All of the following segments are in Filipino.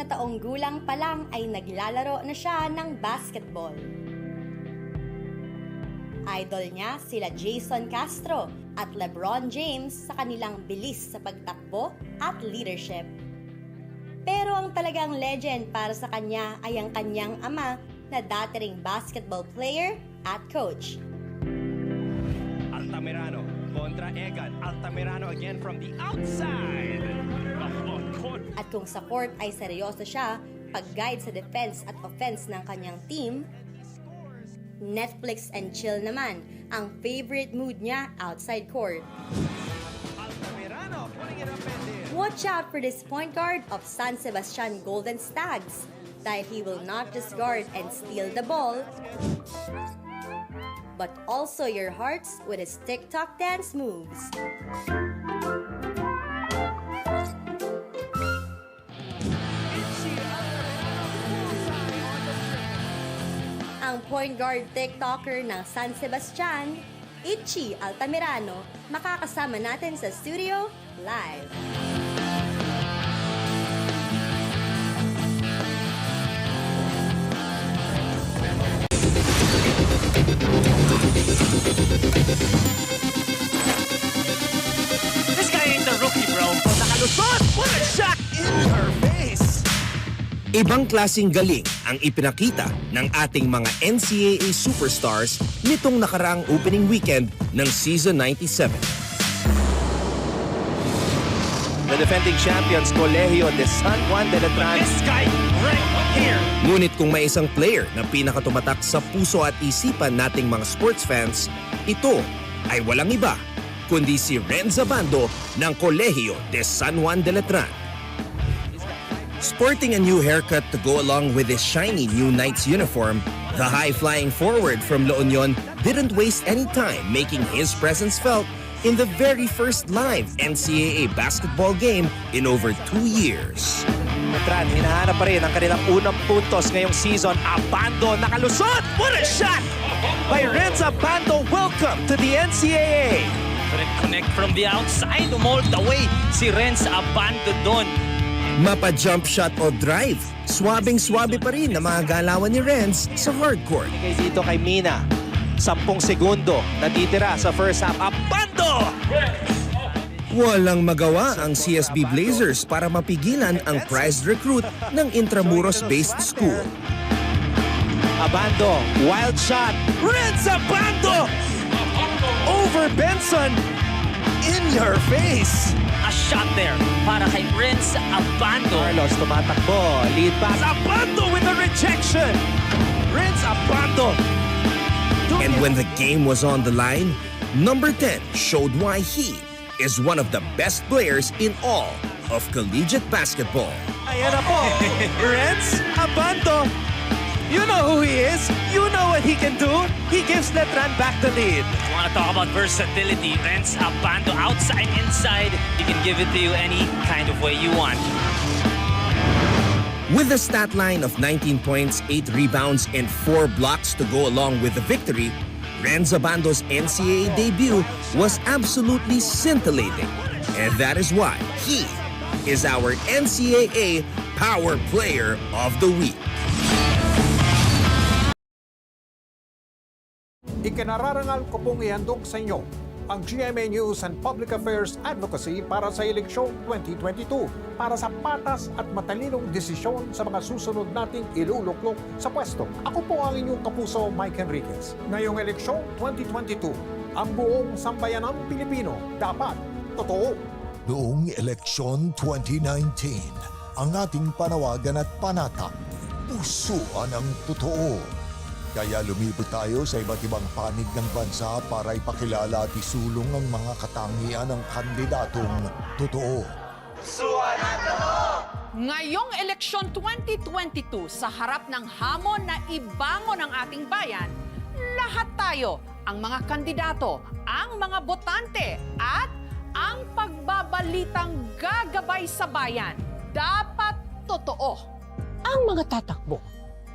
na taong gulang pa lang ay naglalaro na siya ng basketball. Idol niya sila Jason Castro at LeBron James sa kanilang bilis sa pagtakbo at leadership. Pero ang talagang legend para sa kanya ay ang kanyang ama na dati ring basketball player at coach. Altamirano kontra Egan. Altamirano again from the outside. At kung sa court ay seryoso siya, pag-guide sa defense at offense ng kanyang team, Netflix and chill naman ang favorite mood niya outside court. Altamirano putting it up and in. Watch out for this point guard of San Sebastian Golden Stags dahil he will not just guard and steal the ball, but also your hearts with his TikTok dance moves. Ang point guard TikToker ng San Sebastian, Itchy Altamirano, makakasama natin sa studio live. This guy ain't the rookie, bro. Nakalusot! What a shot in her face! Ibang klaseng galing ang ipinakita ng ating mga NCAA superstars nitong nakaraang opening weekend ng Season 97. The defending champions, Colegio de San Juan de Letran. This guy right here. Ngunit kung may isang player na pinakatumatak sa puso at isipan nating mga sports fans, ito ay walang iba kundi si Renz Abando ng Colegio de San Juan de Letran. Sporting a new haircut to go along with his shiny new Knights uniform, the high-flying forward from La Union didn't waste any time making his presence felt in the very first live NCAA basketball game in over 2 years. Letran, hinahanap pa rin ang kanilang unang puntos ngayong season. Abando, nakalusot! What a shot by Renz Abando. Welcome to the NCAA. Connect from the outside, all the way si Renz Abando doon. Mapa-jump shot o drive, swabing-swabe pa rin na mga galawan ni Renz sa hardcourt. Kay dito kay Mina, 10 segundo natitira sa first half. Abando! Walang magawa ang CSB Blazers para mapigilan ang prized recruit ng Intramuros-based school. Abando, wild shot. Renz Abando! Over Benson! In your face! A shot there para kay Renz Abando. Carlos tumatakbo, lead pass. Abando with a rejection! Renz Abando! And when the game was on the line, number 10 showed why he is one of the best players in all of collegiate basketball. Ayan na po, Renz Abando. You know who he is. You know what he can do. He gives Letran back the lead. You want to talk about versatility? Renz Abando, outside, inside. He can give it to you any kind of way you want. With a stat line of 19 points, 8 rebounds, and 4 blocks to go along with the victory, Renz Abando's NCAA debut was absolutely scintillating. And that is why he is our NCAA Power Player of the Week. Ikinararangal ko pong ihandog sa inyo ang GMA News and Public Affairs Advocacy para sa eleksyon 2022 para sa patas at matalinong desisyon sa mga susunod nating iluluklok sa pwesto. Ako po ang inyong kapuso, Mike Enriquez. Ngayong eleksyon 2022, ang buong sambayanang Pilipino dapat totoo. Noong eleksyon 2019, ang ating panawagan at panata, pusuan ang totoo. Kaya lumibot tayo sa iba't ibang panig ng bansa para ipakilala at isulong ang mga katangian ng kandidatong totoo. Ngayong eleksyon 2022, sa harap ng hamon na ibangon ang ating bayan, lahat tayo, ang mga kandidato, ang mga botante, at ang pagbabalitang gagabay sa bayan, dapat totoo. Ang mga tatakbo,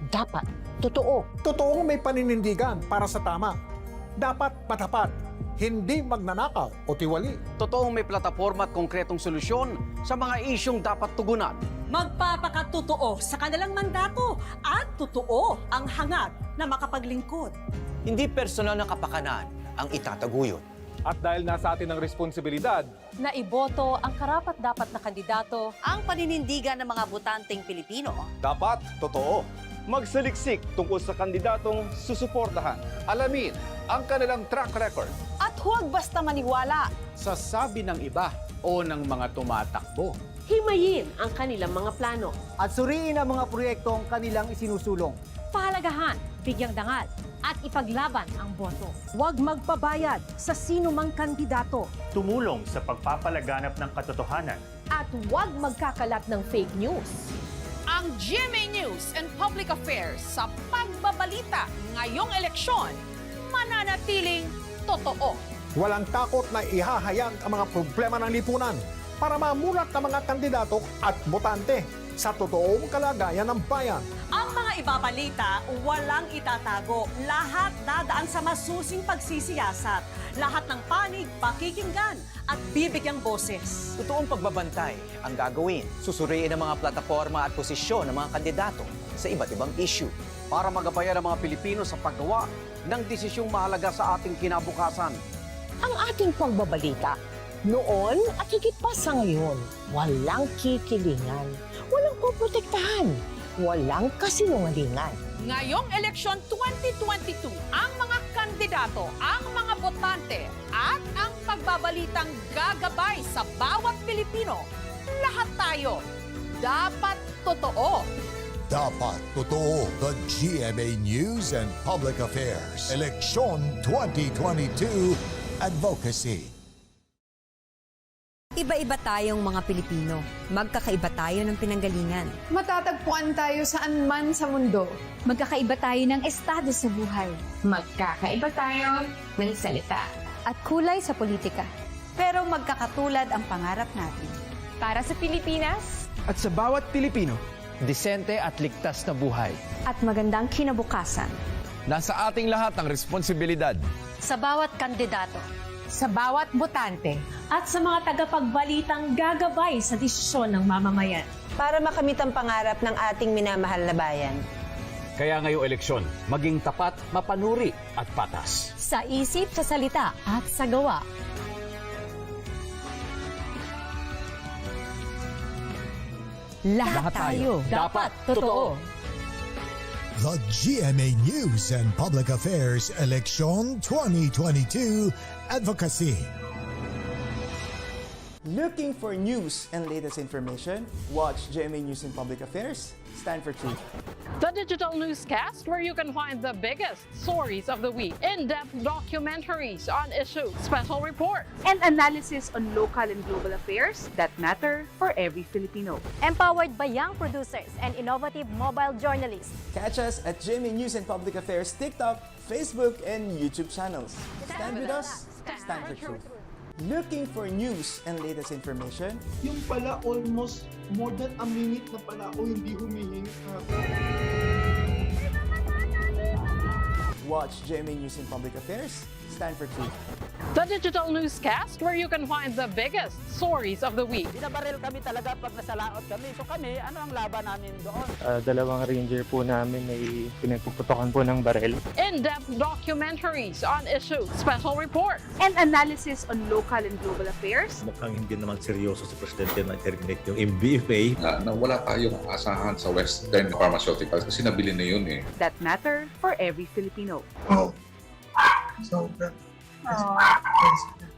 dapat totoo. Totoong may paninindigan para sa tama. Dapat matapat, hindi magnanakaw o tiwali. Totoong may plataforma at konkretong solusyon sa mga isyong dapat tugunan. Magpapakatotoo sa kanilang mandato at totoo ang hangad na makapaglingkod. Hindi personal na kapakanan ang itataguyod. At dahil nasa atin ang responsibilidad, na iboto ang karapat-dapat na kandidato, Ang paninindigan ng mga botanteng Pilipino. dapat totoo. Magsaliksik tungkol sa kandidatong susuportahan. Alamin ang kanilang track record. At huwag basta maniwala. Sa sabi ng iba o ng mga tumatakbo. himayin ang kanilang mga plano. At suriin ang mga proyektong kanilang isinusulong. Pahalagahan, bigyang dangal, at ipaglaban ang boto. Huwag magpabayad sa sino mang kandidato. Tumulong sa pagpapalaganap ng katotohanan. At huwag magkakalat ng fake news. Ang GMA News and Public Affairs sa pagbabalita ngayong eleksyon, mananatiling totoo. Walang takot na ihahayag ang mga problema ng lipunan para mamulat ng mga kandidato at botante sa totoong kalagayan ng bayan. Ang mga ibabalita, walang itatago. Lahat dadaan sa masusing pagsisiyasat. Lahat ng panig, pakikinggan at bibigyang boses. Totoong pagbabantay ang gagawin. Susuriin ang mga plataforma at posisyon ng mga kandidato sa iba't ibang issue. Para magabayan ang mga Pilipino sa paggawa ng desisyong mahalaga sa ating kinabukasan. Ang ating pagbabalita, noon at higit pa sa ngayon, walang kikilingan, walang poprotektahan, walang kasinungalingan. Ngayong eleksyon 2022, ang mga kandidato, ang mga botante, at ang pagbabalitang gagabay sa bawat Pilipino. Lahat tayo dapat totoo. Dapat totoo. The GMA News and Public Affairs. Eleksyon 2022 Advocacy. Iba-iba tayong mga Pilipino. Magkakaiba tayo ng pinanggalingan. Matatagpuan tayo saan man sa mundo. Magkakaiba tayo ng estado sa buhay. Magkakaiba tayo ng salita. At kulay sa politika. Pero magkakatulad ang pangarap natin. Para sa Pilipinas. At sa bawat Pilipino, disente at ligtas na buhay. At magandang kinabukasan. Nasa ating lahat ang responsibilidad. Sa bawat kandidato. Sa bawat botante at sa mga tagapagbalitang gagabay sa desisyon ng mamamayan. Para makamit ang pangarap ng ating minamahal na bayan. Kaya ngayong eleksyon, maging tapat, mapanuri at patas. Sa isip, sa salita, at sa gawa. Lahat tayo dapat totoo. The GMA News and Public Affairs Eleksyon 2022 Advocacy. Looking for news and latest information? Watch GMA News and Public Affairs. Stand for truth. The digital newscast where you can find the biggest stories of the week, in-depth documentaries on issues, special reports, and analysis on local and global affairs that matter for every Filipino. Empowered by young producers and innovative mobile journalists. Catch us at GMA News and Public Affairs TikTok, Facebook, and YouTube channels. Stand with us. Stand for truth. Looking for news and latest information? Yung pala almost more than a minute na pala ako hindi humihinga. Watch GMA News and Public Affairs. Stand for truth. The digital newscast where you can find the biggest stories of the week. Binabaril kami talaga pag nasalaot kami. So kami, ano ang laban namin doon? Dalawang ranger po namin ay pinagpuputokan po ng barel. In-depth documentaries on issues, special reports, and analysis on local and global affairs. Mukhang hindi naman seryoso sa presidente na terminate yung MBFA. Na wala tayong asahan sa Western Pharmaceuticals kasi nabili na yun eh. That matter for every Filipino.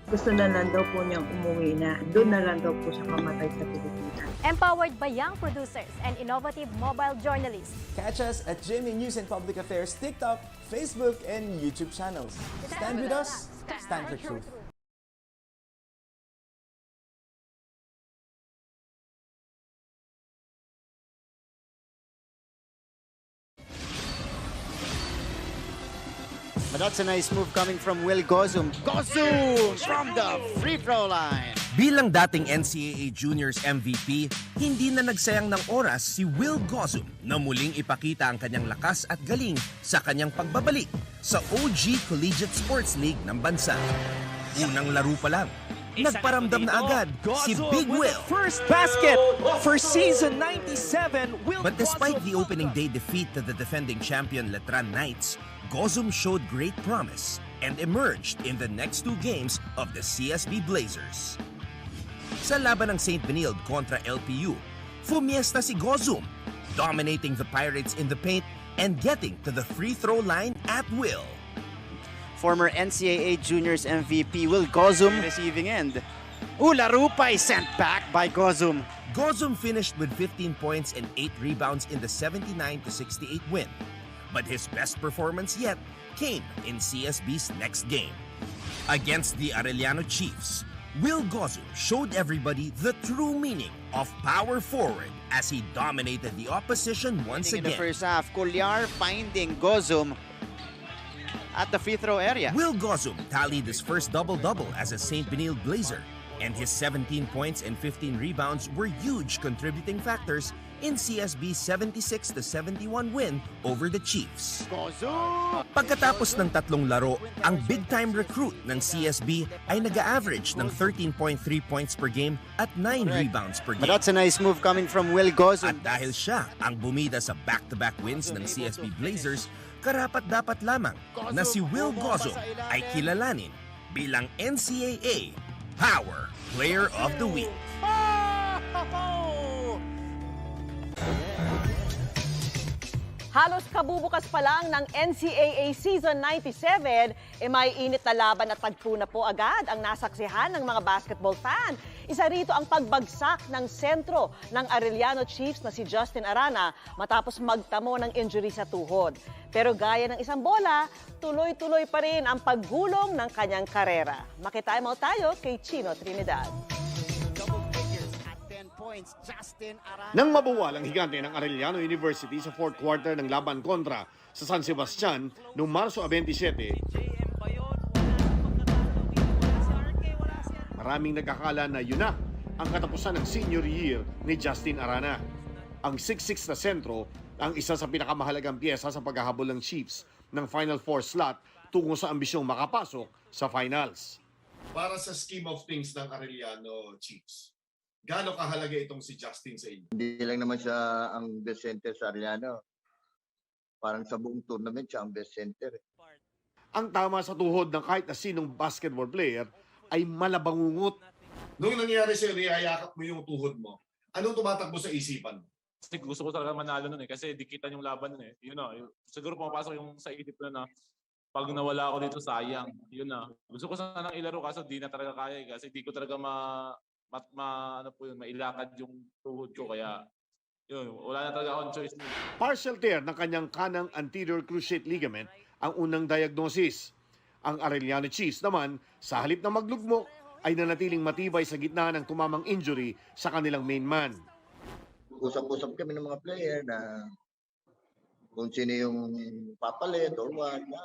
Gusto na lang daw po niyang umuwi na. Doon na lang daw po siya mamatay sa Pilipinas. Empowered by young producers and innovative mobile journalists. Catch us at GMA News and Public Affairs TikTok, Facebook, and YouTube channels. Stand with us. Stand for truth. But that's a nice move coming from Will Gozum. Gozum from the free throw line. Bilang dating NCAA Juniors MVP, hindi na nagsayang ng oras si Will Gozum na muling ipakita ang kanyang lakas at galing sa kanyang pagbabalik sa OG Collegiate Sports League ng bansa. Unang laro pa lang, nagparamdam na agad si Big Will. First basket for season 97. But despite the opening day defeat to the defending champion Letran Knights, Gozum showed great promise and emerged in the next two games of the CSB Blazers. Sa laban ng St. Benilde kontra LPU, fumiesta si Gozum, dominating the Pirates in the paint and getting to the free throw line at will. Former NCAA Juniors MVP Will Gozum receiving end. Laro pa sent back by Gozum. Gozum finished with 15 points and 8 rebounds in the 79-68 win. But his best performance yet came in CSB's next game. Against the Arellano Chiefs, Will Gozum showed everybody the true meaning of power forward as he dominated the opposition once In again. the first half, Colliar finding Gozum at the free throw area. Will Gozum tallied his first double-double as a St. Benilde Blazer, and his 17 points and 15 rebounds were huge contributing factors in CSB's 76-71 win over the Chiefs. Pagkatapos ng tatlong laro, ang big-time recruit ng CSB ay nag-average ng 13.3 points per game at 9 rebounds per But game. that's a nice move coming from Will Gozum. At dahil siya ang bumida sa back-to-back wins ng CSB Blazers, karapat-dapat lamang na si Will Gozum ay kilalanin bilang NCAA Power Player of the Week. Halos kabubukas pa lang ng NCAA Season 97, may init na laban at tagpo na po agad ang nasaksihan ng mga basketball fan. Isa rito ang pagbagsak ng sentro ng Arellano Chiefs na si Justin Arana matapos magtamo ng injury sa tuhod. Pero gaya ng isang bola, tuloy-tuloy pa rin ang paggulong ng kanyang karera. Makitaimaw tayo kay Chino Trinidad. Nang mabuwal ang higante ng Arellano University sa fourth quarter ng laban kontra sa San Sebastian noong Marso 27, maraming nagkakala na yun na ang katapusan ng senior year ni Justin Arana. Ang 6'6" na sentro ang isa sa pinakamahalagang piyesa sa paghahabol ng Chiefs ng Final Four slot tungo sa ambisyong makapasok sa finals. Para sa scheme of things ng Arellano Chiefs, gaano kahalaga itong si Justin sa inyo? Hindi lang naman siya ang best center sa Arellano. Parang sa buong tournament siya ang best center. Ang tama sa tuhod ng kahit na sinong basketball player ay malabangungot. Nung nangyari sa'yo, niyayakap mo yung tuhod mo, anong tumatakbo sa isipan mo? Kasi gusto ko talaga manalo nun kasi dikitan yung laban nun eh. Yun na, siguro pumapasok yung sa isip na pag nawala ako dito sayang. Yun na. Gusto ko sanang ilaro kaso di na talaga kaya kasi di ko talaga mailakad yung tuhod ko kaya yun, wala na talaga akong choice. Partial tear ng kanyang kanang anterior cruciate ligament ang unang diagnosis. Ang Arellano Chiefs naman, sa halip na maglugmok, ay nanatiling matibay sa gitna ng tumamang injury sa kanilang main man. Usap-usap kami ng mga player na kung sino yung papalit or what, na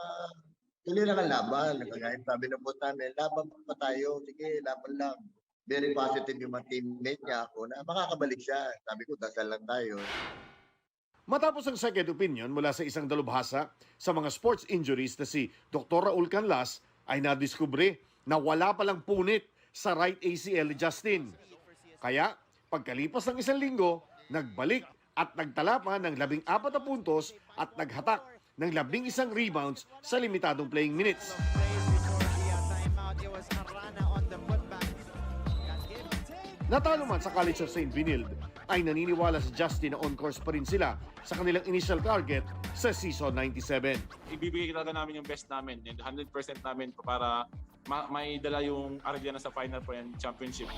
tuloy lang ang laban. Kagaya sabi ng boss namin, laban pa tayo, sige, laban lang. Very positive yung mga teammate niya ako na makakabalik siya. Sabi ko, dasal lang tayo. Matapos ang second opinion mula sa isang dalubhasa sa mga sports injuries na si Dr. Raul Canlas ay nadiskubre na wala palang punit sa right ACL ni Justin. Kaya, pagkalipas ng isang linggo, nagbalik at nagtala pa ng 14 na puntos at naghatak ng 11 rebounds sa limitadong playing minutes. Natalo man sa College of St. Benilde, ay naniniwala si Justin na on-course pa rin sila sa kanilang initial target sa Season 97. Ibibigay talaga namin yung best namin and 100% namin para maidala yung Arellano sa Final Four and Championship.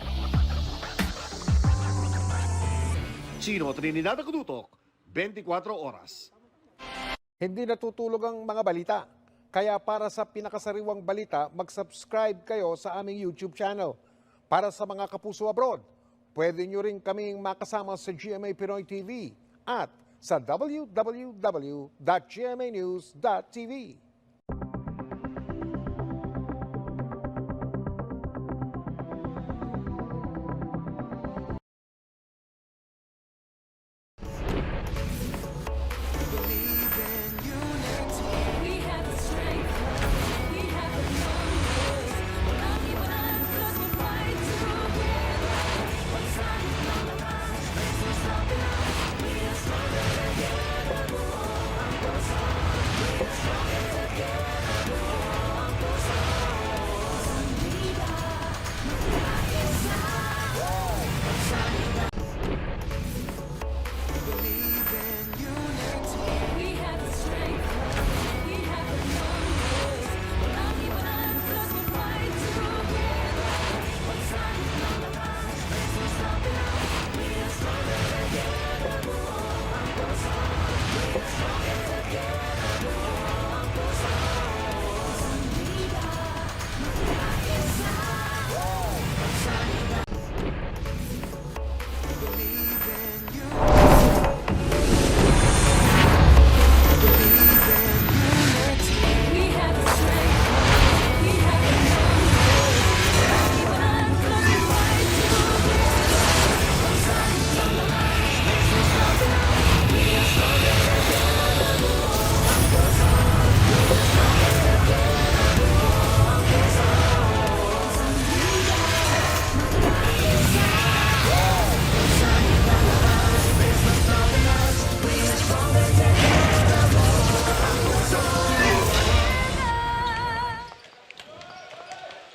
Chino Trinidad Kudutok, 24 oras. Hindi natutulog ang mga balita. Kaya para sa pinakasariwang balita, mag-subscribe kayo sa aming YouTube channel. Para sa mga kapuso abroad, pwede nyo rin kaming makasama sa GMA Pinoy TV at sa www.gmanews.tv.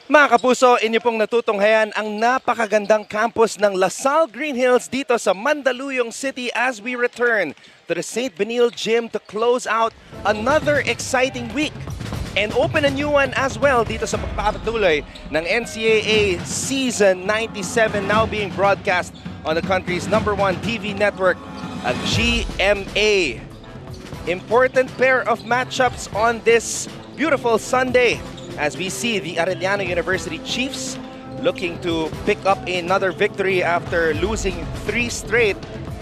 Mga kapuso, inyo pong natutunghayan ang napakagandang campus ng LaSalle Green Hills dito sa Mandaluyong City as we return to the St. Benil Gym to close out another exciting week and open a new one as well dito sa pagpapatuloy ng NCAA Season 97 now being broadcast on the country's #1 TV network, ang GMA. Important pair of matchups on this beautiful Sunday as we see the Arellano University Chiefs looking to pick up another victory after losing 3 straight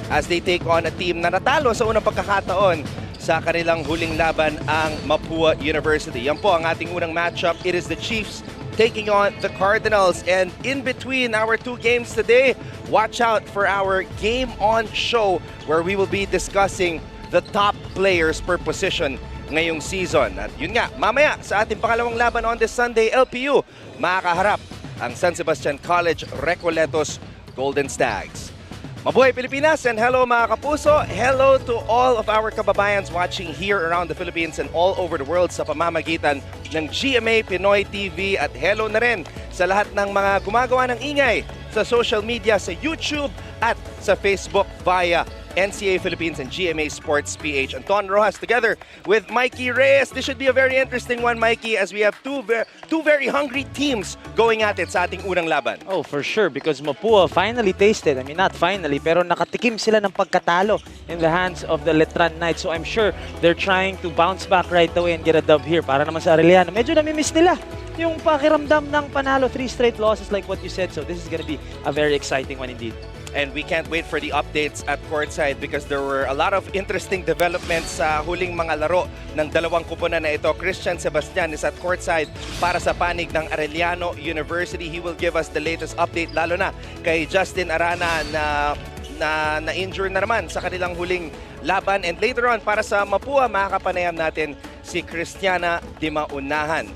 as they take on a team na natalo sa unang pagkakataon sa kanilang huling laban, ang Mapua University. Yan po ang ating unang matchup. It is the Chiefs taking on the Cardinals. And in between our 2 games today, watch out for our Game On show where we will be discussing the top players per position ngayong season. At yun nga, mamaya sa ating pangalawang laban on this Sunday, LPU makakaharap ang San Sebastian College Recoletos Golden Stags. Mabuhay Pilipinas and hello mga kapuso. Hello to all of our kababayans watching here around the Philippines and all over the world sa pamamagitan ng GMA Pinoy TV. At hello na rin sa lahat ng mga gumagawa ng ingay sa social media, sa YouTube at sa Facebook via NCAA Philippines and GMA Sports PH. Anton Rojas together with Mikey Reyes. This should be a very interesting one, Mikey, as we have two very hungry teams going at it sa ating unang laban. Oh, for sure, because Mapua finally tasted, I mean not finally, pero nakatikim sila ng pagkatalo in the hands of the Letran Knights. So I'm sure they're trying to bounce back right away and get a dub here. Para naman sa Arellano, medyo namimiss nila yung pakiramdam ng panalo, 3 straight losses like what you said. So this is gonna be a very exciting one indeed. And we can't wait for the updates at Courtside because there were a lot of interesting developments sa huling mga laro ng dalawang kupunan na ito. Christian Sebastian is at Courtside para sa panig ng Arellano University. He will give us the latest update, lalo na kay Justin Arana na injured na naman sa kanilang huling laban. And later on, para sa Mapua, makakapanayam natin si Christiana Dimaunahan.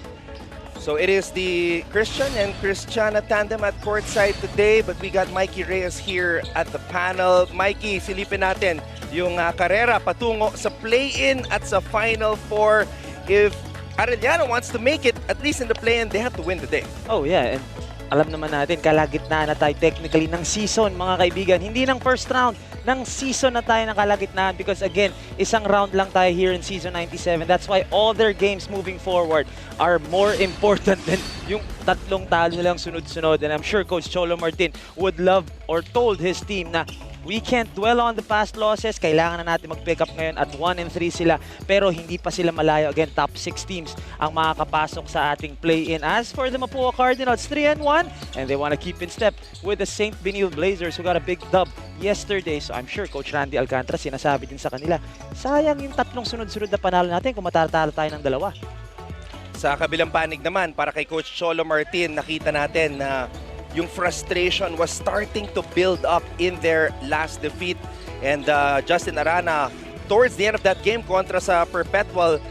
So it is the Christian and Christiana tandem at Courtside today, but we got Mikey Reyes here at the panel. Mikey, silipin natin yung karera patungo sa play-in at sa Final Four. If Arellano wants to make it, at least in the play-in, they have to win today. Oh yeah, and alam naman natin, kalagitnaan na tayo technically ng season, mga kaibigan. Hindi ng first round, ng season na tayo ng kalagitnaan because again, isang round lang tayo here in Season 97. That's why all their games moving forward are more important than yung tatlong talo nilang sunod-sunod. And I'm sure Coach Cholo Martin would love or told his team na we can't dwell on the past losses. Kailangan na natin mag-pick up ngayon at 1-3 sila. Pero hindi pa sila malayo. Again, top 6 teams ang makakapasok sa ating play-in. As for the Mapua Cardinals, 3-1. And they want to keep in step with the St. Benil Blazers who got a big dub yesterday. So I'm sure Coach Randy Alcantara sinasabi din sa kanila, sayang yung tatlong sunod-sunod na panalo natin kung matatalo tayo ng 2. Sa kabilang panig naman, para kay Coach Cholo Martin, nakita natin na yung frustration was starting to build up in their last defeat. And Justin Arana, towards the end of that game kontra sa Perpetual,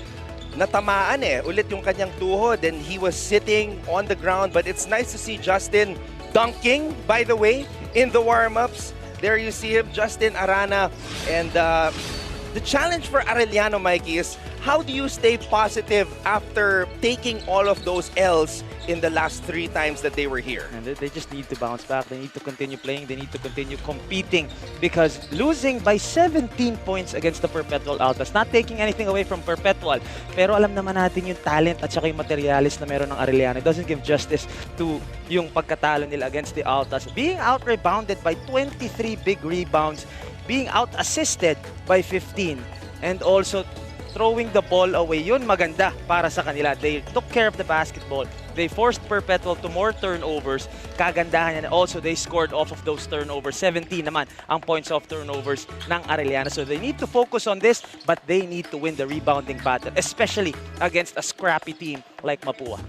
natamaan ulit yung kanyang tuhod and he was sitting on the ground. But it's nice to see Justin dunking, by the way, in the warm-ups. There you see him, Justin Arana. And the challenge for Arellano, Mikey, is how do you stay positive after taking all of those L's in the last 3 times that they were here? And they just need to bounce back. They need to continue playing. They need to continue competing because losing by 17 points against the Perpetual Altas, not taking anything away from Perpetual, pero alam naman natin yung talent at saka yung materialis na meron ng Arellano. It doesn't give justice to yung pagkatalo nila against the Altas. Being out-rebounded by 23 big rebounds, being out-assisted by 15, and also throwing the ball away, yun maganda para sa kanila. They took care of the basketball. They forced Perpetual to more turnovers. Kagandahan yan. Also, they scored off of those turnovers. 17 naman ang points of turnovers ng Arellano. So they need to focus on this, but they need to win the rebounding battle, especially against a scrappy team like Mapua.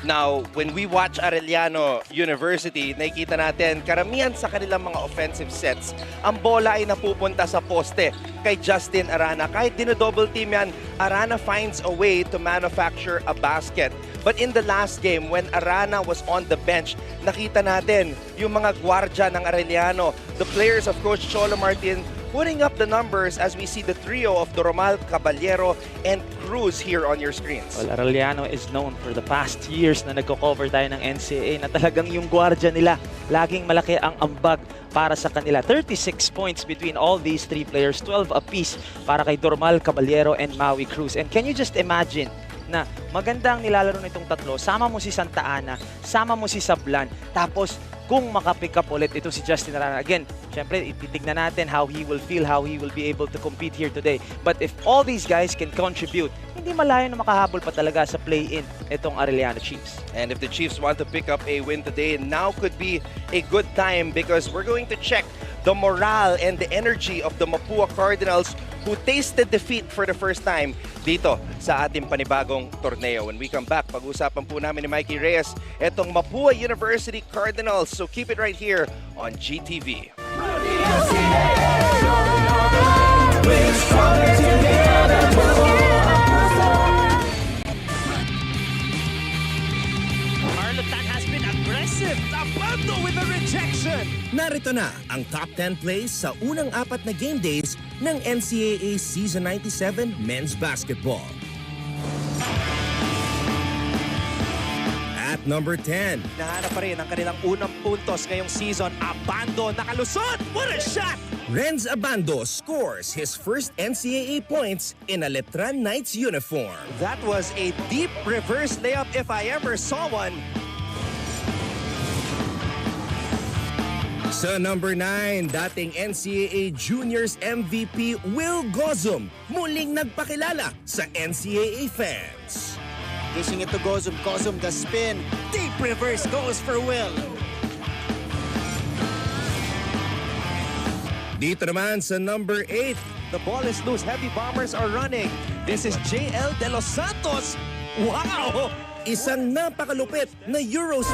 Now, when we watch Arellano University, nakikita natin karamihan sa kanilang mga offensive sets, ang bola ay napupunta sa poste kay Justin Arana. Kahit dino-double team yan, Arana finds a way to manufacture a basket. But in the last game, when Arana was on the bench, nakita natin yung mga gwardya ng Arellano, the players of Coach Cholo Martin putting up the numbers as we see the trio of Doromal, Caballero, and Cruz here on your screens. Well, Arellano is known for the past years na nagko-cover tayo ng NCAA na talagang yung gwardiya nila, laging malaki ang ambag para sa kanila. 36 points between all these three players, 12 apiece para kay Doromal, Caballero, and Maui Cruz. And can you just imagine na magandang nilalaro nitong tatlo, sama mo si Santa Ana, sama mo si Sablan, tapos kung makapick up ulit ito si Justin Arana. Again, syempre, ititignan natin how he will feel, how he will be able to compete here today. But if all these guys can contribute, hindi malayo na makahabol pa talaga sa play-in itong Arellano Chiefs. And if the Chiefs want to pick up a win today, now could be a good time because we're going to check the morale and the energy of the Mapua Cardinals who tasted defeat for the first time dito sa ating panibagong torneo. When we come back, pag-usapan po namin ni Mikey Reyes itong Mapua University Cardinals. So keep it right here on GTV. Marlotan has been aggressive. Abando with the rejection. Narito na ang top 10 plays sa unang 4 na game days ng NCAA Season 97 Men's Basketball. At number 10. Nahanap pa rin ang kanilang unang puntos ngayong season. Abando nakalusot! What a shot! Renz Abando scores his first NCAA points in a Letran Knights uniform. That was a deep reverse layup if I ever saw one. Sa number 9, dating NCAA Juniors MVP Will Gozum muling nagpakilala sa NCAA fans. Kissing it to Gozum. Gozum the spin. Deep reverse goes for Will. Dito naman sa number 8. The ball is loose. Heavy Bombers are running. This is JL De Los Santos. Wow! Isang napakalupit na Euros.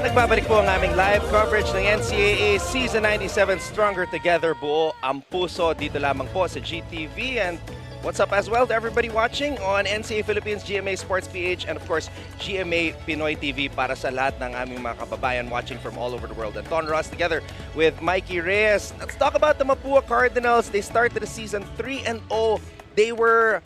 Nagbabalik po ang aming live coverage ng NCAA Season 97 Stronger Together. Buo ang puso dito lamang po sa GTV. And what's up as well to everybody watching on NCAA Philippines, GMA Sports PH, and of course, GMA Pinoy TV para sa lahat ng aming mga kababayan watching from all over the world. And Ton Ross together with Mikey Reyes. Let's talk about the Mapua Cardinals. They started the season 3-0. They were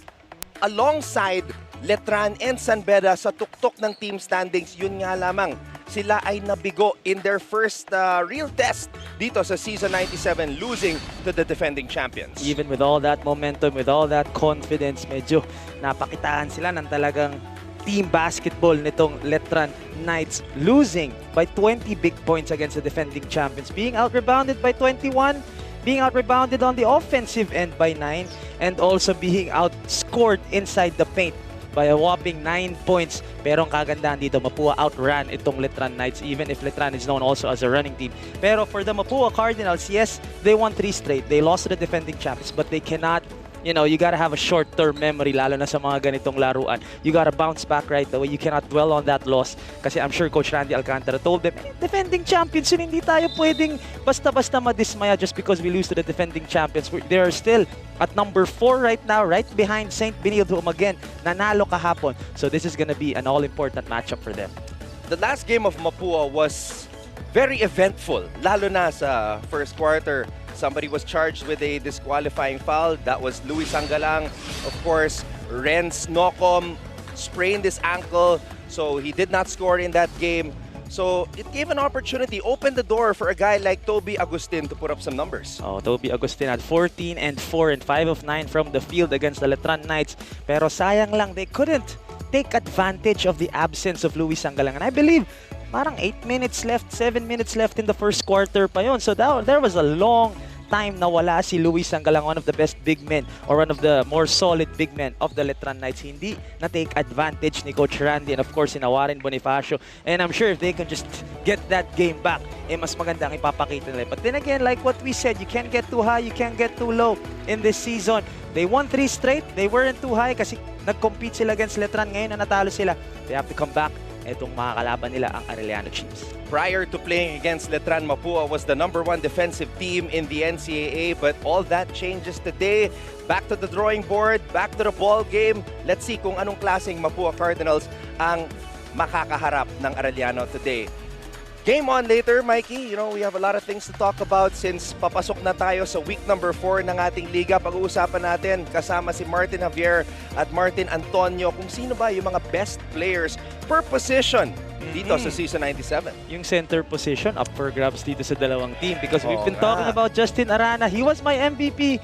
alongside Letran and San Beda sa tuktok ng team standings. Yun nga lamang, sila ay nabigo in their first real test dito sa Season 97, losing to the defending champions. Even with all that momentum, with all that confidence, medyo napakitaan sila ng talagang team basketball nitong Letran Knights, losing by 20 big points against the defending champions, being out-rebounded by 21, being out-rebounded on the offensive end by 9, and also being outscored inside the paint by a whopping 9 points. Pero ang kagandahan dito, Mapua outran itong Letran Knights, even if Letran is known also as a running team. Pero for the Mapua Cardinals, yes, they won 3 straight. They lost to the defending champions, but they cannot, you know, you gotta have a short-term memory, lalo na sa mga ganitong laruan. You gotta bounce back right away. You cannot dwell on that loss. Kasi I'm sure Coach Randy Alcantara told them, defending champions, yun, hindi tayo pwedeng basta-basta madismaya just because we lose to the defending champions. They are still at number 4 right now, right behind St. Benilde, whom again, nanalo kahapon. So this is gonna be an all-important matchup for them. The last game of Mapua was very eventful, lalo na sa first quarter. Somebody was charged with a disqualifying foul. That was Luis Angalang. Of course, Renz Nocom sprained his ankle, so he did not score in that game. So it gave an opportunity, opened the door for a guy like Toby Agustin to put up some numbers. Oh, Toby Agustin had 14 and 4 and 5 of 9 from the field against the Letran Knights. Pero sayang lang, they couldn't take advantage of the absence of Luis Angalang. And I believe parang 8 minutes left, 7 minutes left in the first quarter pa yun. So there was a long time na wala si Luis Angalang, one of the best big men or one of the more solid big men of the Letran Knights. Hindi na-take advantage ni Coach Randy and of course si Warren Bonifacio. And I'm sure if they can just get that game back, mas magandang ipapakita nila. But then again, like what we said, you can't get too high, you can't get too low in this season. They won 3 straight. They weren't too high kasi nag-compete sila against Letran. Ngayon na natalo sila. They have to come back. Itong mga kalaban nila ang Arellano Chiefs. Prior to playing against Letran, Mapua was the #1 defensive team in the NCAA, but all that changes today. Back to the drawing board, back to the ball game. Let's see kung anong klaseng Mapua Cardinals ang makakaharap ng Arellano today. Game on later, Mikey. You know, we have a lot of things to talk about since papasok na tayo sa week number 4 ng ating liga. Pag-uusapan natin kasama si Martin Javier at Martin Antonio kung sino ba yung mga best players per position dito sa season 97. Yung center position up for grabs dito sa dalawang team because we've been talking about Justin Arana. He was my MVP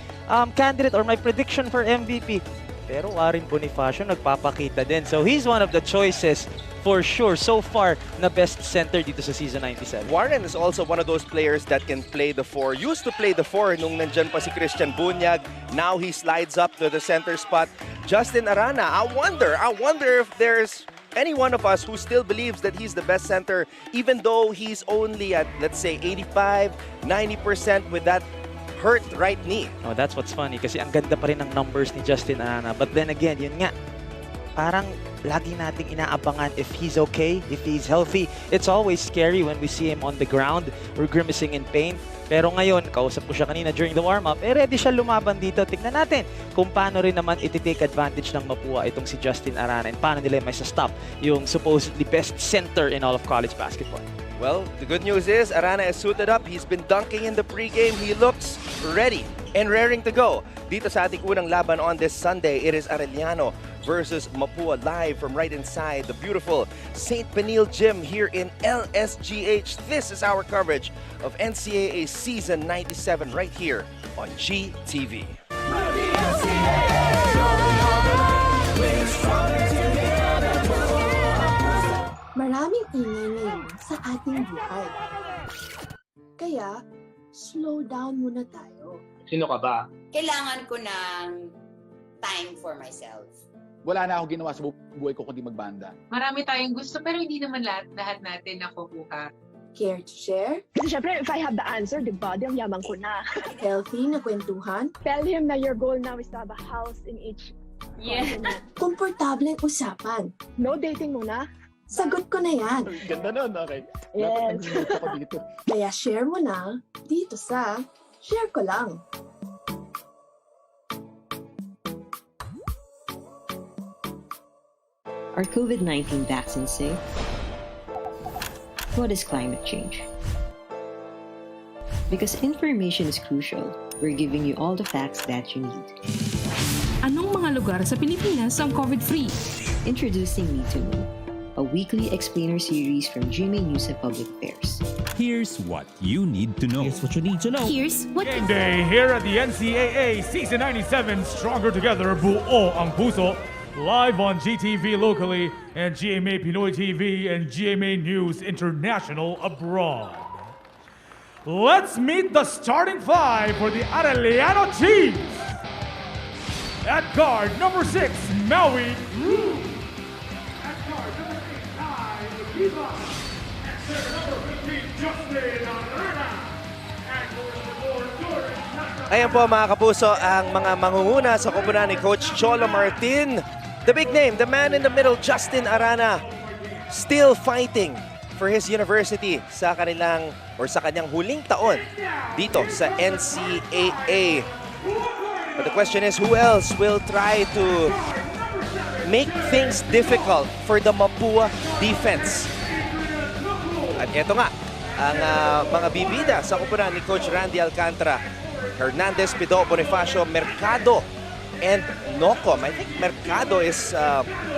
candidate or my prediction for MVP. Pero Warren Bonifacio nagpapakita din. So he's one of the choices for sure so far na best center dito sa season 97. Warren is also one of those players that can play the 4. Used to play the 4 nung nandyan pa si Christian Bunyag. Now he slides up to the center spot. Justin Arana, I wonder if there's any one of us who still believes that he's the best center even though he's only at, let's say, 85, 90% with that hurt right knee. Oh, that's what's funny kasi ang ganda pa rin ng numbers ni Justin Arana. But then again, yun nga, parang lagi nating inaabangan if he's okay, if he's healthy. It's always scary when we see him on the ground or grimacing in pain. Pero ngayon, kausap ko siya kanina during the warm-up, ready siya lumaban dito. Tignan natin kung paano rin naman iti-take advantage ng Mapua itong si Justin Arana and paano nila may stop yung supposedly best center in all of college basketball. Well, the good news is Arana is suited up. He's been dunking in the pregame. He looks ready and raring to go. Dito sa ating unang laban on this Sunday, it is Arellano versus Mapua live from right inside the beautiful St. Benil Gym here in LSGH. This is our coverage of NCAA Season 97 right here on GTV. Maraming ingay ngayon sa ating buhay. Kaya, slow down muna tayo. Sino ka ba? Kailangan ko ng time for myself. Wala na ako ginawa sa buhay ko kundi magbanda. Marami tayong gusto pero hindi naman lahat natin nakukuha. Care to share? Kasi syempre, if I have the answer, di ba, di ang yaman ko na. Healthy na kwentuhan? Tell him na your goal now is to have a house in each. Yeah. Komportableng usapan. No dating muna. Sagot ko na yan. Ganda nun, okay. Yes. Dapat ako dito. Kaya share mo na dito sa Share Ko Lang. Are COVID-19 vaccines safe? What is climate change? Because information is crucial, we're giving you all the facts that you need. Anong mga lugar sa Pilipinas ang COVID-free? Introducing Me to Me, a weekly explainer series from GMA News and Public Affairs. Here's what you need to know. Here's what you need to know. Here's what Game day here at the NCAA Season 97 Stronger Together Buo ang Puso. Live on GTV locally and GMA Pinoy TV and GMA News International abroad. Let's meet the starting five for the Arellano Chiefs. At guard, number 6, Maui. At guard, number 8, Kai Akiva. At center, number 15, Justin Arana. And going to the board, Jordan Naka. Ayan po mga kapuso ang mga mangunguna sa koponan ni Coach Cholo Martin. The big name, the man in the middle, Justin Arana, still fighting for his university sa kanilang or sa kanyang huling taon dito sa NCAA. But the question is, who else will try to make things difficult for the Mapua defense? At eto nga, ang mga bibida sa kupunan ni Coach Randy Alcantara, Hernandez, Pido, Bonifacio, Mercado, and Nocom. I think Mercado is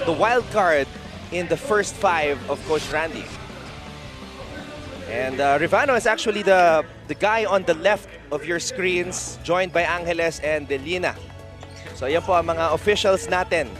the wild card in the first 5 of Coach Randy. And Rivano is actually the guy on the left of your screens, joined by Angeles and Delina. So yan po ang mga officials natin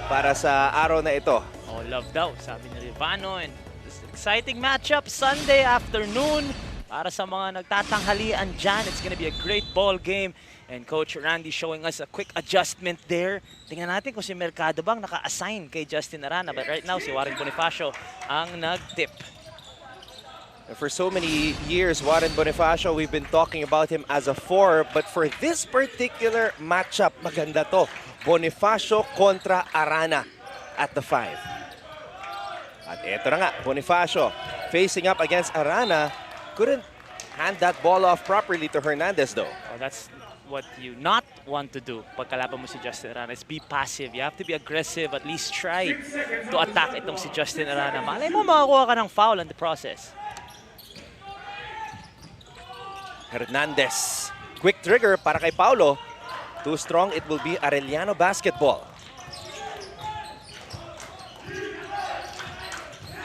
para sa araw na ito. Oh, love daw, sabi ni Rivano. And this exciting matchup Sunday afternoon para sa mga nagtatanghalian dyan. It's gonna be a great ball game. And Coach Randy showing us a quick adjustment there. Tingnan natin kung si Mercado bang naka-assign kay Justin Arana. But right now, si Warren Bonifacio ang nag-tip. For so many years, Warren Bonifacio, we've been talking about him as a 4. But for this particular matchup, maganda to. Bonifacio kontra Arana at the 5. At eto na nga, Bonifacio facing up against Arana. Couldn't hand that ball off properly to Hernandez though. Oh, that's what you not want to do pagkalaban mo si Justin Arana is be passive. You have to be aggressive, at least try to attack itong si Justin Arana. Malay mo makakuha ka ng foul in the process. Hernandez. Quick trigger para kay Paulo. Too strong, it will be Arellano basketball.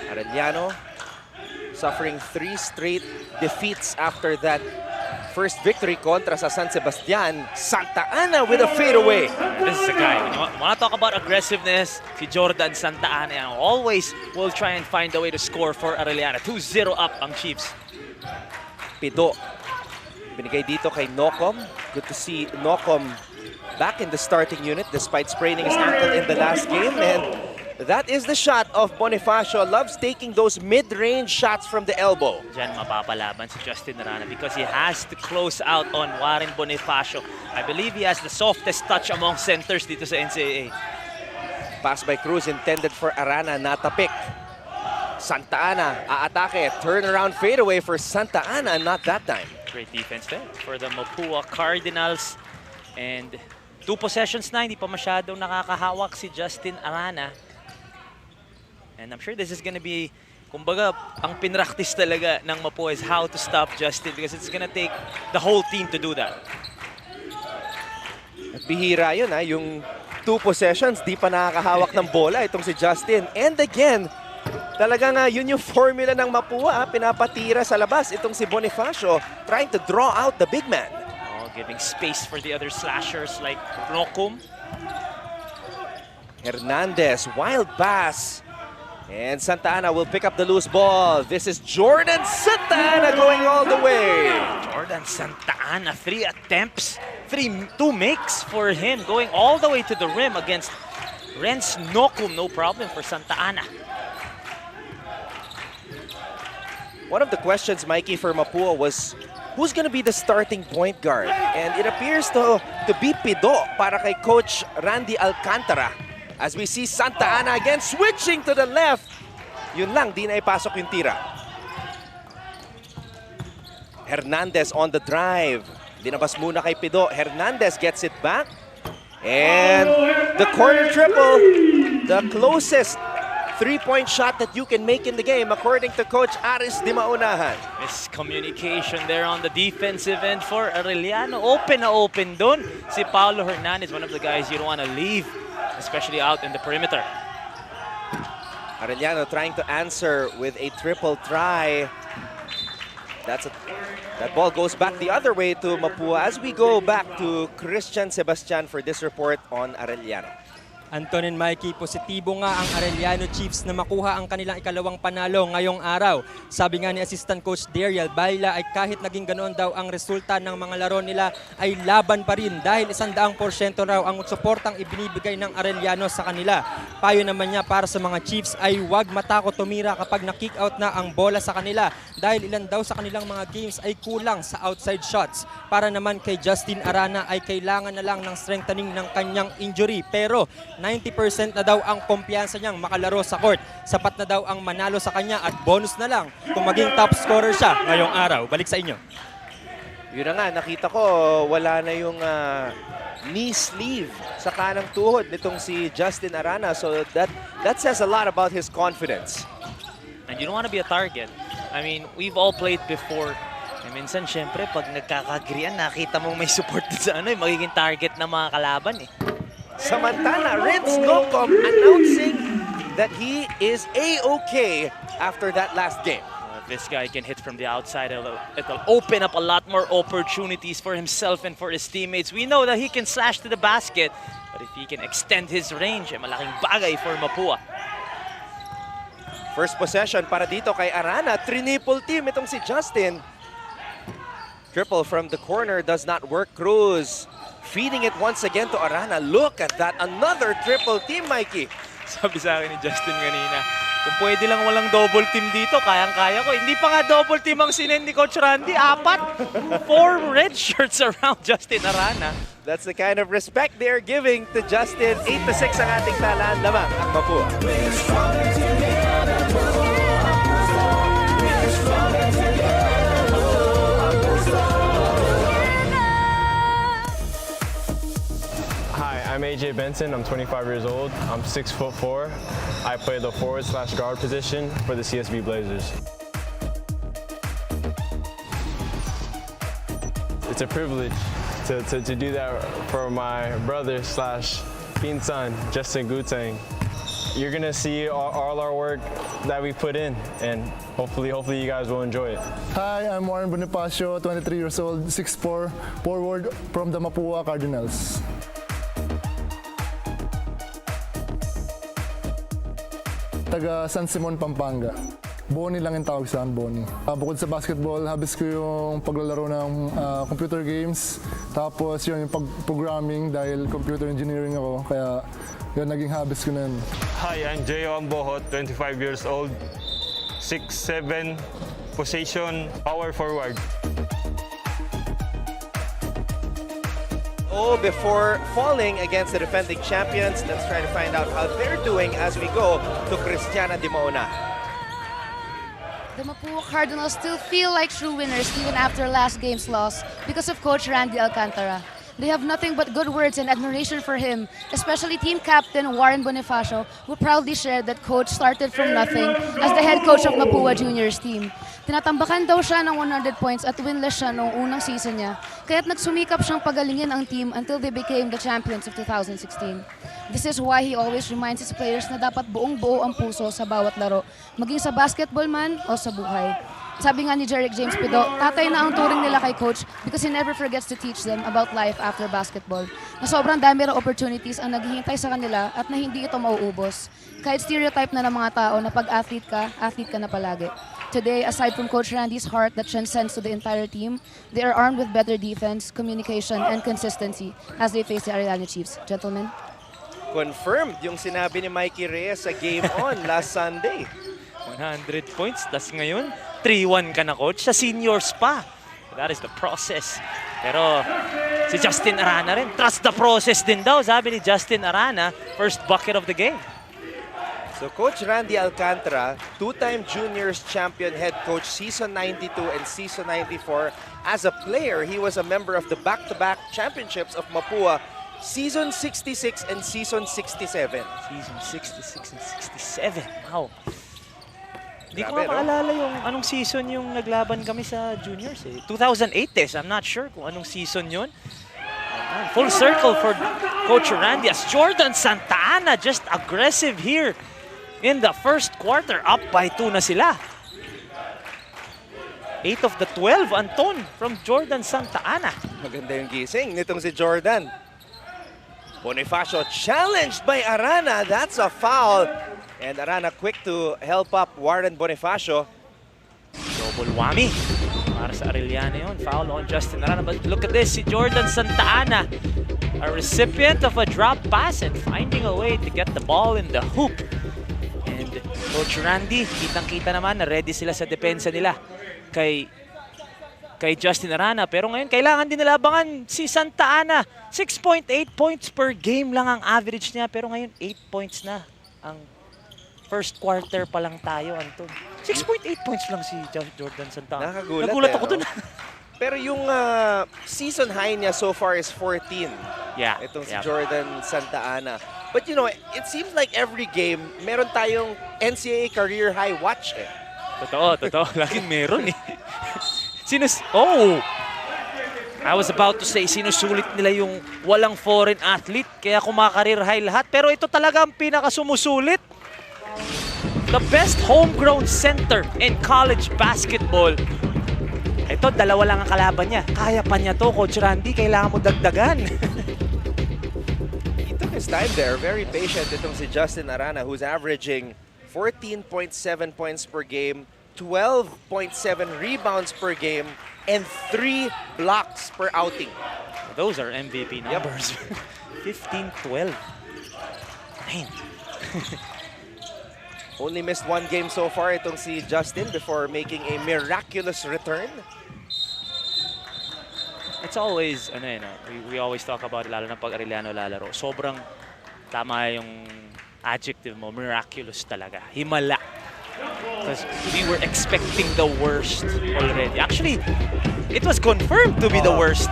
Arellano suffering 3 straight defeats after that first victory kontra sa San Sebastian. Santa Ana with a fadeaway. This is a guy. When you want to talk about aggressiveness, si Jordan Santa Ana always will try and find a way to score for Arellano. 2-0 up ang Chiefs. Pido. Binigay dito kay Nocom. Good to see Nocom back in the starting unit despite spraining his ankle in the last game. And that is the shot of Bonifacio. Loves taking those mid-range shots from the elbow. Diyan mapapalaban si Justin Arana because he has to close out on Warren Bonifacio. I believe he has the softest touch among centers dito sa NCAA. Pass by Cruz intended for Arana, natapik. Santa Ana, aatake. Turnaround fadeaway for Santa Ana, not that time. Great defense there for the Mapua Cardinals. And 2 possessions na, hindi pa masyadong nakakahawak si Justin Arana. And I'm sure this is gonna be, kumbaga, ang pinractice talaga ng Mapua is how to stop Justin because it's gonna take the whole team to do that. At bihira yun ha, yung 2 possessions, di pa nakakahawak ng bola itong si Justin. And again, talaga nga yun yung formula ng Mapua, pinapatira sa labas itong si Bonifacio, trying to draw out the big man. Oh, giving space for the other slashers like Rocum. Hernandez, wild pass. And Santa Ana will pick up the loose ball. This is Jordan Santa Ana going all the way. Jordan Santa Ana, 3 attempts, 2 makes for him, going all the way to the rim against Renz Nocum. No problem for Santa Ana. One of the questions, Mikey, for Mapua was who's going to be the starting point guard? And it appears to be Pido para kay Coach Randy Alcantara. As we see Santa Ana again switching to the left. Yun lang, di na ipasok yung tira. Hernandez on the drive. Dinabas muna kay Pido. Hernandez gets it back. And the corner triple. The closest 3-point shot that you can make in the game according to Coach Aris Di Maunahan. Miscommunication there on the defensive end for Arellano. Open na open dun. Si Paulo Hernandez, one of the guys you don't want to leave, especially out in the perimeter. Arellano trying to answer with a triple try. That ball goes back the other way to Mapua as we go back to Christian Sebastian for this report on Arellano. Anton and Mikey, positibo nga ang Arellano Chiefs na makuha ang kanilang ikalawang panalo ngayong araw. Sabi nga ni Assistant Coach Dariel Baila ay kahit naging ganoon daw ang resulta ng mga laro nila ay laban pa rin dahil 100% raw ang suportang ibinibigay ng Arellano sa kanila. Payo naman niya para sa mga Chiefs ay huwag matakot tumira kapag na-kick out na ang bola sa kanila dahil ilan daw sa kanilang mga games ay kulang sa outside shots. Para naman kay Justin Arana ay kailangan na lang ng strengthening ng kanyang injury pero 90% na daw ang kumpiyansa niyang makalaro sa court. Sapat na daw ang manalo sa kanya at bonus na lang kung maging top scorer siya ngayong araw. Balik sa inyo. Yun na nga, nakita ko wala na yung knee sleeve sa kanang tuhod nitong si Justin Arana. So that says a lot about his confidence. And you don't want to be a target. I mean, we've all played before. Eh, minsan, syempre, pag nagkakagrian, nakita mong may support sa ano, magiging target ng mga kalaban eh. Samantala, Renz Nocum announcing that he is A-okay after that last game. If this guy can hit from the outside, it'll open up a lot more opportunities for himself and for his teammates. We know that he can slash to the basket, but if he can extend his range, malaking bagay for Mapua. First possession para dito kay Arana. Triple team itong si Justin. Triple from the corner does not work. Cruz feeding it once again to Arana. Look at that. Another triple team, Mikey. Sabi sa akin ni Justin kanina, kung pwede lang walang double team dito, kayang-kaya ko. Hindi pa nga double team ang sinend ni Coach Randy. 4 red shirts around Justin Arana. That's the kind of respect they're giving to Justin. 8-6 ang ating talaan lamang ang Mapua. I'm AJ Benson, I'm 25 years old, I'm 6'4". I play the forward/guard position for the CSB Blazers. it's a privilege to do that for my brother / pinsan, Justin Gutang. You're gonna see all our work that we put in, and hopefully you guys will enjoy it. Hi, I'm Warren Bonifacio, 23 years old, 6'4", forward from the Mapua Cardinals. Taga San Simon, Pampanga. Bonnie lang yung tawag sa akin, Bonnie. Bukod sa basketball, habis ko yung paglalaro ng computer games. Tapos yun, yung pag-programming dahil computer engineering ako. Kaya yun, naging habis ko na yun. Hi, I'm Jeo Ambohot, 25 years old, 6'7", position, power forward. Oh, before falling against the defending champions, let's try to find out how they're doing as we go to Cristiana Di Mauna. The Mapua Cardinals still feel like true winners even after last game's loss because of Coach Randy Alcantara. They have nothing but good words and admiration for him, especially team captain Warren Bonifacio, who proudly shared that Coach started from nothing as the head coach of Mapua Juniors team. Tinatambakan daw siya ng 100 points at winless siya noong unang season niya, kaya't nagsumikap siyang pagalingin ang team until they became the champions of 2016. This is why he always reminds his players na dapat buong-buo ang puso sa bawat laro, maging sa basketball man o sa buhay. Sabi nga ni Jerick James Pido, tatay na ang turing nila kay Coach because he never forgets to teach them about life after basketball. Na sobrang dami ng opportunities ang naghihintay sa kanila at na hindi ito mauubos. Kahit stereotype na ng mga tao na pag athlete ka na palagi. Today, aside from Coach Randy's heart that transcends to the entire team, they are armed with better defense, communication, and consistency as they face the Arellano Chiefs. Gentlemen? Confirmed yung sinabi ni Mikey Reyes sa game on last Sunday. 100 points, tas ngayon 3-1 ka na, coach, sa seniors pa. That is the process. Pero si Justin Arana rin, trust the process din daw, sabi ni Justin Arana, first bucket of the game. So Coach Randy Alcantara, two-time juniors champion head coach season 92 and season 94. As a player, he was a member of the back-to-back championships of Mapua, season 66 and season 67. Season 66 and 67, wow. Hindi ko maalala yung anong season yung naglaban kami sa juniors eh. 2008 eh, so I'm not sure kung anong season yun. Full circle for Coach Randy as Jordan Santa Ana just aggressive here in the first quarter. Up by 2 na sila. 8 of the 12, Anton, from Jordan Santa Ana. Maganda yung gising nitong si Jordan. Bonifacio challenged by Arana. That's a foul. And Arana quick to help up Warren Bonifacio. Double whammy para sa Arellano yun. Foul on Justin Arana. But look at this, si Jordan Santa Ana, a recipient of a drop pass and finding a way to get the ball in the hoop. And Coach Randy, kitang-kita naman na ready sila sa depensa nila kay Justin Arana. Pero ngayon, kailangan din nilabangan si Santa Ana. 6.8 points per game lang ang average niya. Pero ngayon, 8 points na ang first quarter pa lang tayo, Anton. 6.8 points lang si Jordan Santa Ana. Nagulat ako dun. Pero yung season high niya so far is 14. Yeah. Itong si Jordan Santa Ana. But you know, it seems like every game, meron tayong NCAA career high watch eh. Totoo. Laging meron eh. I was about to say, sinusulit nila yung walang foreign athlete, kaya kumakareer high lahat. Pero ito talaga ang pinakasumusulit. The best homegrown center in college basketball. Ito, dalawa lang ang kalaban niya. Kaya pa niya to, Coach Randy. Kailangan mo dagdagan. He took his time there. Very patient itong si Justin Arana, who's averaging 14.7 points per game, 12.7 rebounds per game, and 3 blocks per outing. Those are MVP numbers. Yep. 15-12. Man. Only missed 1 game so far itong si Justin before making a miraculous return. It's always, we always talk about it, lalo na pag Arellano lalaro. Sobrang tama yung adjective mo, miraculous talaga. Himala. Because we were expecting the worst already. Actually, it was confirmed to be the worst.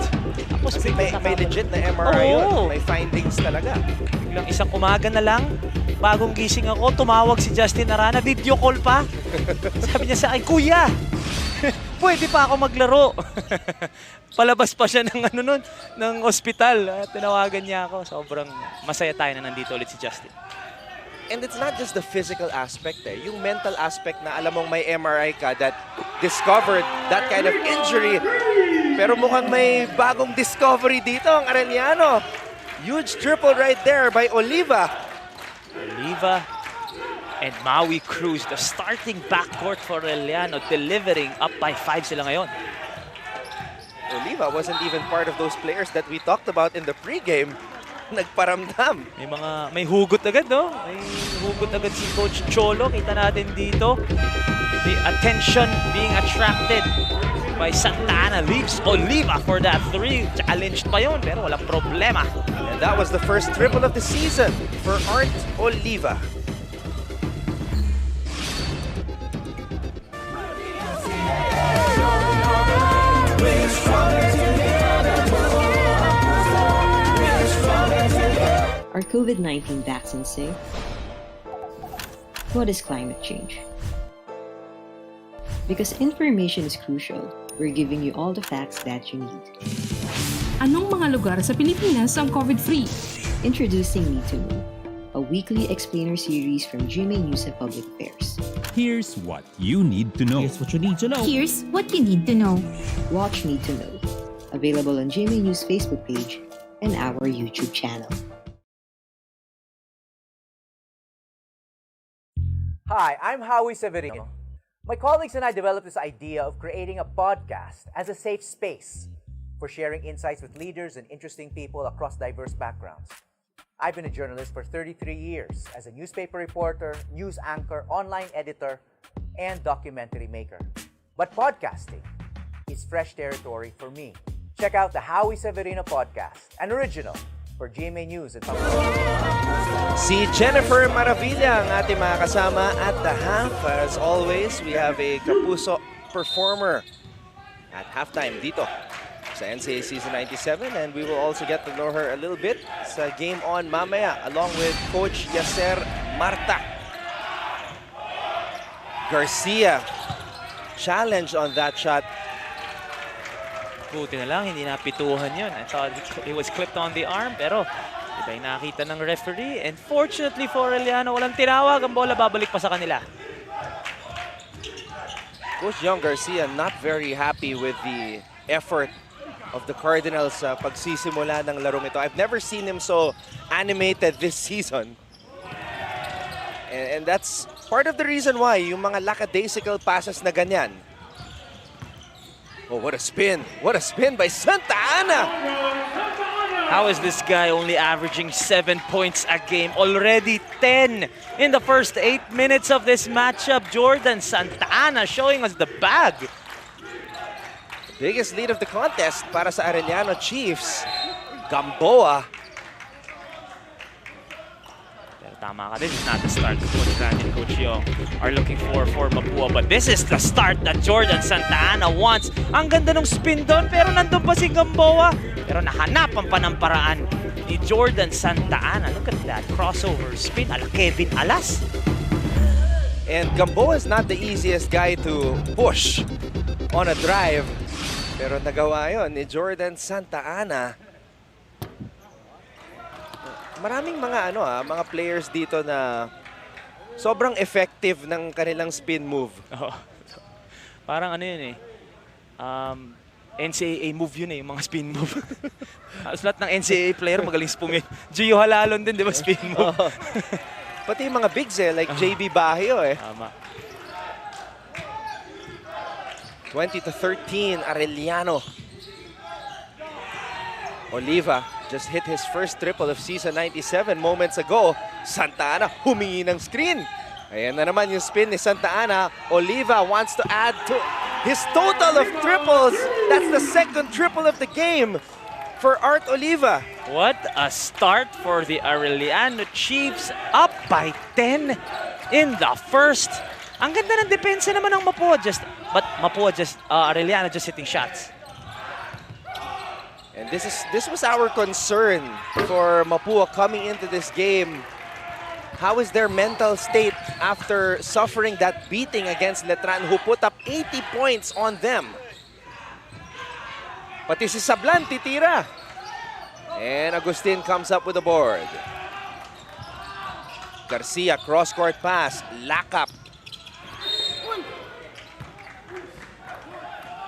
Tapos may legit na MRI yun. May findings talaga. Biglang isang umaga na lang, bagong gising ako, tumawag si Justin Arana, video call pa. Sabi niya sa akin, Kuya, pwede pa ako maglaro. Palabas pa siya ng ng ospital. Tinawagan niya ako. Sobrang masaya tayo na nandito ulit si Justin. And it's not just the physical aspect yung mental aspect na alam mong may MRI ka that discovered that kind of injury. Pero mukhang may bagong discovery dito ang Arellano. Huge triple right there by Oliva. Oliva and Maui Cruz, the starting backcourt for Arellano, delivering up by 5 sila ngayon. Oliva wasn't even part of those players that we talked about in the pregame. Nagparamdam. May hugot agad, no? May hugot agad si Coach Cholo. Kita natin dito. The attention being attracted by Santa Ana. Leaves Oliva for that 3. Challenged pa yun, pero walang problema. And that was the first triple of the season for Art Oliva. Are COVID-19 vaccines safe? What is climate change? Because information is crucial, we're giving you all the facts that you need. Anong mga lugar sa Pilipinas ang COVID-free? Introducing Need to Know, a weekly explainer series from GMA News and Public Affairs. Here's what you need to know. Here's what you need to know. Here's what you need to know. Watch Need to Know, available on GMA News Facebook page and our YouTube channel. Hi, I'm Howie Severino. My colleagues and I developed this idea of creating a podcast as a safe space for sharing insights with leaders and interesting people across diverse backgrounds. I've been a journalist for 33 years as a newspaper reporter, news anchor, online editor, and documentary maker. But podcasting is fresh territory for me. Check out the Howie Severino podcast, an original for GMA News and Public Affairs. Si Jennifer Maravilla ang ating mga kasama at the half. As always, we have a Kapuso performer at halftime dito sa NCAA Season 97, and we will also get to know her a little bit sa Game On mamaya along with Coach Yaser Marta. Garcia challenged on that shot. Buti na lang, hindi napituhan yun. I thought it was clipped on the arm, pero iba yung nakita ng referee. And fortunately for Arellano, walang tinawag. Ang bola babalik pa sa kanila. Coach John Garcia not very happy with the effort of the Cardinals sa pagsisimula ng larong ito. I've never seen him so animated this season. And that's part of the reason why yung mga lackadaisical passes na ganyan. Oh, what a spin. What a spin by Santa Ana. How is this guy only averaging 7 points a game? Already 10 in the first 8 minutes of this matchup. Jordan Santa Ana showing us the bag. Biggest lead of the contest para sa Arellano Chiefs. Gamboa. Tama ka, this is not the start that Coach Randy and Coach Yong are looking for Mapua. But this is the start that Jordan Santa Ana wants. Ang ganda ng spin doon, pero nandun pa si Gamboa. Pero nahanapan pa ng paraan ni Jordan Santa Ana. Look at that, crossover spin ala Kevin Alas. And Gamboa is not the easiest guy to push on a drive. Pero nagawa yun ni Jordan Santa Ana. Maraming mga mga players dito na sobrang effective ng kanilang spin move. Oh. Parang yun NCAA move yun yung mga spin move. Halos lahat ng NCAA player magaling spin. Gio Halalon din, di ba, spin move? Oh. Pati yung mga bigs like JB Bahio Tama. 20-13, Arellano. Oliva just hit his first triple of season 97 moments ago. Santa Ana humingi ng screen. Ayan na naman yung spin ni Santa Ana. Oliva wants to add to his total of triples. That's the second triple of the game for Art Oliva. What a start for the Arellano Chiefs. Up by 10 in the first. Ang ganda ng depensa naman ng Mapua. Arellano just hitting shots. And this was our concern for Mapua coming into this game. How is their mental state after suffering that beating against Letran, who put up 80 points on them? Pati si Sablan titira. And Agustin comes up with the board. Garcia, cross-court pass, lack up.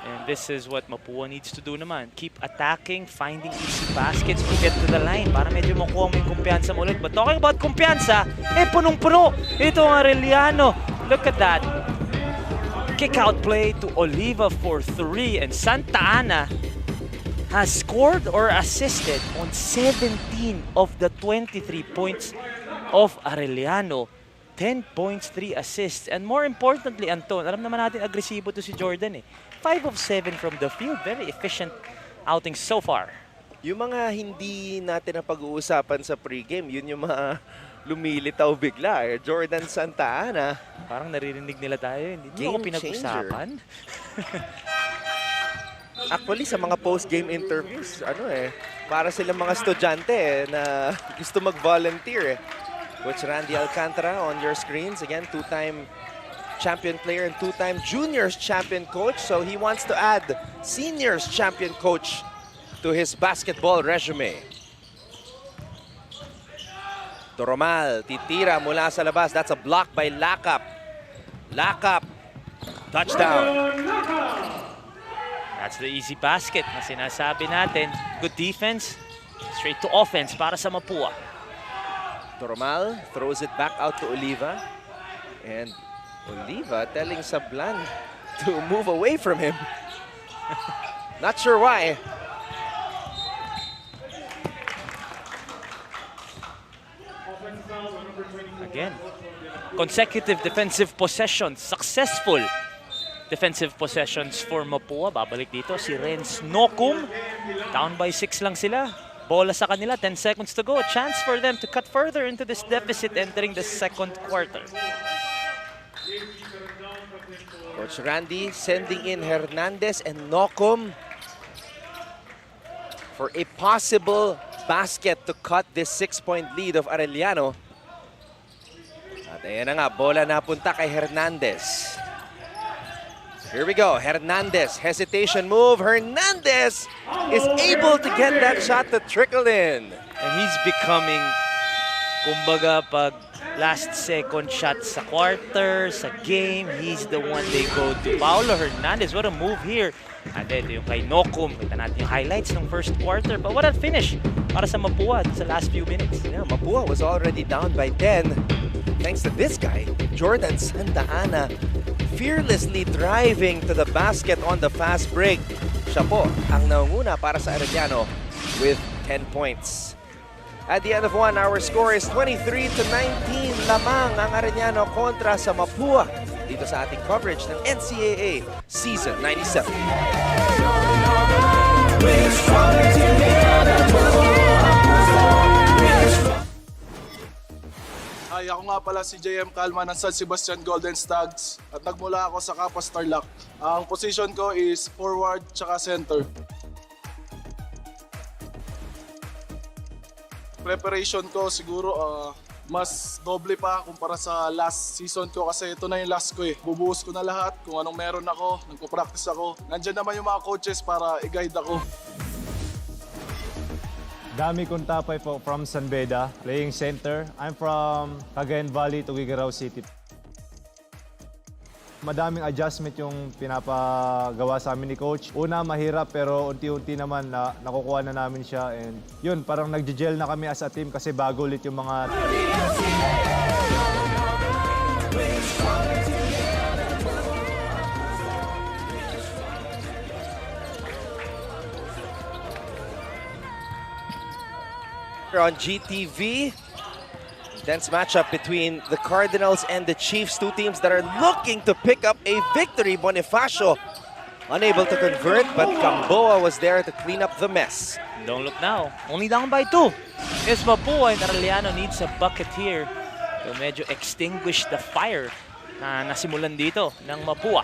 And this is what Mapua needs to do naman. Keep attacking, finding easy baskets to get to the line para medyo makuha mo yung kumpiyansa mo ulit. But talking about kumpiyansa, punong-puno. Ito ang Arellano. Look at that. Kick-out play to Oliva for 3. And Santa Ana has scored or assisted on 17 of the 23 points of Arellano. 10 points, 3 assists. And more importantly, Anton, alam naman natin agresibo to si Jordan 5 of 7 from the field. Very efficient outing so far. Yung mga hindi natin na pag-uusapan sa pregame, yun yung mga lumilitaw bigla. Jordan Santa Ana. Parang naririnig nila tayo. Hindi mo ako pinag-usapan. Actually, sa mga post-game interviews, para silang mga estudyante na gusto mag-volunteer. Coach Randy Alcantara on your screens. Again, two-time champion player and two-time juniors champion coach. So he wants to add seniors champion coach to his basketball resume. Toromal, titira mula sa labas. That's a block by Lakap. Lakap, touchdown. That's the easy basket na sinasabi natin. Good defense, straight to offense para sa Mapua. Toromal throws it back out to Oliva. And Oliva telling Sablan to move away from him. Not sure why. Again, consecutive defensive possessions, successful defensive possessions for Mapua. Babalik dito si Renz Nokum. Down by 6 lang sila. Bola sa kanila, 10 seconds to go. A chance for them to cut further into this deficit entering the second quarter. Coach Randy sending in Hernandez and Nokum for a possible basket to cut this 6-point lead of Arellano. At ayan na nga, bola napunta kay Hernandez. Here we go, Hernandez, hesitation move. Hernandez is able to get that shot to trickle in. And he's becoming, kumbaga, pag last second shot sa quarter, sa game, he's the one they go to. Paulo Hernandez, what a move here. And then yung kay Nokum, kita natin yung highlights ng first quarter. But what a finish para sa Mapua sa last few minutes. Yeah, Mapua was already down by 10. Thanks to this guy, Jordan Santa Ana, fearlessly driving to the basket on the fast break. Siya po ang nanguna para sa Arellano with 10 points. At the end of one, our score is 23-19. Lamang ang Arellano kontra sa Mapua dito sa ating coverage ng NCAA Season 97. Hi, ako nga pala si JM Calma ng San Sebastian Golden Stags at nagmula ako sa Kapwa Starlock. Ang position ko is forward tsaka center. Preparation ko siguro mas doble pa kumpara sa last season ko kasi ito na yung last ko Bubuhos ko na lahat kung anong meron ako, nagpo-practice ako. Nandiyan naman yung mga coaches para i-guide ako. Dami kong tapay po from San Beda, playing center. I'm from Cagayan Valley, Tuguegarao City. Madaming adjustment yung pinapagawa sa amin ni Coach. Una, mahirap pero unti-unti naman nakukuha na namin siya. And yun, parang nag-gel na kami as a team kasi bago ulit yung mga... On GTV, intense matchup between the Cardinals and the Chiefs, two teams that are looking to pick up a victory. Bonifacio unable to convert, but Gamboa was there to clean up the mess. Don't look now. Only down by 2. Yes, Mapua and Arellano needs a bucket here to medyo extinguish the fire na nasimulan dito ng Mapua.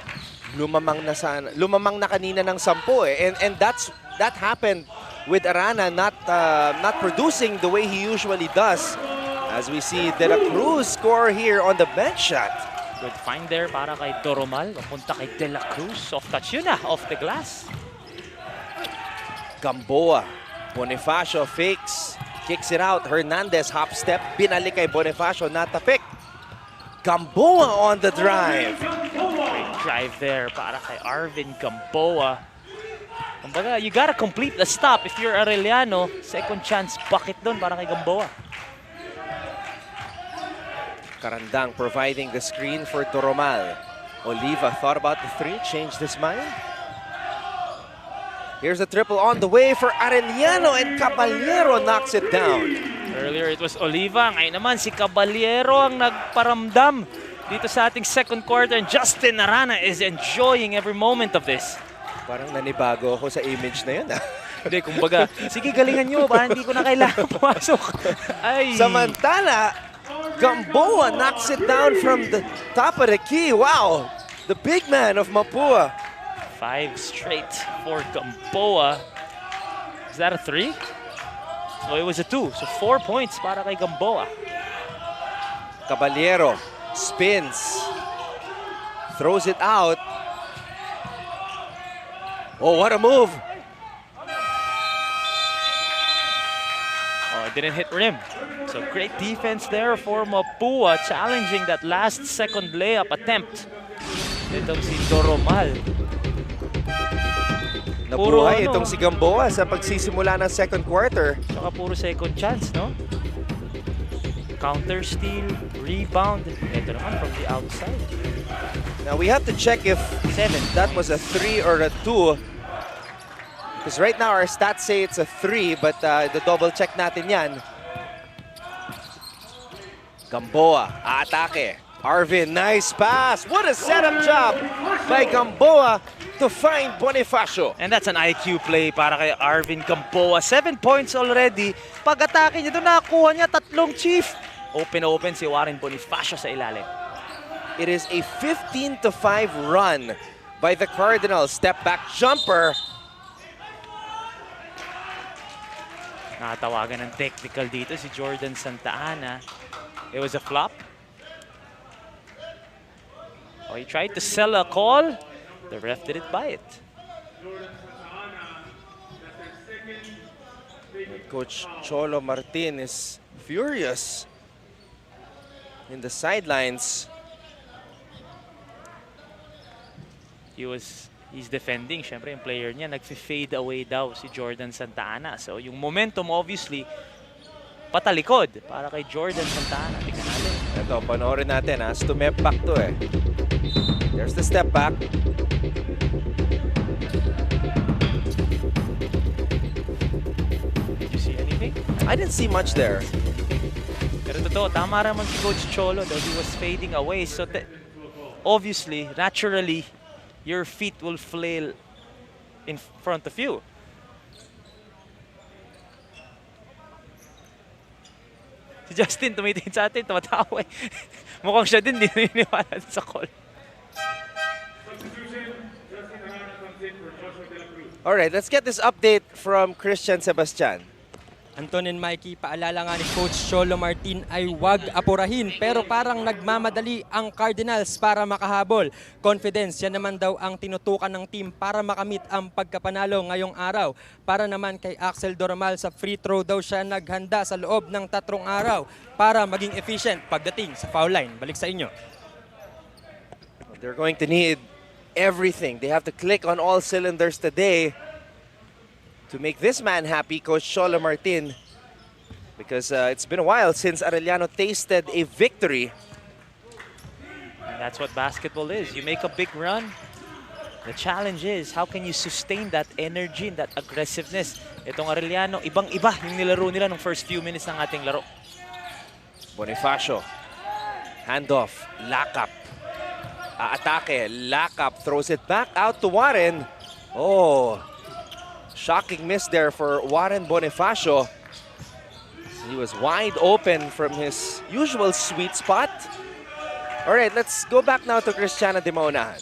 Lumamang na kanina ng 10 and that happened with Arana not producing the way he usually does. As we see De La Cruz score here on the bench shot. Good find there para kay Doromal. Papunta kay De La Cruz. Soft touch yun off the glass. Gamboa. Bonifacio fakes. Kicks it out. Hernandez hop step. Binalik kay Bonifacio. Natapik. Gamboa on the drive. Great drive there para kay Arvin Gamboa. Kumbaga, you gotta complete the stop if you're Arellano. Second chance bucket doon para kay Gamboa. Carandang providing the screen for Doromal. Oliva thought about the three, changed his mind. Here's a triple on the way for Arellano, and Caballero knocks it down. Earlier it was Oliva. Ngayon naman si Caballero ang nagparamdam dito sa ating second quarter. And Justin Arana is enjoying every moment of this. Parang nanibago ako sa image na yun. Hindi, kumbaga, sige galingan nyo, parang hindi ko na kailangan pumasok. Ay. Samantala, Gamboa knocks it down from the top of the key. Wow, the big man of Mapua. 5 straight for Gamboa. Is that a 3? No, it was a 2. So 4 points para kay Gamboa. Caballero spins, throws it out. Oh, what a move. Oh, it didn't hit rim. So great defense there for Mapua, challenging that last second layup attempt. Itong si Doromal. Nabuhay itong si Gamboa sa pagsisimula ng second quarter. Saka puro second chance, no? Counter steal, rebound. Ito naman from the outside. Now we have to check if that was a 3 or a 2. Because right now our stats say it's a 3, but the double check natin yan. Gamboa, aatake. Arvin, nice pass. What a setup job by Gamboa to find Bonifacio. And that's an IQ play para kay Arvin Gamboa. 7 points already. Pag-atake niya doon, nakakuha niya 3 chief. Open si Warren Bonifacio sa ilalim. It is a 15-5 run by the Cardinals. Step back jumper. Nakatawagan ng technical dito si Jordan Santa Ana. It was a flop. Oh, he tried to sell a call. The ref didn't buy it. Coach Cholo Martin is furious in the sidelines. He's defending. Siyempre, yung player niya, nag-fade away daw si Jordan Santa Ana. So, yung momentum, obviously, patalikod para kay Jordan Santa Ana. Tingnan natin. Ito, panoorin natin. Stumep back to eh. There's the step back. Did you see anything? I didn't see much there. Pero totoo, tama naman si Coach Cholo that he was fading away. So, obviously, naturally, your feet will flail in front of you. Si Justin tumitingin sa atin, tumatawa eh. Mukhang siya din, di naniniwala sa call. Alright, let's get this update from Christian Sebastian. Anton and Mikey, paalala nga ni Coach Cholo Martin ay wag apurahin pero parang nagmamadali ang Cardinals para makahabol. Confidence, yan naman daw ang tinutukan ng team para makamit ang pagkapanalo ngayong araw. Para naman kay Axel Doromal sa free throw daw siya naghanda sa loob ng 3 araw para maging efficient pagdating sa foul line. Balik sa inyo. They're going to need everything. They have to click on all cylinders today to make this man happy, Coach Cholo Martin, because it's been a while since Arellano tasted a victory. And that's what basketball is. You make a big run. The challenge is, how can you sustain that energy and that aggressiveness? Itong Arellano, ibang-iba yung nilaro nila nung first few minutes ng ating laro. Bonifacio, handoff, lock-up, atake, lock-up, throws it back out to Warren. Oh, shocking miss there for Warren Bonifacio. He was wide open from his usual sweet spot. All right, let's go back now to Cristiana de Maunahan.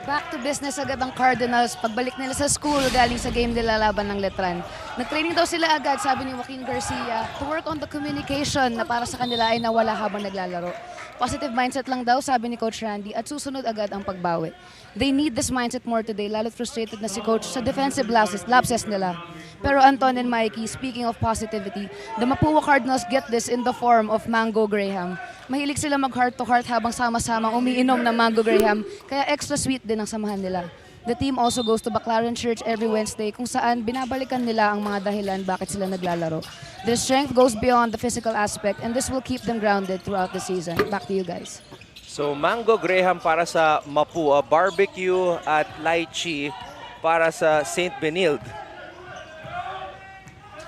Back to business agad ang Cardinals. Pagbalik nila sa school, galing sa game nila laban ng Letran. Nag-training daw sila agad, sabi ni Joaquin Garcia, to work on the communication na para sa kanila ay nawala habang naglalaro. Positive mindset lang daw, sabi ni Coach Randy, at susunod agad ang pagbawi. They need this mindset more today, lalo't frustrated na si Coach sa defensive lapses nila. Pero Anton and Mikey, speaking of positivity, the Mapua Cardinals get this in the form of Mango Graham. Mahilig sila mag-heart-to-heart habang sama-sama umiinom ng Mango Graham, kaya extra sweet din ang samahan nila. The team also goes to Baclaran Church every Wednesday kung saan binabalikan nila ang mga dahilan bakit sila naglalaro. Their strength goes beyond the physical aspect and this will keep them grounded throughout the season. Back to you guys. So Mango Graham para sa Mapua, barbecue at lychee para sa St. Benilde.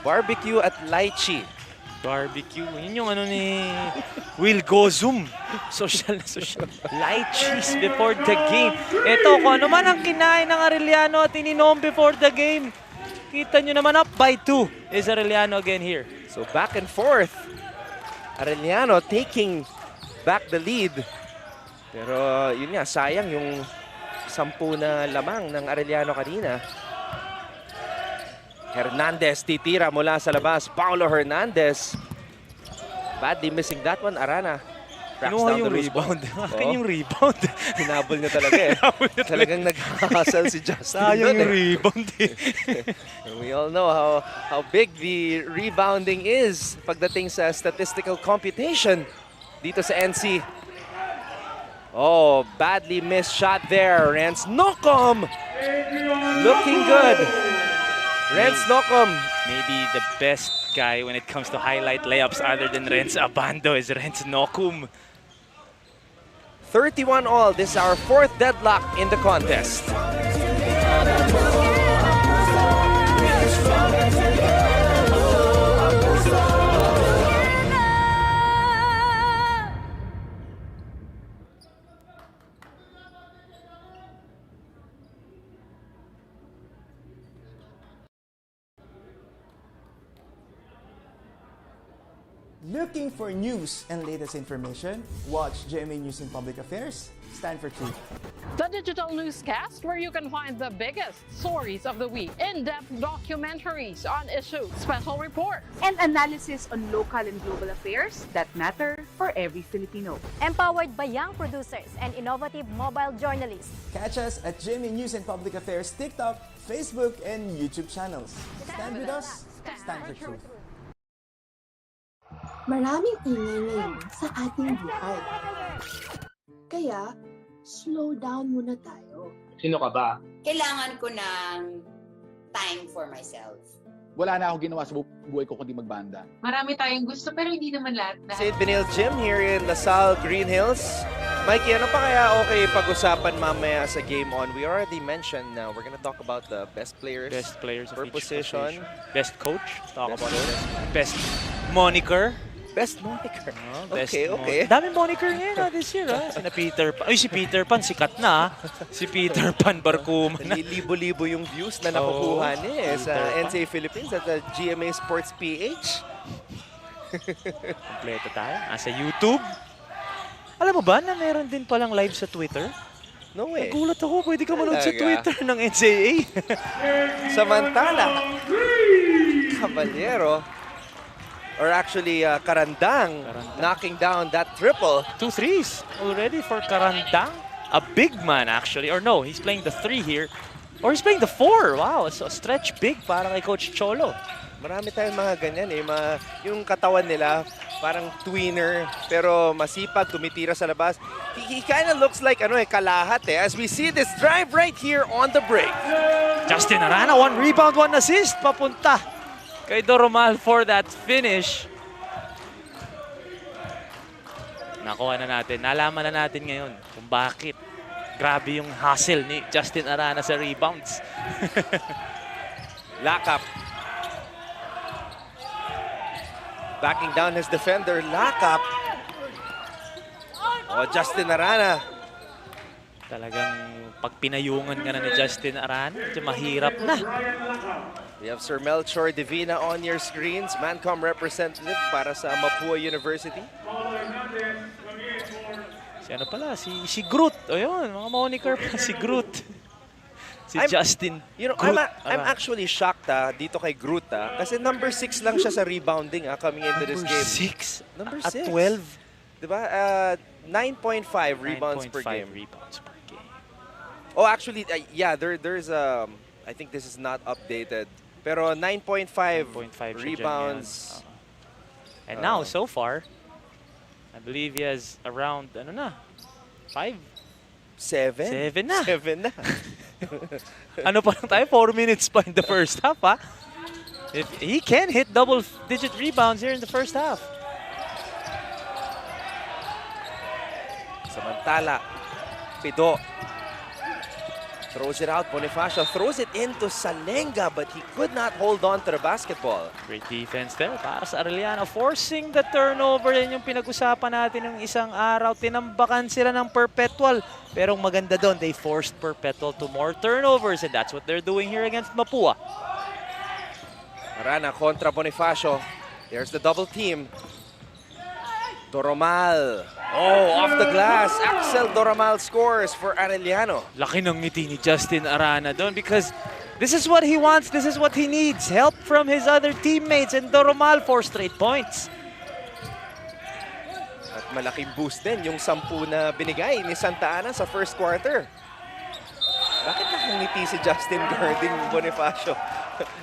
Barbecue at lychee. Barbecue. Yun yung ano ni Will Gozum. Social na social. Light cheese before the game. Ito, kung ano man ang kinain ng Arellano at ininom before the game. Kita nyo naman, up by 2 is Arellano again here. So back and forth. Arellano taking back the lead. Pero yun nga, sayang yung 10 na lamang ng Arellano kanina. Hernandez titira mula sa labas. Paulo Hernandez. Badly missing that one. Arana. Kinuha yung rebound. Akin yung rebound. Hinabol niya talaga eh. Talagang nag-hustle si Justin. Sayang yung rebound eh. We all know how big the rebounding is pagdating sa statistical computation dito sa NC. Oh, badly missed shot there. Rance Nokom looking good. Renz Nokom. Maybe the best guy when it comes to highlight layups other than Renz Abando is Renz Nokum. 31 all. This is our 4th deadlock in the contest. Looking for news and latest information? Watch GMA News and Public Affairs. Stand for truth. The digital newscast where you can find the biggest stories of the week, in-depth documentaries on issues, special reports, and analysis on local and global affairs that matter for every Filipino. Empowered by young producers and innovative mobile journalists. Catch us at GMA News and Public Affairs TikTok, Facebook, and YouTube channels. Stand with us. Stand for truth. Maraming ingay ngayon sa ating buhay. Kaya, slow down muna tayo. Sino ka ba? Kailangan ko ng time for myself. Wala na akong ginawa sa buhay ko kundi magbanda. Marami tayong gusto pero hindi naman lahat. St. Benilde Gym here in LaSalle, Green Hills. Mikey, ano pa kaya okay pag-usapan mamaya sa game on? We already mentioned now we're gonna talk about the best players. Best players per of each position. Best coach. Talk Best about coach. it. Best moniker. Best moniker. Best Okay. Daming moniker ngayon this year. Sina Peter Pan. Ay, si Peter Pan, sikat na. Si Peter Pan Barkuma na. Libo-libo yung views na nakukuha niya sa NCAA Philippines at the GMA Sports PH. Kompleto tayo. Sa YouTube. Alam mo ba na meron din palang live sa Twitter? No way. Nagulat ako. Pwede ka manood sa Twitter ng NCAA. Samantala, Caballero, or actually Karandang, knocking down that triple. 2 threes already for Karandang. A big man actually. Or no, he's playing the 3 here. Or he's playing the 4. Wow, it's a stretch big para kay Coach Cholo. Marami tayong mga ganyan eh. Yung katawan nila, parang tweener, pero masipag, tumitira sa labas. He kind of looks like kalahat eh. As we see this drive right here on the break. Justin Arana, 1 rebound, 1 assist. Papunta kay Doromal for that finish. Nakuha na natin. Nalaman na natin ngayon kung bakit grabe yung hustle ni Justin Arana sa rebounds. Lock up. Backing down his defender. Lock up. Oh, Justin Arana. Talagang pag pinayungan ka na ni Justin Arana, medyo mahirap na. We have Sir Melchor Divina on your screens, Mancom representative para sa Mapua University. Si ano pala, si Groot. Ayun, mga moniker pa, si Groot. Justin. You know, I'm actually shocked dito kay Groot kasi number 6 lang siya sa rebounding coming into this game. Number 6? At 12? Diba? 9.5 rebounds per game. Oh, actually, yeah, there's I think this is not updated. Pero 9.5 rebounds. And now, so far, I believe he has around, 5? 7? 7 na. 7 na. Ano pa lang tayo? 4 minutes pa in the first half, If he can hit double-digit rebounds here in the first half. Samantala, Pido throws it out. Bonifacio throws it into Salenga, but he could not hold on to the basketball. Great defense there para sa Arellano. Forcing the turnover. Yan yung pinag-usapan natin ng isang araw. Tinambakan sila ng perpetual. Pero maganda doon, they forced perpetual to more turnovers. And that's what they're doing here against Mapua. Arana kontra Bonifacio. There's the double team. Doromal. Oh, off the glass. Axel Doromal scores for Arellano. Laki ng ngiti ni Justin Arana doon because this is what he wants, this is what he needs. Help from his other teammates, and Doromal 4 straight points. At malaking boost din yung 10 na binigay ni Santa Ana sa first quarter. Bakit nakangiti si Justin Garding Bonifacio?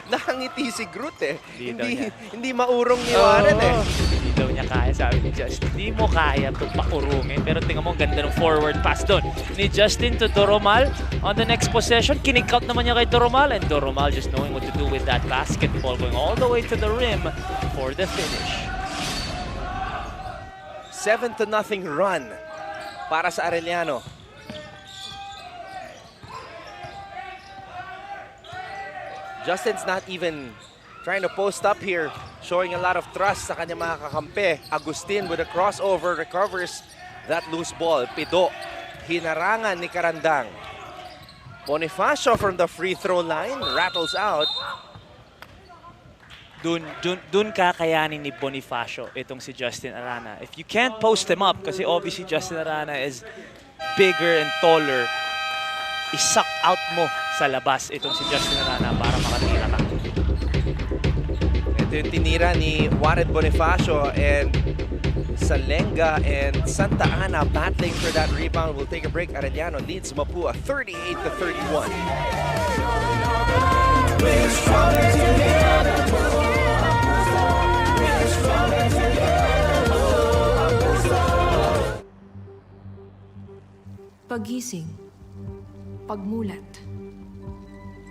Nakangiti si Groot Hindi maurong ni Warren Hindi daw niya kaya, sabi ni Justin. Hindi mo kaya itong pakurungin. Pero tingnan mo, ang ganda ng forward pass doon ni Justin to Doromal. On the next possession, kinik-out naman niya kay Doromal. And Doromal just knowing what to do with that basketball, going all the way to the rim for the finish. 7-0 run para sa Arellano. Justin's not even trying to post up here, showing a lot of trust sa kanyang mga kakampi. Agustin with a crossover recovers that loose ball. Pido, hinarangan ni Karandang. Bonifacio from the free throw line, rattles out. Dun kakayanin ni Bonifacio itong si Justin Arana. If you can't post him up, kasi obviously Justin Arana is bigger and taller, isak out mo sa labas itong si Justin Arana para makatira ka. Ito yung tinira ni Warren Bonifacio, and Salenga and Santa Ana battling for that rebound. We'll take a break. Arellano leads Mapua 38-31. We're stronger together. We're stronger together. Pagising, pagmulat,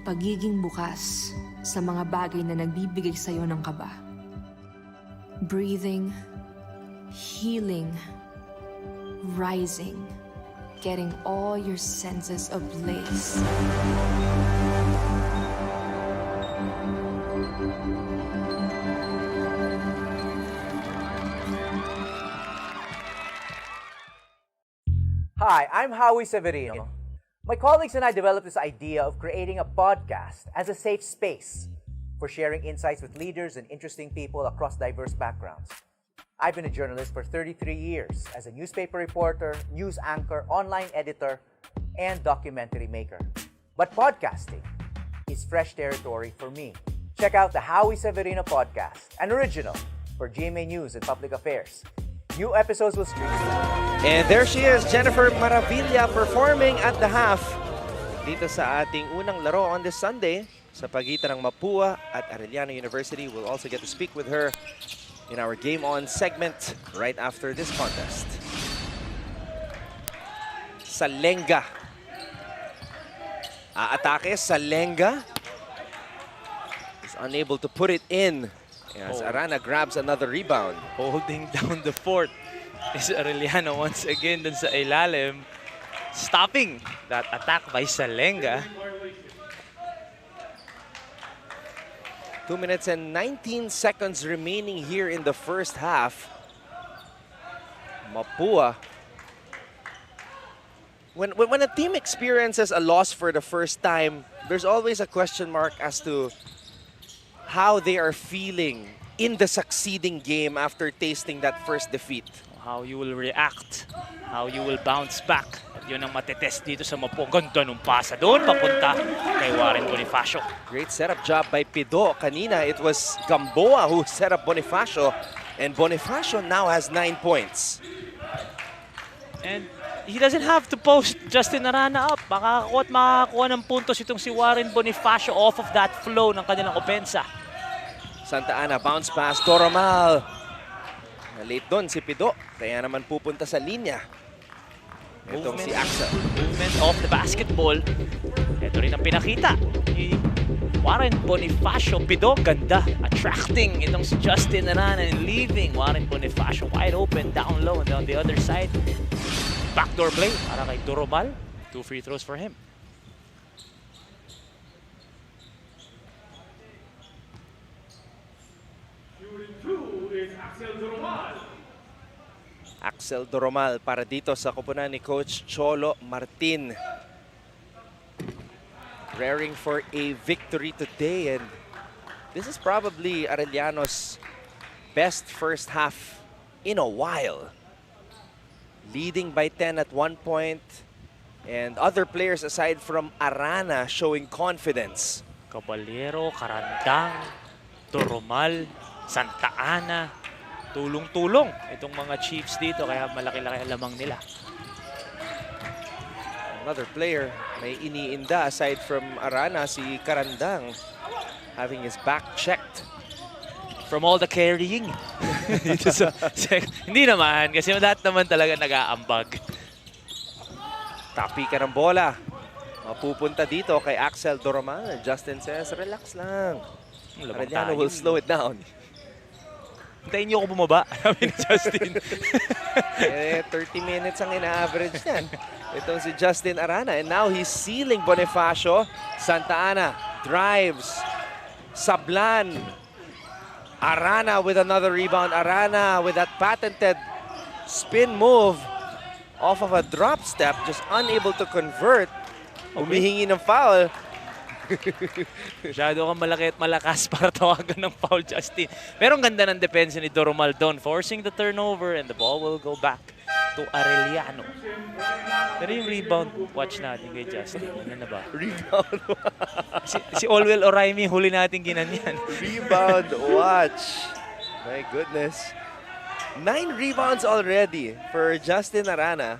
pagiging bukas sa mga bagay na nagbibigay sa'yo ng kaba. Breathing, healing, rising, getting all your senses ablaze. Hi, I'm Howie Severino. My colleagues and I developed this idea of creating a podcast as a safe space for sharing insights with leaders and interesting people across diverse backgrounds. I've been a journalist for 33 years as a newspaper reporter, news anchor, online editor, and documentary maker. But podcasting is fresh territory for me. Check out the Howie Severino podcast, an original for GMA News and Public Affairs. New episodes will stream. And there she is, Jennifer Maravilla, performing at the half dito sa ating unang laro on this Sunday sa pagitan ng Mapua at Arellano University. We'll also get to speak with her in our Game On segment right after this contest. Salenga. Aatake, Salenga is unable to put it in. As Arana grabs another rebound. Holding down the fort is Arellano once again dun sa ilalim. Stopping that attack by Salenga. 2 minutes and 19 seconds remaining here in the first half. Mapua. When a team experiences a loss for the first time, there's always a question mark as to how they are feeling in the succeeding game after tasting that first defeat. how you will react, how you will bounce back. At yun ang matetest dito sa Mapua. Ganda nung pasa doon, papunta kay Warren Bonifacio. Great setup job by Pido. Kanina, it was Gamboa who set up Bonifacio. And Bonifacio now has 9 points. And he doesn't have to post Justin Arana up. Makakakuha ng puntos itong si Warren Bonifacio off of that flow ng kanilang opensa. Santa Ana, bounce pass, Doromal. Late doon si Pido, kaya naman pupunta sa linya. Itong si Axel. Movement off the basketball. Ito rin ang pinakita ni Warren Bonifacio. Pido, ganda. Attracting itong si Justin Arana and leaving Warren Bonifacio wide open down low and on the other side. Backdoor play para kay Doromal. 2 free throws for him. Axel Doromal para dito sa koponan ni Coach Cholo Martin. Raring for a victory today, and this is probably Arellano's best first half in a while. Leading by 10 at one point, and other players aside from Arana showing confidence. Caballero, Carandang, Doromal, Santa Ana. Tulong-tulong itong mga Chiefs dito, kaya malaki-laki ang lamang nila. Another player may iniinda aside from Arana, si Carandang, having his back checked. From all the carrying. Dito hindi naman, kasi lahat naman talaga nag-aambag. Tapi ka ng bola. Mapupunta dito kay Axel Doromal. Justin says, relax lang. Arellano will slow it down. Hintayin niyo ako bumaba. Sabi ni Justin. 30 minutes ang ina-average yan. Itong si Justin Arana. And now he's sealing Bonifacio. Santa Ana drives. Sablan. Arana with another rebound. Arana with that patented spin move off of a drop step. Just unable to convert. Humihingi ng foul. Masyado kang malaki at malakas para tawagan ng foul, Justin. Pero ang ganda ng depensa ni Doromal doon, forcing the turnover and the ball will go back to Arellano. Pero yung rebound, watch natin kay Justin. Ano na ba? Rebound si Olwell Oraimi, huli natin ginanyan. Rebound watch. My goodness. 9 rebounds already for Justin Arana.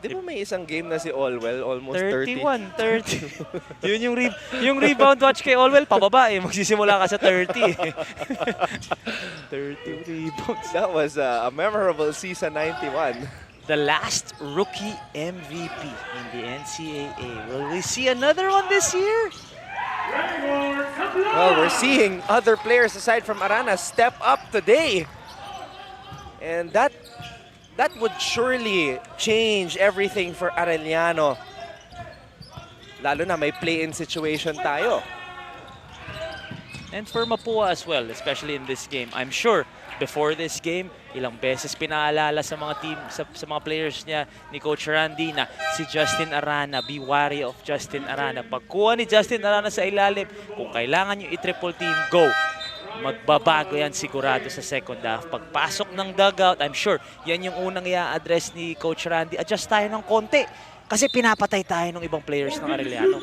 Di ba may isang game na si Olwell, almost 30? 30. Yun yung rebound watch kay Olwell, pababa eh. Magsisimula ka sa 30. 30 rebounds. That was a memorable season 91. The last rookie MVP in the NCAA. Will we see another one this year? Well, we're seeing other players aside from Arana step up today. And that would surely change everything for Arellano. Lalo na may play-in situation tayo. And for Mapua as well, especially in this game. I'm sure before this game, ilang beses pinaalala sa mga team, sa mga players niya ni Coach Randy na si Justin Arana, be wary of Justin Arana. Pagkuha ni Justin Arana sa ilalim, kung kailangan nyo i-triple team, go. Magbabago yan sigurado sa second half. Pagpasok ng dugout, I'm sure, yan yung unang i-address ni Coach Randy. Adjust tayo ng konti kasi pinapatay tayo ng ibang players ng Arellano.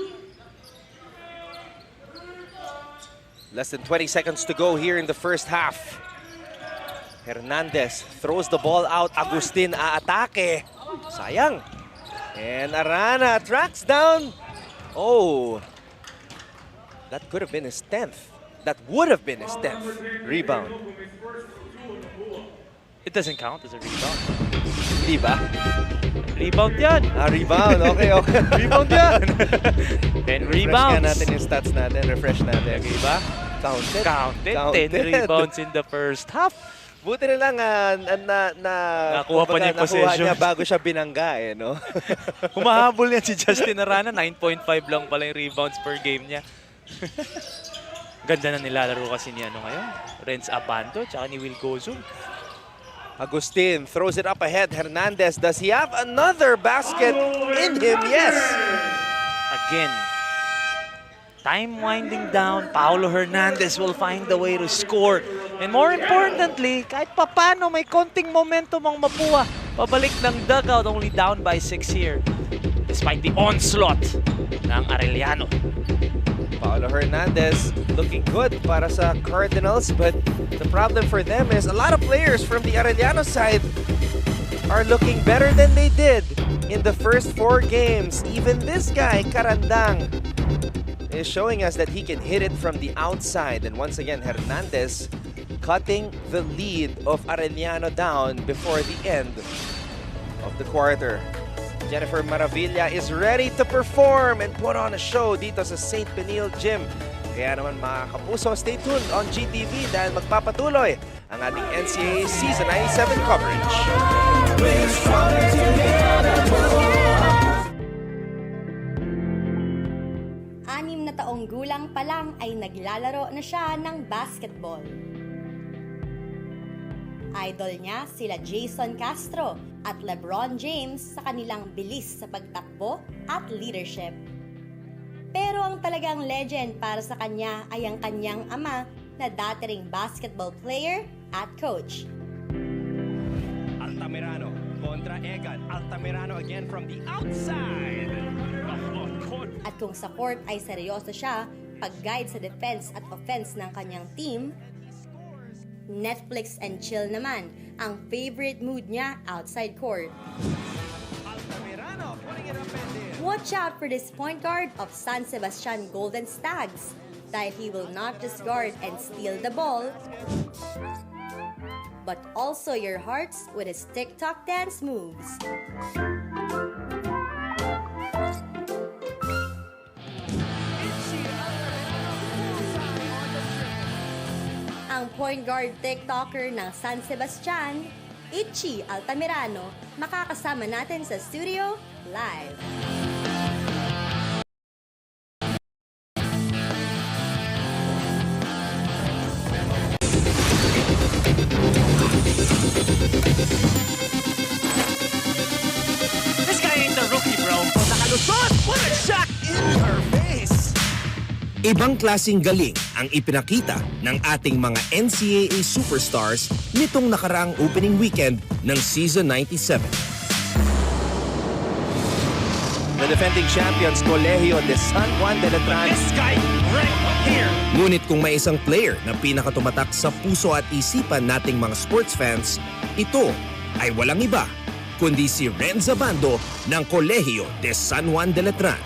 Less than 20 seconds to go here in the first half. Hernandez throws the ball out. Agustin aatake. Sayang. And Arana tracks down. Oh. That could have been his 10th. That would have been his 10th rebound. It doesn't count as a rebound. Di ba? Rebound yan. Rebound. Okay, okay. Rebound yan. 10 rebounds. Refresh natin yung stats natin. Refresh natin. Okay ba? Counted. Counted. 10 rebounds in the first half. Buti na lang nakuha pa niya yung possession. Niya bago siya binangga eh, no? Humahabol yan si Justin Arana. 9.5 lang pala yung rebounds per game niya. Ganda na nilalaro kasi ni ano ngayon. Renz Abanto, tsaka ni Will Gozum. Agustin throws it up ahead. Hernandez, does he have another basket in him? Yes! Again, time winding down. Paulo Hernandez will find the way to score. And more importantly, kahit papano may konting momentum ang Mapua. Pabalik ng dugout, only down by 6 here. Despite the onslaught ng Arellano. Paolo Hernandez looking good para sa Cardinals, but the problem for them is a lot of players from the Arellano side are looking better than they did in the first 4 games. Even this guy, Karandang, is showing us that he can hit it from the outside. And once again, Hernandez cutting the lead of Arellano down before the end of the quarter. Jennifer Maravilla is ready to perform and put on a show dito sa St. Benil Gym. Kaya naman mga kapuso, stay tuned on GTV dahil magpapatuloy ang ating NCAA Season 97 coverage. 6 na taong gulang pa lang ay naglalaro na siya ng basketball. Idol niya sila Jason Castro at LeBron James sa kanilang bilis sa pagtakbo at leadership. Pero ang talagang legend para sa kanya ay ang kanyang ama na dati ring basketball player at coach. Altamirano kontra Egan. Altamirano again from the outside. At kung sa court ay seryoso siya pag-guide sa defense at offense ng kanyang team, Netflix and chill naman ang favorite mood niya outside court. Watch out for this point guard of San Sebastian Golden Stags dahil he will not just guard and steal the ball, but also your hearts with his TikTok dance moves. Ang point guard TikToker ng San Sebastian, Itchy Altamirano, makakasama natin sa studio live. This guy ain't the rookie, bro. Nakalusot! What a shot in her face! Ibang klaseng galing ang ipinakita ng ating mga NCAA superstars nitong nakaraang opening weekend ng Season 97. The defending champions, Colegio de San Juan de Letran. This guy right here. Ngunit kung may isang player na pinakatumatak sa puso at isipan nating mga sports fans, ito ay walang iba kundi si Renz Abando ng Colegio de San Juan de Letran.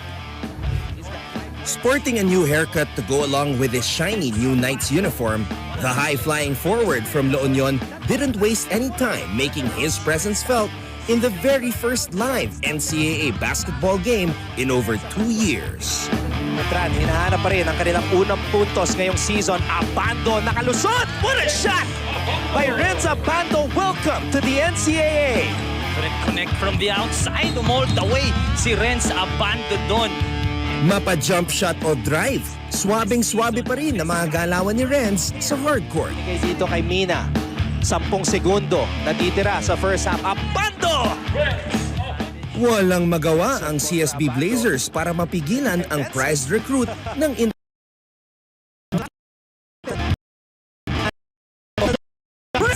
Sporting a new haircut to go along with his shiny new Knights uniform, the high-flying forward from La Union didn't waste any time making his presence felt in the very first live NCAA basketball game in over 2 years. Letran, hinahanap pa rin ang kanilang unang puntos ngayong season. Abando, nakalusot! What a shot by Renz Abando. Welcome to the NCAA. Connect from the outside, all the way si Renz Abando doon. Mapa-jump shot o drive, swabing-swabe pa rin na mga galawan ni Renz sa hardcourt. Dito kay Mina, 10 segundo natitira sa first half. Abando! Walang magawa ang CSB Blazers para mapigilan ang prized recruit ng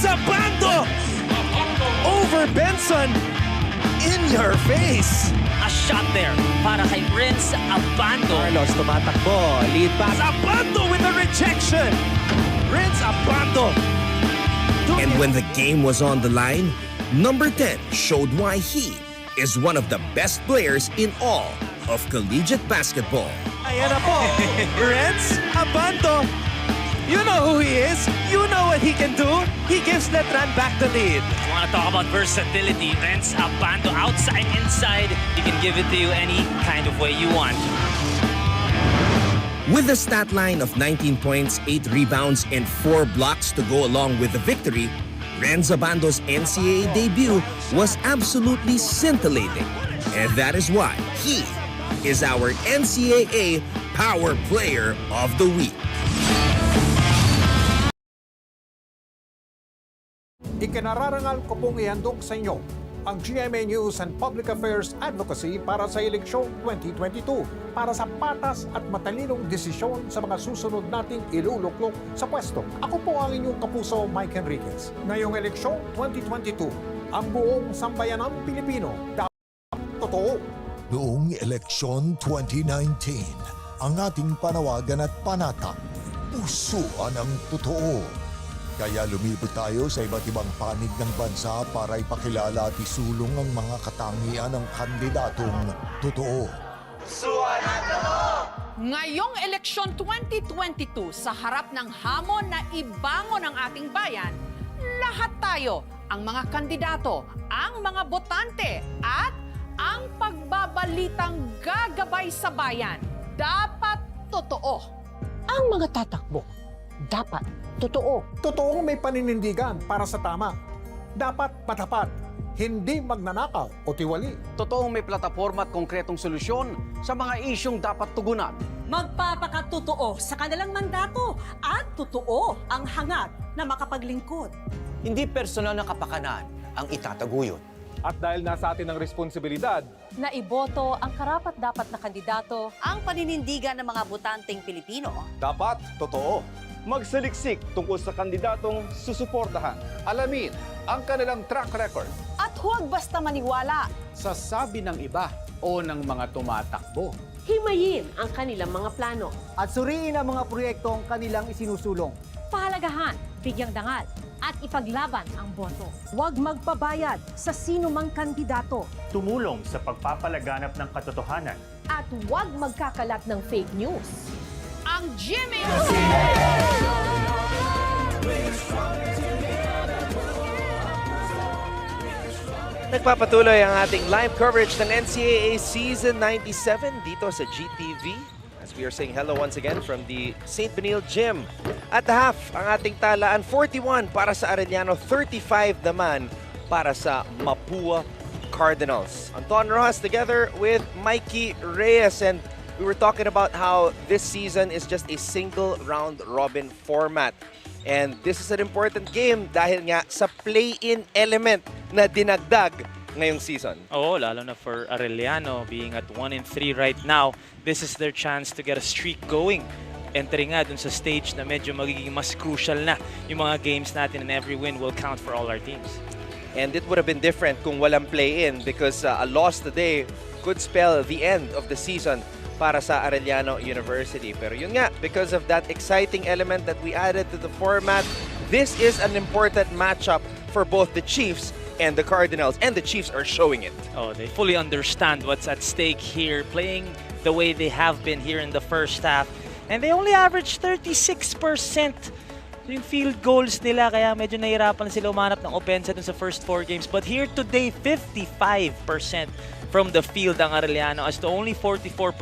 Abando! Over Benson! In your face! A shot there para kay Renz Abando. Carlos tumatakbo. Lead pass. Abando with a rejection. Renz Abando. And when the game was on the line, number 10 showed why he is one of the best players in all of collegiate basketball. Ayan na po. Renz Abando. You know who he is. You know what he can do. He gives Letran back the lead. You want to talk about versatility? Renz Abando, outside, inside. He can give it to you any kind of way you want. With a stat line of 19 points, 8 rebounds, and 4 blocks to go along with the victory, Renz Abando's NCAA debut was absolutely scintillating. And that is why he is our NCAA Power Player of the Week. Ikinararangal ko pong ihandog sa inyo ang GMA News and Public Affairs Advocacy para sa eleksyon 2022 para sa patas at matalinong desisyon sa mga susunod nating iluluklok sa pwesto. Ako po ang inyong kapuso, Mike Enriquez. Ngayong eleksyon 2022, ang buong sambayanang Pilipino dapat totoo. Noong eleksyon 2019, ang ating panawagan at panata, pusuan ang totoo. Kaya lumibot tayo sa iba't ibang panig ng bansa para ipakilala at isulong ang mga katangian ng kandidatong totoo. Pusuan ang totoo! Ngayong eleksyon 2022, sa harap ng hamon na ibangon ang ating bayan, lahat tayo, ang mga kandidato, ang mga botante, at ang pagbabalitang gagabay sa bayan, dapat totoo. Ang mga tatakbo, dapat totoo. Totoong may paninindigan para sa tama. Dapat patapat, hindi magnanakaw o tiwali. Totoong may plataporma at konkretong solusyon sa mga isyong dapat tugunan. Magpapakatotoo sa kanilang mandato at totoo ang hangad na makapaglingkod. Hindi personal na kapakanan ang itataguyod. At dahil nasa atin ang responsibilidad na iboto ang karapat-dapat na kandidato, ang paninindigan ng mga botanteng Pilipino. dapat totoo. Magsaliksik tungkol sa kandidatong susuportahan. Alamin ang kanilang track record. At huwag basta maniwala Sa sabi ng iba o ng mga tumatakbo. himayin ang kanilang mga plano. At suriin ang mga proyektong kanilang isinusulong. Pahalagahan, bigyang dangal, at ipaglaban ang boto. Huwag magpabayad sa sino mang kandidato. Tumulong sa pagpapalaganap ng katotohanan. At huwag magkakalat ng fake news. ang GMA. Nagpapatuloy ang ating live coverage ng NCAA Season 97 dito sa GTV. As we are saying hello once again from the St. Benil Gym. At half ang ating talaan, 41 para sa Arellano, 35 naman para sa Mapua Cardinals. Anton Rojas together with Mikey Reyes, and we were talking about how this season is just a single round robin format. And this is an important game dahil nga sa play-in element na dinagdag ngayong season. Oo, lalo na for Arellano being at 1-3 right now. This is their chance to get a streak going. Entering nga dun sa stage na medyo magiging mas crucial na yung mga games natin, and every win will count for all our teams. And it would have been different kung walang play-in because a loss today could spell the end of the season para sa Arellano University. Pero yun nga, because of that exciting element that we added to the format, this is an important matchup for both the Chiefs and the Cardinals, and the Chiefs are showing it. Oh, they fully understand what's at stake here, playing the way they have been here in the first half. And they only average 36% yung field goals nila, kaya medyo nahirapan sila umanap ng opensa dun sa first 4 games. But here today, 55% from the field ang Arellano as to only 44%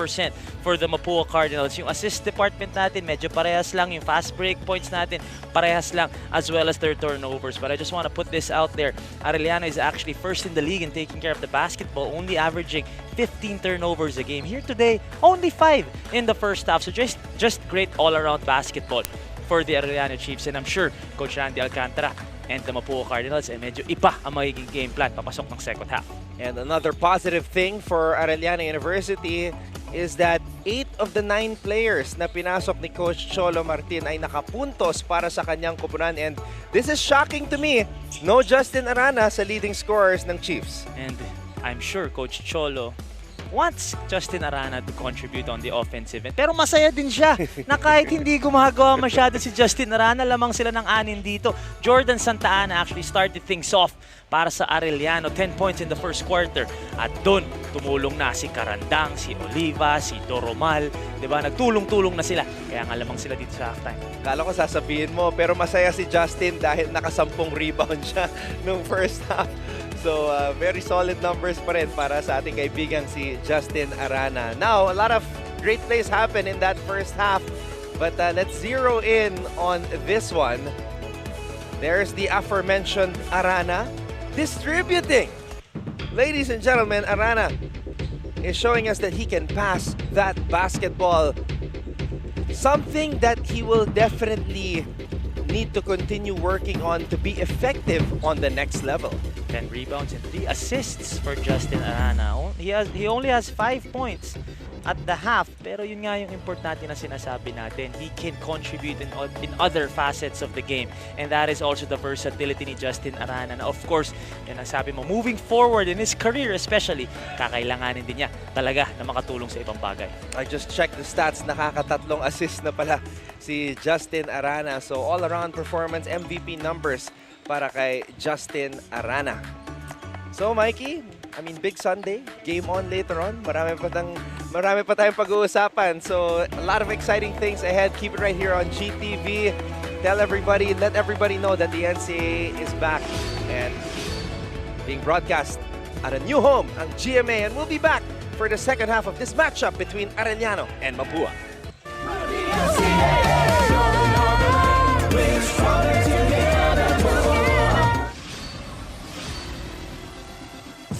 for the Mapua Cardinals. Yung assist department natin, medyo parehas lang. Yung fast break points natin, parehas lang, as well as their turnovers. But I just want to put this out there. Arellano is actually first in the league in taking care of the basketball, only averaging 15 turnovers a game. Here today, only 5 in the first half. So just great all-around basketball for the Arellano Chiefs. And I'm sure Coach Randy Alcantara and the Mapua Cardinals, medyo iba ang magiging game plan papasok ng second half. And another positive thing for Arellano University is that 8 of the 9 players na pinasok ni Coach Cholo Martin ay nakapuntos para sa kanyang koponan. And this is shocking to me. No Justin Arana sa leading scorers ng Chiefs. And I'm sure Coach Cholo wants Justin Arana to contribute on the offensive end. Pero masaya din siya na kahit hindi gumagawa masyado si Justin Arana, lamang sila ng 6 dito. Jordan Santa Ana actually started things off para sa Arellano. 10 points in the first quarter. At doon, tumulong na si Karandang, si Oliva, si Doromal. Diba? Nagtulong-tulong na sila. Kaya nga lamang sila dito sa halftime. Kala ko sasabihin mo, pero masaya si Justin dahil naka-10 rebound siya nung first half. So, very solid numbers pa rin para sa ating kaibigang si Justin Arana. Now, a lot of great plays happen in that first half. But let's zero in on this one. There's the aforementioned Arana distributing. Ladies and gentlemen, Arana is showing us that he can pass that basketball. Something that he will definitely need to continue working on to be effective on the next level. 10 rebounds and 3 assists for Justin Arana. He only has 5 points at the half, pero yun nga yung importante na sinasabi natin. He can contribute in other facets of the game, and that is also the versatility ni Justin Arana. Now, of course, yun ang sabi mo, moving forward in his career especially, kakailanganin din niya talaga na makatulong sa ibang bagay. I just checked the stats, nakakatatlong assist na pala si Justin Arana. So all-around performance, MVP numbers para kay Justin Arana. So Mikey, I mean, big Sunday, game on later on. Marami pa tayong pag-uusapan. So, a lot of exciting things ahead. Keep it right here on GTV. Tell everybody, let everybody know that the NCAA is back and being broadcast at a new home, ang GMA. And we'll be back for the second half of this matchup between Arellano and Mapua.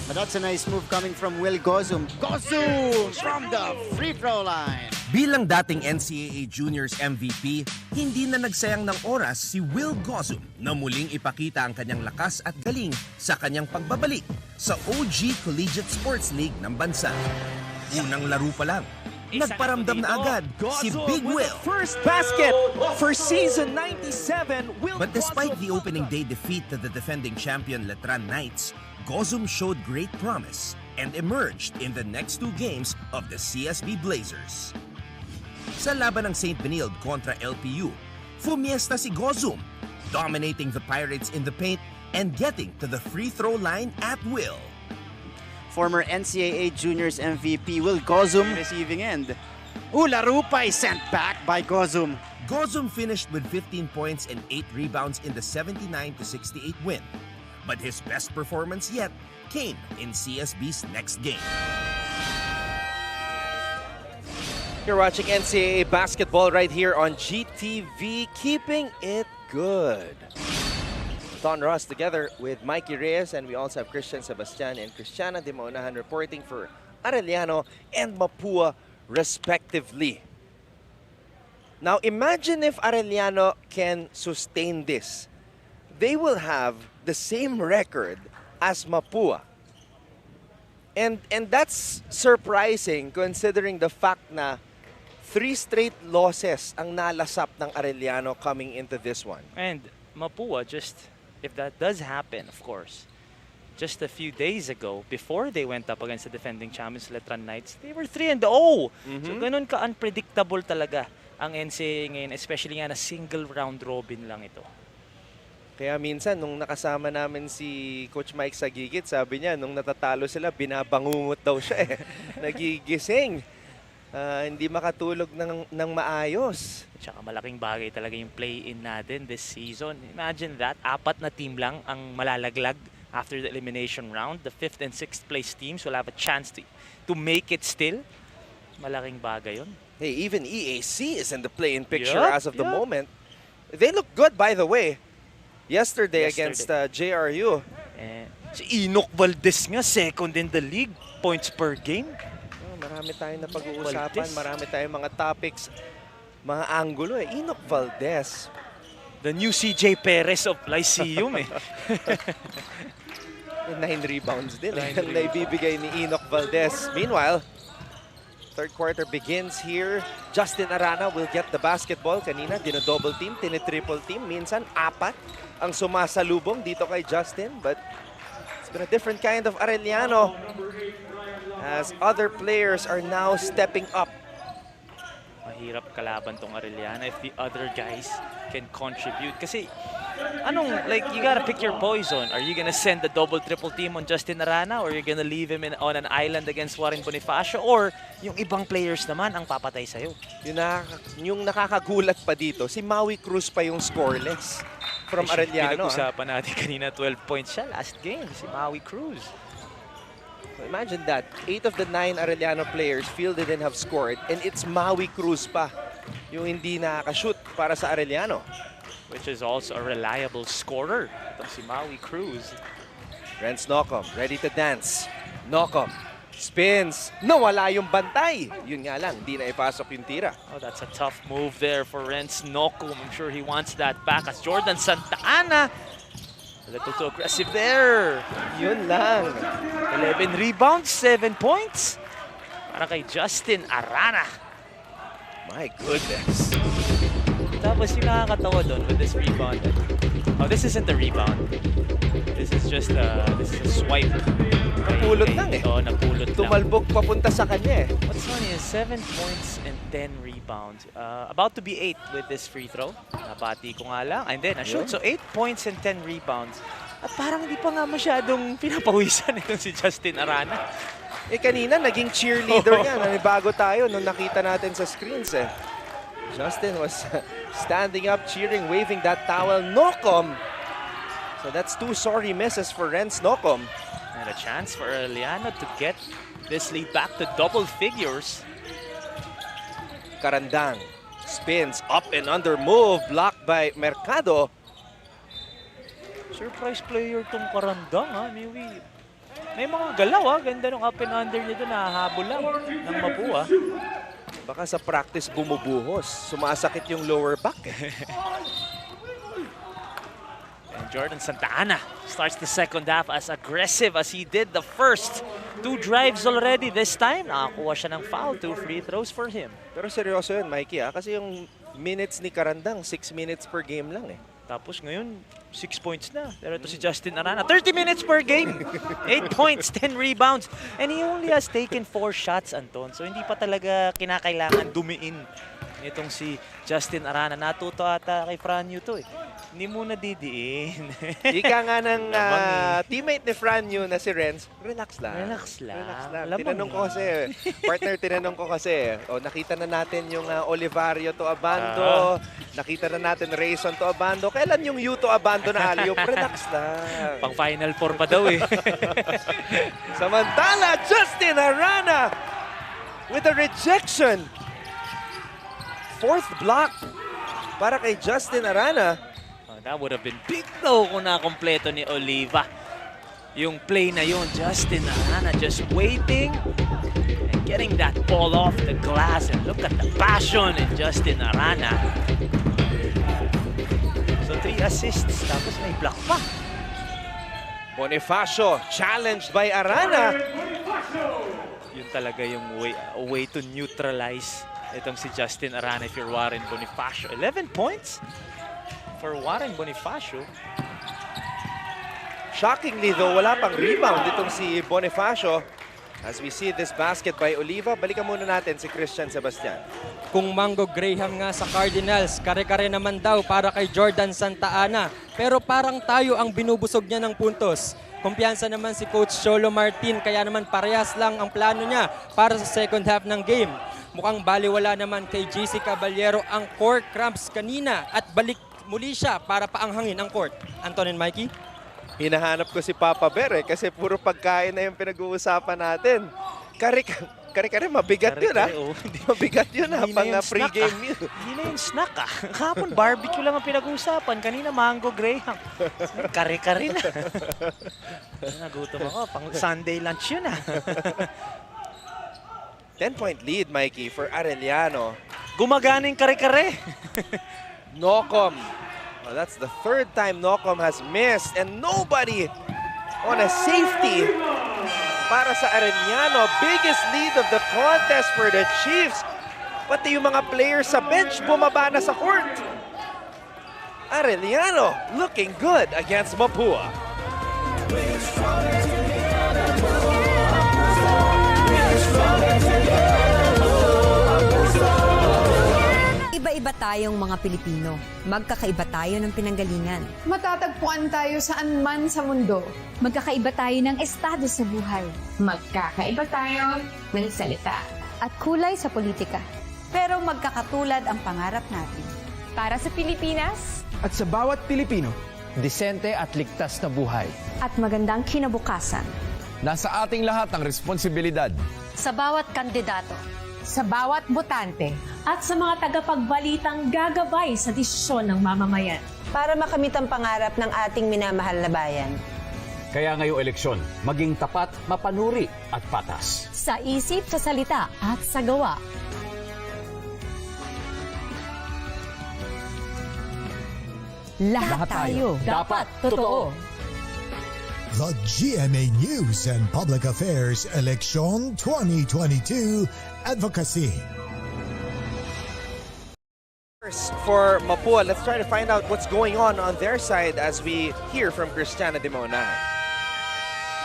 But that's a nice move coming from Will Gozum. Gozum from the free throw line. Bilang dating NCAA Juniors MVP, hindi na nagsayang ng oras si Will Gozum na muling ipakita ang kanyang lakas at galing sa kanyang pagbabalik sa OG Collegiate Sports League ng bansa. Unang laro pa lang, nagparamdam na agad si Big Will. First basket for season 97. But despite the opening day defeat to the defending champion Letran Knights, Gozum showed great promise and emerged in the next 2 games of the CSB Blazers. Sa laban ng St. Benilde kontra LPU, fumiesta si Gozum, dominating the Pirates in the paint and getting to the free throw line at will. Former NCAA Juniors MVP Will Gozum receiving end. Laro pa sent back by Gozum. Gozum finished with 15 points and 8 rebounds in the 79-68 win. But his best performance yet came in CSB's next game. You're watching NCAA basketball right here on GTV, keeping it good. Don Ross together with Mikey Reyes, and we also have Christian Sebastian and Cristiana de Maunahan reporting for Arellano and Mapua respectively. Now imagine if Arellano can sustain this. They will have the same record as Mapua. And that's surprising considering the fact na 3 straight losses ang nalasap ng Arellano coming into this one. And Mapua, just if that does happen, of course, just a few days ago, before they went up against the defending champions Letran Knights, they were 3-0. So ganun ka-unpredictable talaga ang NCAA ngayon, especially nga na single round robin lang ito. Kaya minsan, nung nakasama namin si Coach Mike sa gigit, sabi niya, nung natatalo sila, binabangungot daw siya eh. Nagigising. Hindi makatulog ng maayos. Tsaka malaking bagay talaga yung play-in natin this season. Imagine that, 4 na team lang ang malalaglag after the elimination round. The 5th and 6th place teams will have a chance to make it still. Malaking bagay yun. Hey, even EAC is in the play-in picture as of the moment. They look good, by the way. Yesterday against JRU. Si Enoch Valdez nga, second in the league. Points per game. Marami tayong napag-uusapan. Marami tayong mga topics, mga angulo eh. Enoch Valdez. The new CJ Perez of Lyceum eh. 9 rebounds din. Ang naibibigay ni Enoch Valdez. Meanwhile, third quarter begins here. Justin Arana will get the basketball. Kanina, dino-double team, tini-triple team. Minsan, 4 ang sumasalubong dito kay Justin. But it's been a different kind of Arellano as other players are now stepping up. Mahirap kalaban tong Arellano if the other guys can contribute. Kasi, you gotta pick your poison. Are you gonna send the double-triple team on Justin Arana, or you're gonna leave him on an island against Warren Bonifacio, or yung ibang players naman ang papatay sa'yo? Yung nakakagulat pa dito, si Maui Cruz pa yung scoreless from Arellano. Pinag-usapan natin kanina, 12 points siya last game, si Maui Cruz. So imagine that, 8 of the 9 Arellano players feel they didn't have scored, and it's Maui Cruz pa yung hindi nakaka-shoot para sa Arellano. Which is also a reliable scorer. Itong si Maui Cruz. Renz Nocom, ready to dance. Nocom Spins. Nawala yung bantay. Yun nga lang, di na ipasok yung tira. Oh, that's a tough move there for Renz Nocum. I'm sure he wants that back as Jordan Santa Ana. A little too aggressive there. Yun lang. 11 rebounds, 7 points. Para kay Justin Arana. My goodness. Tapos yung nakakatawa doon with this rebound. Oh, this isn't the rebound. This is just a swipe. Napulot lang eh. Oo, napulot lang. Tumalbog papunta sa kanya eh. What's funny is 7 points and 10 rebounds. About to be 8 with this free throw. Napati ko nga lang. And then, shoot. So 8 points and 10 rebounds. At parang hindi pa nga masyadong pinapawisan itong si Justin Arana. Eh kanina, naging cheerleader yan. Bago tayo nung nakita natin sa screens eh. Justin was standing up, cheering, waving that towel. Nocum! So that's 2 sorry misses for Renz Nocum. And a chance for Arellano to get this lead back to double figures. Carandang spins up and under move, blocked by Mercado. Surprise player tong Carandang, ha? May mga galaw, ha? Ganda ng up and under niya doon, nahahabol lang ng Mapua. Baka sa practice bumubuhos. Sumasakit yung lower back. And Jordan Santa Ana starts the second half as aggressive as he did the first 2 drives already. This time, nakakuha siya ng foul, 2 free throws for him. Pero seryoso yun, Mikey, ha? Kasi yung minutes ni Carandang, 6 minutes per game lang eh. Tapos ngayon, 6 points na. Pero ito si Justin Arana, 30 minutes per game. 8 points, 10 rebounds. And he only has taken 4 shots, Anton. So hindi pa talaga kinakailangan dumiin itong si Justin Arana. Natuto ata kay Franyu to eh. Hindi muna didiin. Ika nga ng teammate ni Franyu na si Renz, relax lang. Relax lang. Relax lang. Alam Tinanong ko kasi, tinanong ko kasi, nakita na natin yung Olivario to Abando, nakita na natin Rayson to Abando, kailan yung Yu to Abando na alley-oop? Relax lang. Pang Final Four pa daw eh. Samantala, Justin Arana with a rejection. 4th block para kay Justin Arana. That would have been big though kung nakompleto ni Oliva. Yung play na yun, Justin Arana just waiting and getting that ball off the glass. And look at the passion in Justin Arana. So 3 assists, tapos may block pa. Bonifacio challenged by Arana. Yun talaga yung way to neutralize itong si Justin Arana if you're Warren Bonifacio. 11 points for Warren Bonifacio. Shockingly though, wala pang rebound itong si Bonifacio. As we see this basket by Oliva, balikan muna natin si Christian Sebastian. Kung Mango Graham nga sa Cardinals, kare-kare naman daw para kay Jordan Santa Ana. Pero parang tayo ang binubusog niya ng puntos. Kumpiyansa naman si Coach Cholo Martin, kaya naman parehas lang ang plano niya para sa second half ng game. Mukhang baliwala naman kay JC Caballero ang core cramps kanina at balik muli siya para paanghangin ang court. Anton and Mikey? Hinahanap ko si Papa Bear kasi puro pagkain na yung pinag-uusapan natin. Kare-kare, mabigat yun ha. Mabigat yun ha, pang pre-game meal. Hindi na yung snack ah. Kahapon barbecue lang ang pinag-uusapan. Kanina mango graham. Kare-kare na. Nagutom ako, pang Sunday lunch yun ah. 10-point lead, Mikey, for Arellano. Gumagana yung kare-kare. Nocum. Well, that's the 3rd time Nocum has missed and nobody on a safety para sa Arellano. Biggest lead of the contest for the Chiefs. Pati yung mga players sa bench bumaba na sa court. Arellano looking good against Mapua. Iba-iba tayong mga Pilipino. Magkakaiba tayo ng pinanggalingan. Matatagpuan tayo saan man sa mundo. Magkakaiba tayo ng estado sa buhay. Magkakaiba tayo ng salita. At kulay sa politika. Pero magkakatulad ang pangarap natin. Para sa Pilipinas. At sa bawat Pilipino, disente at ligtas na buhay. At magandang kinabukasan. Nasa ating lahat ang responsibilidad. Sa bawat kandidato. Sa bawat botante. At sa mga tagapagbalitang gagabay sa desisyon ng mamamayan. Para makamit ang pangarap ng ating minamahal na bayan. Kaya ngayong eleksyon, maging tapat, mapanuri at patas. Sa isip, sa salita at sa gawa. Lahat tayo dapat totoo. The GMA News and Public Affairs Election 2022 Advocacy. For Mapua, let's try to find out what's going on their side as we hear from Cristiana de Mona.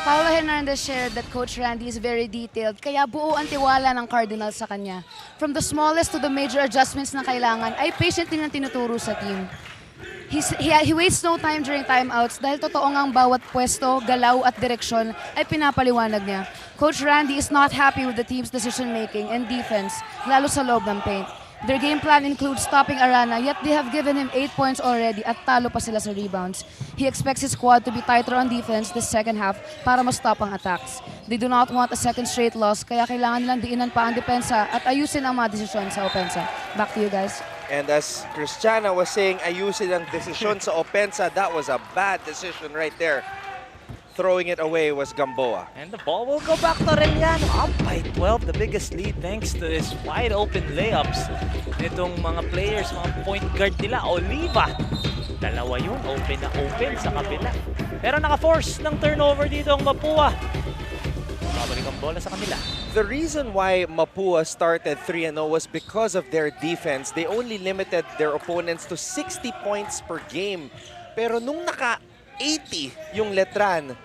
Paolo Hernandez shared that Coach Randy is very detailed, kaya buo ang tiwala ng Cardinals sa kanya. From the smallest to the major adjustments na kailangan, ay patiently na tinuturo sa team. He wastes no time during timeouts dahil totoo ngang bawat pwesto, galaw at direksyon ay pinapaliwanag niya. Coach Randy is not happy with the team's decision-making and defense, lalo sa loob ng paint. Their game plan includes stopping Arana, yet they have given him 8 points already at talo pa sila sa rebounds. He expects his squad to be tighter on defense this second half para ma-stop ang attacks. They do not want a second straight loss, kaya kailangan nilang diinan pa ang depensa at ayusin ang mga desisyon sa opensa. Back to you guys. And as Cristiana was saying, ayusin ang desisyon sa opensa. That was a bad decision right there. Throwing it away was Gamboa. And the ball will go back to Arellano. Up by 12, the biggest lead thanks to this wide open layups. Nitong mga players, mga point guard nila, Oliva. Dalawa yun, open na open sa kabila. Pero naka-force ng turnover dito ang Mapua. Babalik ang bola sa kanila. The reason why Mapua started 3-0 was because of their defense. They only limited their opponents to 60 points per game. Pero nung naka-80 yung Letran,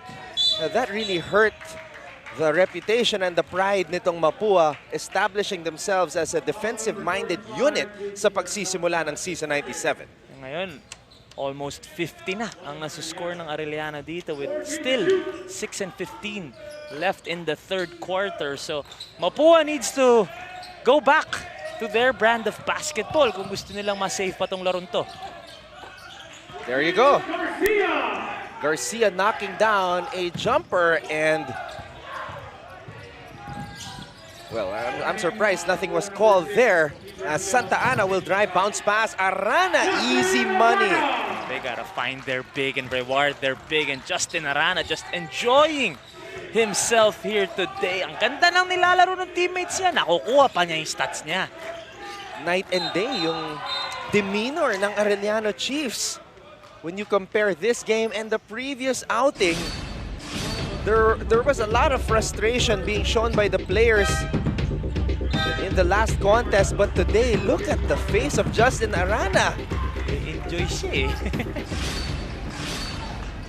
that really hurt the reputation and the pride nitong Mapua, establishing themselves as a defensive-minded unit sa pagsisimula ng Season 97. Ngayon, almost 50 na ang nasuscore ng Arellano dito with still 6 and 15 left in the third quarter. So Mapua needs to go back to their brand of basketball kung gusto nilang ma-save pa tong larong to. There you go. Garcia knocking down a jumper and well, I'm surprised nothing was called there. As Santa Ana will drive, bounce pass. Arana, easy money. They gotta find their big and reward their big. And Justin Arana just enjoying himself here today. Ang ganda ng nilalaro ng teammates niya. Nakukuha pa niya yung stats niya. Night and day yung demeanor ng Arellano Chiefs. When you compare this game and the previous outing, there was a lot of frustration being shown by the players in the last contest, but today, look at the face of Justin Arana. Enjoy siya eh.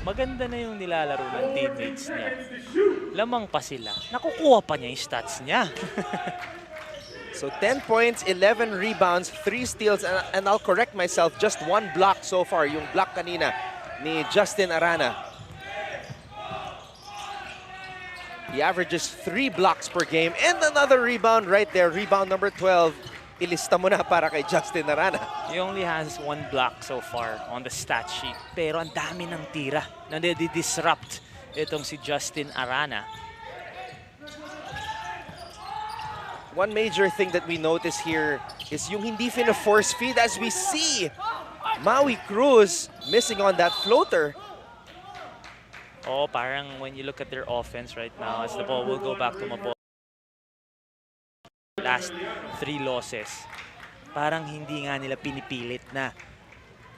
Maganda na yung nilalaro ng teammates niya. Lamang pa sila. Nakukuha pa niya yung stats niya. So 10 points, 11 rebounds, 3 steals, and I'll correct myself, just 1 block so far, yung block kanina ni Justin Arana. He averages 3 blocks per game and another rebound right there. Rebound number 12. Ilista mo na para kay Justin Arana. He only has 1 block so far on the stat sheet. Pero ang dami ng tira na disrupt itong si Justin Arana. One major thing that we notice here is yung hindi force feed as we see Maui Cruz missing on that floater. Oh, parang when you look at their offense right now, as the ball will go back to Mapua. Last 3 losses, parang hindi nga nila pinipilit na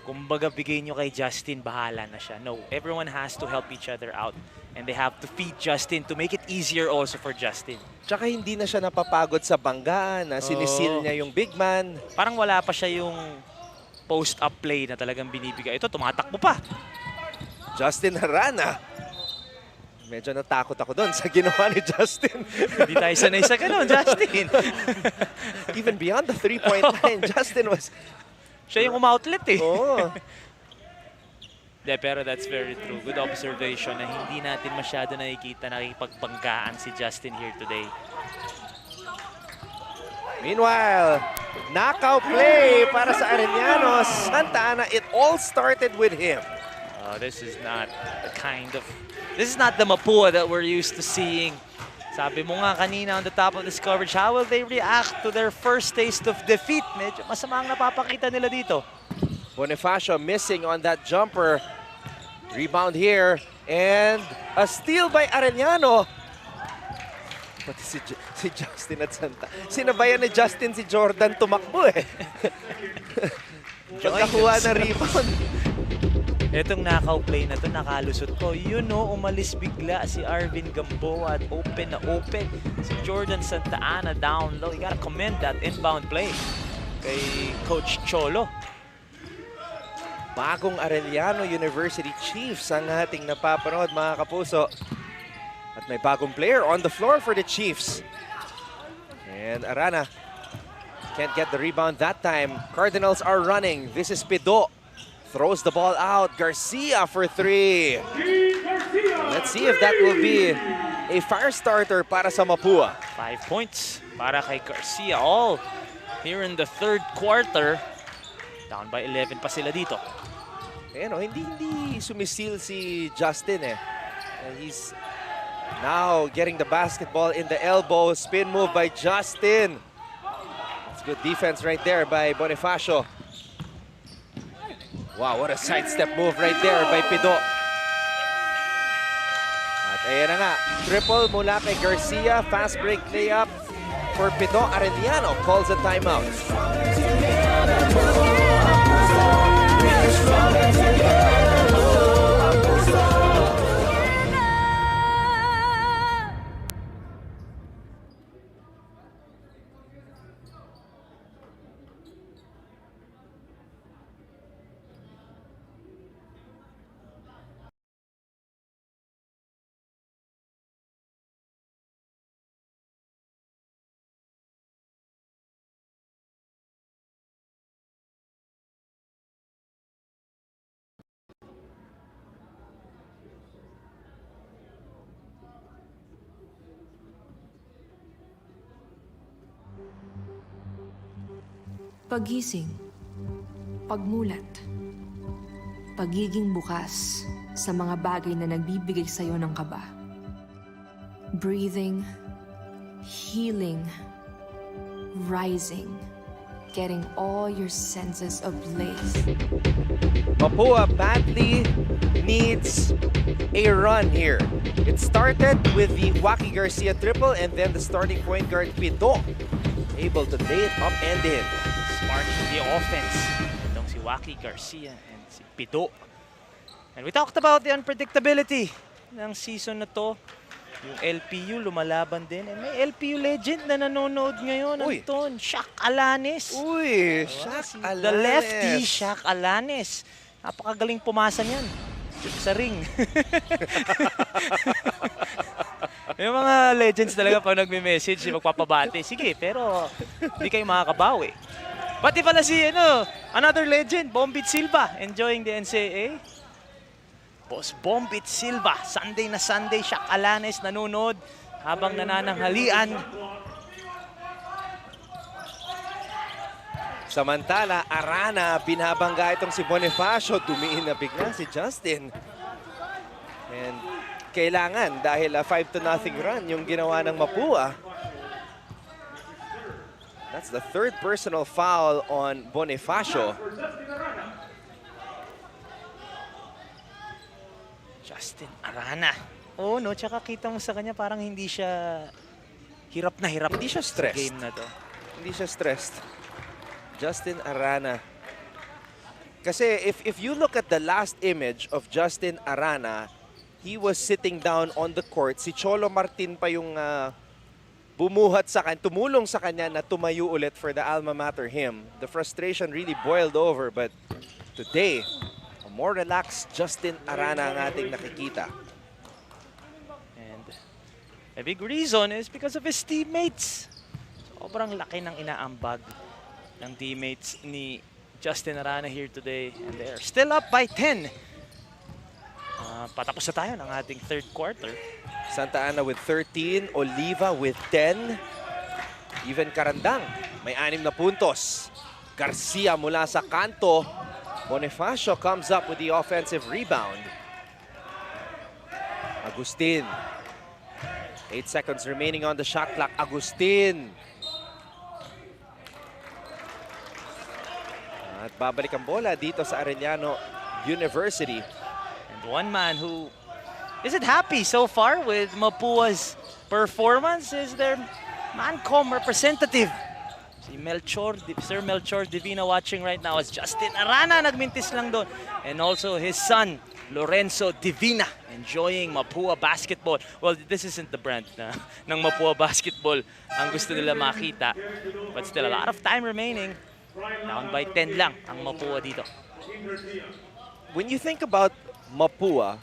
kumbaga bigay nyo kay Justin, bahala na siya. No, everyone has to help each other out. And they have to feed Justin to make it easier also for Justin. Tsaka hindi na siya napapagod sa bangga na sinisil niya yung big man. Parang wala pa siya yung post-up play na talagang binibigay. Ito, tumatakbo pa. Justin Arana. Medyo natakot ako doon sa ginawa ni Justin. Hindi tayo sanay sa ganun, Justin. Even beyond the 3-point line, Justin was... Siya yung umoutlet eh. Oo. De, pero that's very true. Good observation na hindi natin masyado nakikita nakikipagbanggaan si Justin here today. Meanwhile, knockout play para sa Arellano. Santa Ana, it all started with him. This is not the Mapua that we're used to seeing. Sabi mo nga kanina on the top of this coverage, how will they react to their first taste of defeat? Medyo masama ang napapakita nila dito. Bonifacio missing on that jumper. Rebound here. And a steal by Arellano. Pati si Justin at Santa. Sinabayan ni Justin si Jordan tumakbo eh. Pagkakuha ng rebound. Itong knockout play na to, nakalusot ko. Umalis bigla si Arvin Gamboa at open na open. Si Jordan Santa Ana down low. You gotta commend that inbound play kay Coach Cholo. Bagong Arellano University Chiefs ang ating napapanood, mga kapuso. At may bagong player on the floor for the Chiefs. And Arana can't get the rebound that time. Cardinals are running. This is Pido. Throws the ball out. Garcia for 3. Let's see if that will be a fire starter para sa Mapua. 5 points para kay Garcia. All here in the third quarter. Down by 11 pa sila dito. Hindi sumisil si Justin eh. He's now getting the basketball in the elbow. Spin move by Justin. It's good defense right there by Bonifacio. Wow, what a sidestep move right there by Pido. At ayan na nga, triple mula kay Garcia. Fast break layup for Pido. Arellano calls a timeout. Paggising, pagmulat, pagiging bukas sa mga bagay na nagbibigay sa'yo ng kaba. Breathing, healing, rising, getting all your senses ablaze. Mapua badly needs a run here. It started with the Waki Garcia triple and then the starting point guard Pido able to lay it up and in. Sparking the offense. Itong si Waki Garcia and si Pido. And we talked about the unpredictability ng season na to. Yung LPU lumalaban din. And may LPU legend na nanonood ngayon. Anton, Shaq Alanes. Uy, Shaq Alanes. The lefty, Shaq Alanes. Napakagaling pumasa niyan. Sa ring. Yung mga legends talaga pag nagme-message, magpapabati. Sige, pero hindi kayo makakabawi. Pati pala si, another legend, Bombit Silva, enjoying the NCAA. Boss Bombit Silva, Sunday na Sunday, Shaq Alanes nanonood habang nanananghalian. Samantala, Arana, binabangga itong si Bonifacio. Dumiin na bigla si Justin. And kailangan dahil 5-0 run yung ginawa ng Mapua. That's the third personal foul on Bonifacio. Justin Arana. Oh no, tsaka kita mo sa kanya parang hindi siya hirap na hirap. Hindi siya stressed. Sa game na to. Hindi siya stressed. Justin Arana. Kasi if you look at the last image of Justin Arana, he was sitting down on the court. Si Cholo Martin pa yung bumuhat sa kanya, tumulong sa kanya na tumayo ulit for the alma mater hymn. The frustration really boiled over, but today, a more relaxed Justin Arana ang ating nakikita. And a big reason is because of his teammates. Sobrang laki ng inaambag ng teammates ni Justin Arana here today. And they're still up by 10. Patapos na tayo ng ating third quarter. Santa Ana with 13, Oliva with 10. Even Karandang, may 6 na puntos. Garcia mula sa kanto. Bonifacio comes up with the offensive rebound. Agustin. 8 seconds remaining on the shot clock. Agustin. At babalik ang bola dito sa Arellano University. And One man who isn't happy so far with Mapua's performance is their Mancom representative. Si Sir Melchor Divina watching right now as Justin Arana nagmintis lang doon. And also his son, Lorenzo Divina, enjoying Mapua basketball. Well, this isn't the brand ng Mapua basketball ang gusto nila makita. But still, a lot of time remaining. Down by 10 lang ang Mapua dito. When you think about Mapua,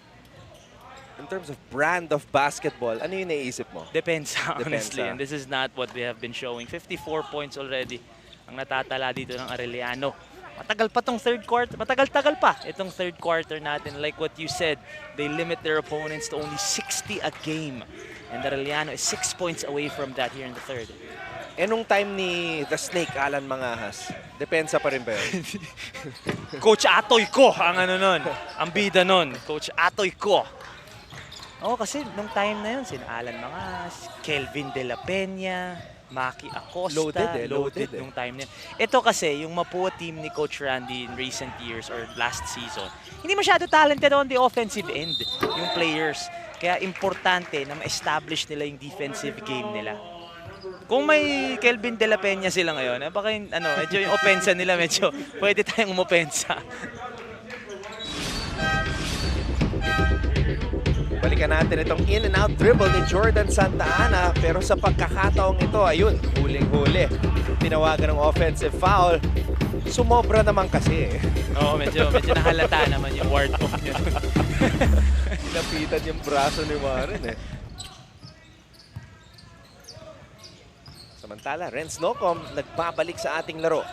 in terms of brand of basketball, ano yung naisip mo? Depends, honestly. And this is not what they have been showing. 54 points already ang natatala dito ng Arellano. Matagal pa tong third quarter. Matagal-tagal pa itong third quarter natin. Like what you said, they limit their opponents to only 60 a game. And Arellano is 6 points away from that here in the third. Eh nung time ni The Snake, Alan Mangahas, depensa pa rin ba yun? Coach Atoy Ko ang ano nun. Ang bida nun. Coach Atoy Ko. Oo, kasi nung time na yun, sina Alan Mangas, Kelvin De La Peña, Maki Acosta. Loaded nung time na yun. Ito kasi, yung Mapua team ni Coach Randy in recent years or last season, hindi masyado talented on the offensive end, yung players. Kaya importante na ma-establish nila yung defensive game nila. Kung may Kelvin De La Peña sila ngayon, baka medyo yung opensa nila, medyo pwede tayong umopensa. Balikan natin itong in and out dribble ni Jordan Santa Ana, pero sa pagkakataong ito, ayun, huling-huli. Tinawagan ng offensive foul. Sumobra naman kasi. Oo, medyo nahalata naman yung ward off niya. Hinapitan yung braso ni Warren eh. Samantala, Renz Nocom nagbabalik sa ating laro.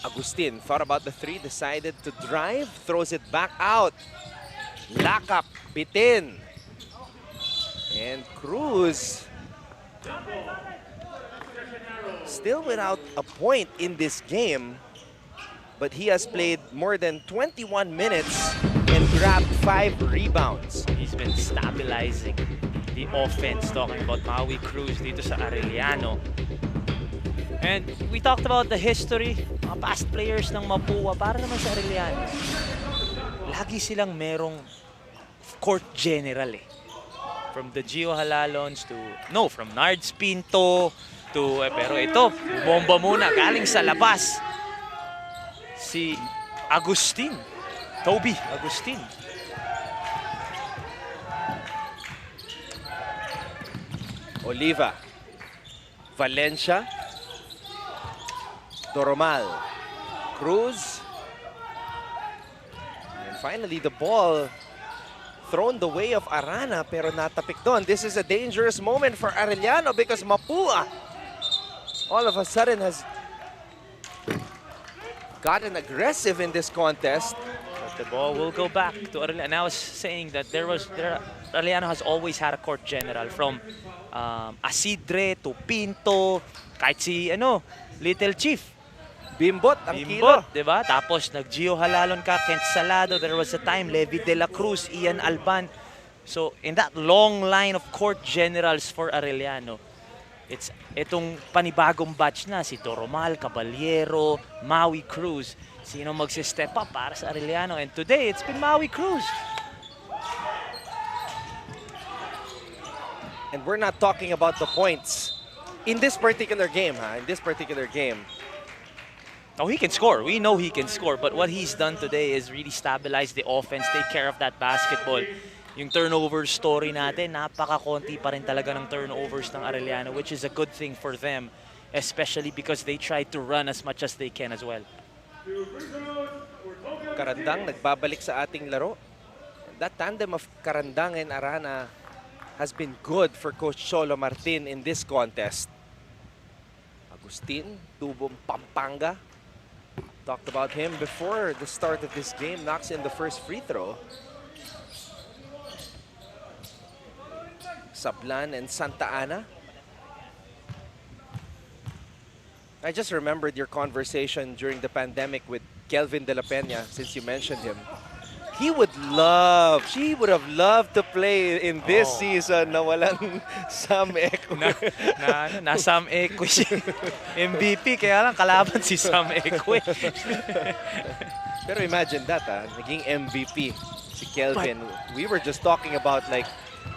Agustin thought about the three, decided to drive, throws it back out. Lock up, bitin. And Cruz still without a point in this game, but he has played more than 21 minutes and grabbed 5 rebounds. He's been stabilizing the offense, talking about Maui Cruz dito sa Arellano. And we talked about the history, mga past players ng Mapua, para naman sa Arellano. Lagi silang merong court general eh. From the Gio Halalons to, from Nards Pinto to, pero ito, bomba muna, galing sa labas. Si Toby Agustin. Oliva, Valencia, Doromal, Cruz, and finally the ball thrown the way of Arana, pero natapik doon. This is a dangerous moment for Arellano because Mapua all of a sudden has gotten aggressive in this contest. But the ball will go back to Arellano. And I was saying that Arellano has always had a court general, from Asidre to Pinto, kahit si Little Chief. Bimbot, diba? Tapos nag-Gio Halalon ka, Kent Salado. There was a time, Levi De La Cruz, Ian Alban. So, in that long line of court generals for Arellano, itong panibagong batch na, si Doromal, Caballero, Maui Cruz. Sino magsi-step up para sa Arellano? And today, it's been Maui Cruz. And we're not talking about the points in this particular game, In this particular game. Oh, he can score. We know he can score. But what he's done today is really stabilize the offense, take care of that basketball. Yung turnover story natin, napaka-konti pa rin talaga ng turnovers ng Arellano, which is a good thing for them, especially because they try to run as much as they can as well. Karandang nagbabalik sa ating laro. That tandem of Karandang and Arana has been good for Coach Cholo Martin in this contest. Agustin, Tubong Pampanga. Talked about him before the start of this game. Knocks in the first free throw. Sablan and Santa Ana. I just remembered your conversation during the pandemic with Kelvin De La Peña, since you mentioned him. She would have loved to play in this season na walang Sam Eko. na Sam Eko siya. MVP, kaya lang kalaban si Sam Eko. Pero imagine that, naging MVP Si Kelvin, we were just talking about like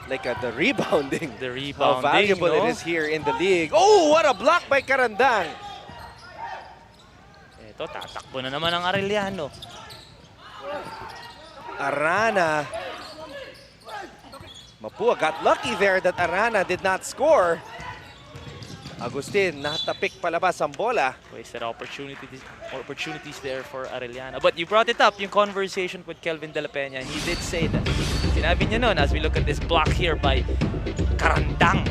the rebounding. The How rebounding, valuable no? it is here in the league. Oh, what a block by Carandang. Ito, tatakbo na naman ang Arellano. Arana. Mapua got lucky there that Arana did not score. Agustin, natapik palabas ang bola. Wasted opportunities there for Arellano. But you brought it up, yung conversation with Kelvin De La Peña. He did say that. Sinabi niya noon, as we look at this block here by Carandang.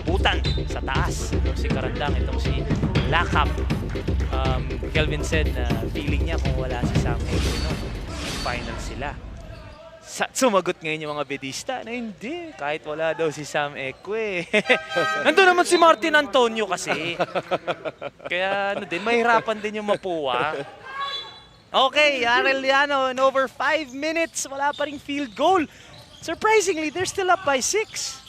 Butan sa taas. Itong si Carandang, itong si Lakap. Kelvin said na feeling niya kung wala si Sam Eko, no? Final sila. Sumagot ngayon yung mga bedista na hindi. Kahit wala daw si Sam Ekwe. Nandun naman si Martin Antonio kasi. Kaya ano din, mahirapan din yung Mapua. Okay, Arellano in over 5 minutes. Wala pa ring field goal. Surprisingly, they're still up by 6.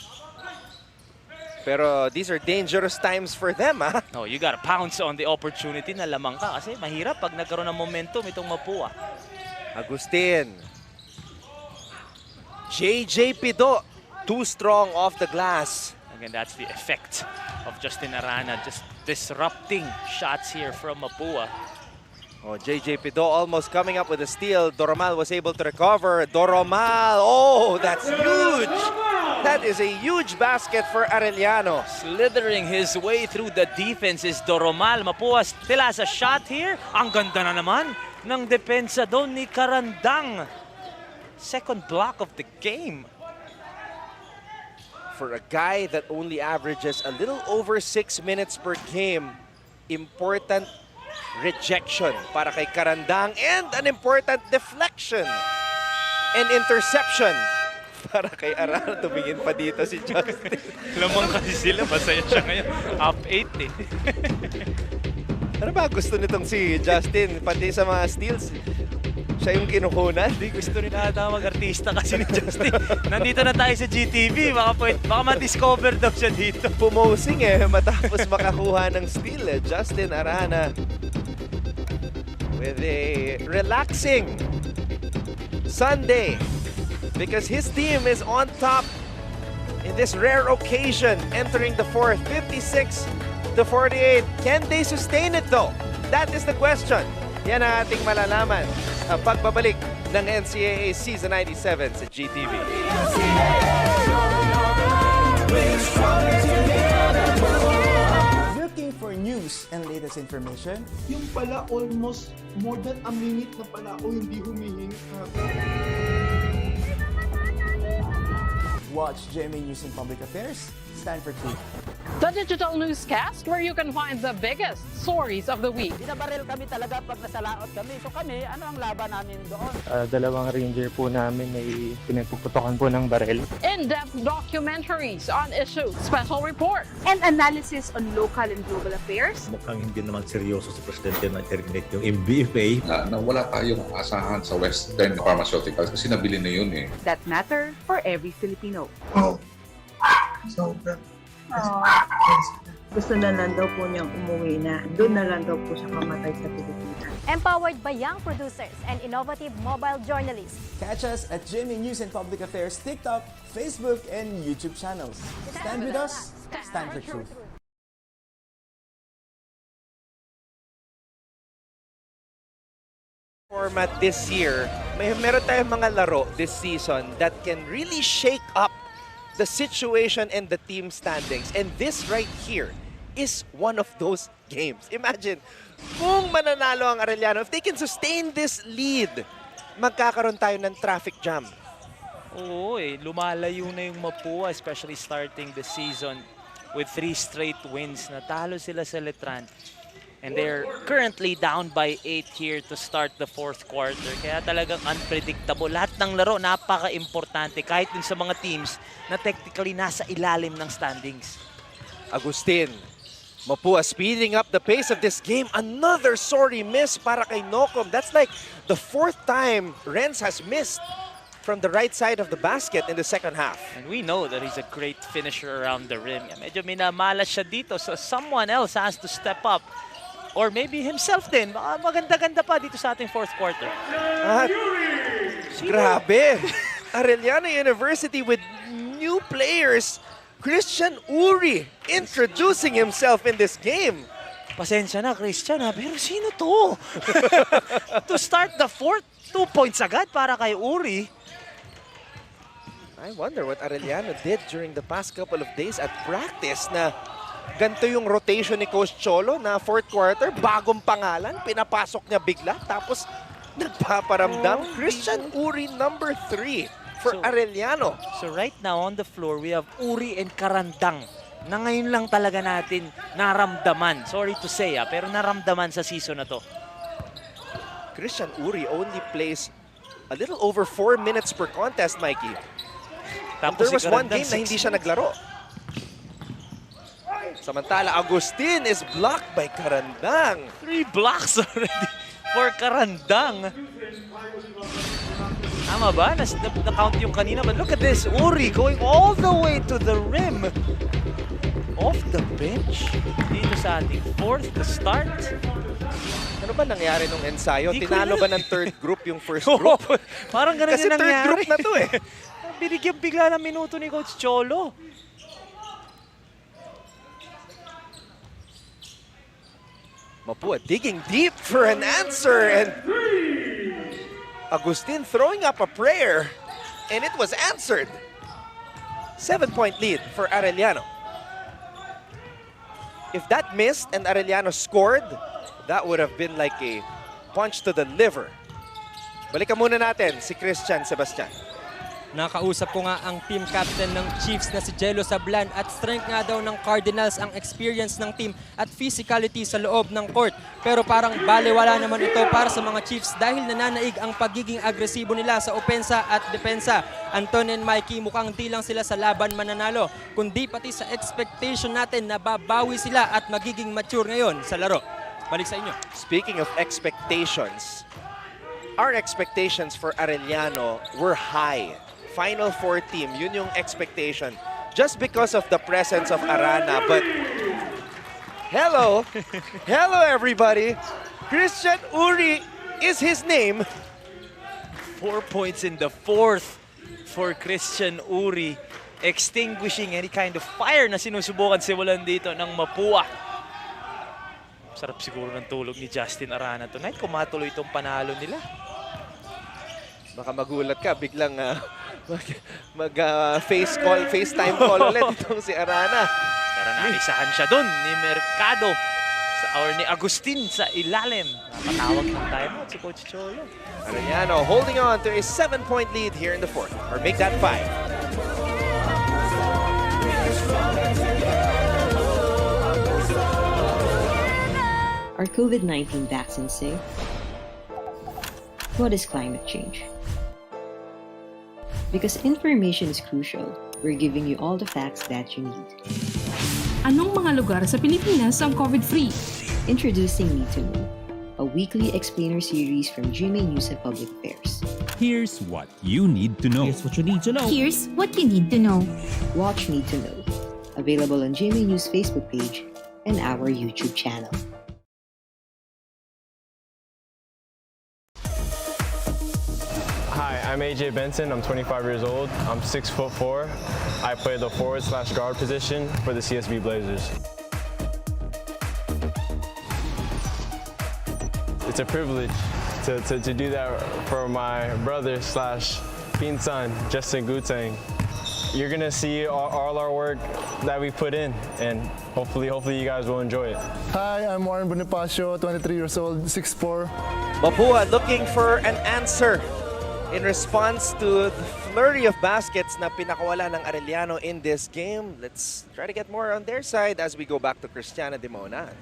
Pero these are dangerous times for them, ha? Oh, you gotta pounce on the opportunity na lamang ka kasi mahirap pag nagkaroon ng momentum itong Mapua. Agustin. JJ Pido, too strong off the glass. Again, that's the effect of Justin Arana, just disrupting shots here from Mapua. Oh, JJ Pido almost coming up with a steal. Doromal was able to recover. Doromal, oh, that's huge. That is a huge basket for Arellano. Slithering his way through the defense is Doromal. Mapua still has a shot here. Ang ganda na naman ng depensa doon ni Carandang. Second block of the game. For a guy that only averages a little over 6 minutes per game, important rejection para kay Carandang and an important deflection and interception para kay Arana. Tumingin pa dito si Justin. Lamang kasi sila, masaya siya ngayon. Up 8 eh. Ano ba gusto nitong si Justin? Pati sa mga steals, siya yung kinukunan. Hindi gusto rin ata mag-artista kasi ni Justin. Nandito na tayo sa GTV. Baka ma-discover daw siya dito. Pumosing matapos makakuha ng steal. Justin Arana with a relaxing Sunday because his team is on top in this rare occasion entering the fourth, 56-48. Can they sustain it though? That is the question. Yan ang ating malalaman sa pagbabalik ng NCAA Season 97 sa GTV. Looking for news and latest information? Yung pala almost more than a minute na pala ako hindi humihinga. Watch GMA News and Public Affairs. Stand for truth. The digital newscast where you can find the biggest stories of the week. Binabaril kami talaga pag nasalaot kami. So kami, ano ang laban namin doon? Dalawang ranger po namin ay pinagpuputokan po ng baril. In-depth documentaries on issues, special reports, and analysis on local and global affairs. Mukhang hindi naman seryoso si Presidente na terminate yung MBFA. Na wala tayong asahan sa Western Pharmaceuticals kasi nabili na yun eh. That matter for every Filipino. Oh. Sobra. Gusto na lang daw po niyang umuwi na. Doon na lang daw po siya kamatay sa Pilipinas. Empowered by young producers and innovative mobile journalists. Catch us at GMA News and Public Affairs TikTok, Facebook, and YouTube channels. Stand with us, stand for truth. Format this year, meron tayong mga laro this season that can really shake up the situation and the team standings. And this right here is one of those games. Imagine, kung mananalo ang Arellano, if they can sustain this lead, magkakaroon tayo ng traffic jam. Oo lumalayo na yung Mapua, especially starting the season with 3 straight wins. Natalo sila sa Letran. And they're currently down by 8 here to start the fourth quarter. Kaya talagang unpredictable. Lahat ng laro napaka-importante kahit din sa mga teams na technically nasa ilalim ng standings. Agustin, Mapua speeding up the pace of this game. Another sorry miss para kay Nocom. That's like the 4th time Renz has missed from the right side of the basket in the second half. And we know that he's a great finisher around the rim. Medyo minamalas siya dito, so someone else has to step up or maybe himself din. Baka maganda-ganda pa dito sa ating fourth quarter. At grabe! Arellano University with new players. Christian Uri introducing himself in this game. Pasensya na, Christian, ha? Pero sino to? To start the fourth, 2 points agad para kay Uri. I wonder what Arellano did during the past couple of days at practice na ganito yung rotation ni Coach Cholo na fourth quarter, bagong pangalan, pinapasok niya bigla, tapos nagpaparamdam. Christian Uri number 3 for Arellano. So right now on the floor, we have Uri and Karandang na ngayon lang talaga natin naramdaman. Sorry to say, pero naramdaman sa season na to. Christian Uri only plays a little over 4 minutes per contest, Mikey. Tapos there was one game na hindi siya naglaro. Samantala, Agustin is blocked by Karandang. 3 blocks already for Karandang. Tama ba? Na-count yung kanina. But look at this. Uri going all the way to the rim. Off the bench. Dito sa ating fourth to start. Ano ba nangyari nung ensayo? Tinalo ba ng third group yung first group? Parang ganun Kasi yung nangyari. third group na to eh. Binigyan bigla ng minuto ni Coach Cholo. Mapua digging deep for an answer, and Agustin throwing up a prayer, and it was answered. 7-point lead for Arellano. If that missed and Arellano scored, that would have been like a punch to the liver. Balikan muna natin si Christian Sebastian. Nakausap ko nga ang team captain ng Chiefs na si Jello Sablan at strength nga daw ng Cardinals ang experience ng team at physicality sa loob ng court. Pero parang balewala naman ito para sa mga Chiefs dahil nananaig ang pagiging agresibo nila sa opensa at depensa. Anton and Mikey, mukhang di lang sila sa laban mananalo, kundi pati sa expectation natin na babawi sila at magiging mature ngayon sa laro. Balik sa inyo. Speaking of expectations, our expectations for Arellano were high. Final Four team, yun yung expectation. Just because of the presence of Arana. But hello, hello everybody. Christian Uri is his name. 4 points in the fourth for Christian Uri. Extinguishing any kind of fire na sinusubukan simulan dito ng Mapua. Sarap siguro ng tulog ni Justin Arana tonight kung matuloy itong panalo nila. Baka magulat ka, biglang FaceTime call ulit itong si Arana. Pero naisahan siya dun ni Mercado or ni Agustin sa ilalim. Napatawag ng timeout si Coach Cholo. Arellano holding on to a 7-point lead here in the fourth, or make that 5. Are COVID-19 vaccines safe? What is climate change? Because information is crucial, we're giving you all the facts that you need. Anong mga lugar sa Pilipinas ang COVID-free? Introducing Need to Know, a weekly explainer series from GMA News and Public Affairs. Here's what you need to know. Here's what you need to know. Here's what you need to know. Watch Need to Know, available on GMA News Facebook page and our YouTube channel. Hi, I'm AJ Benson. I'm 25 years old. I'm 6'4". I play the forward/guard position for the CSB Blazers. It's a privilege to do that for my brother/pinsan, Justin Gutang. You're gonna see all our work that we put in, and hopefully you guys will enjoy it. Hi, I'm Warren Bonifacio, 23 years old, 6'4". Mapua looking for an answer in response to the flurry of baskets na pinakawala ng Arellano in this game. Let's try to get more on their side as we go back to Cristiana Dimona.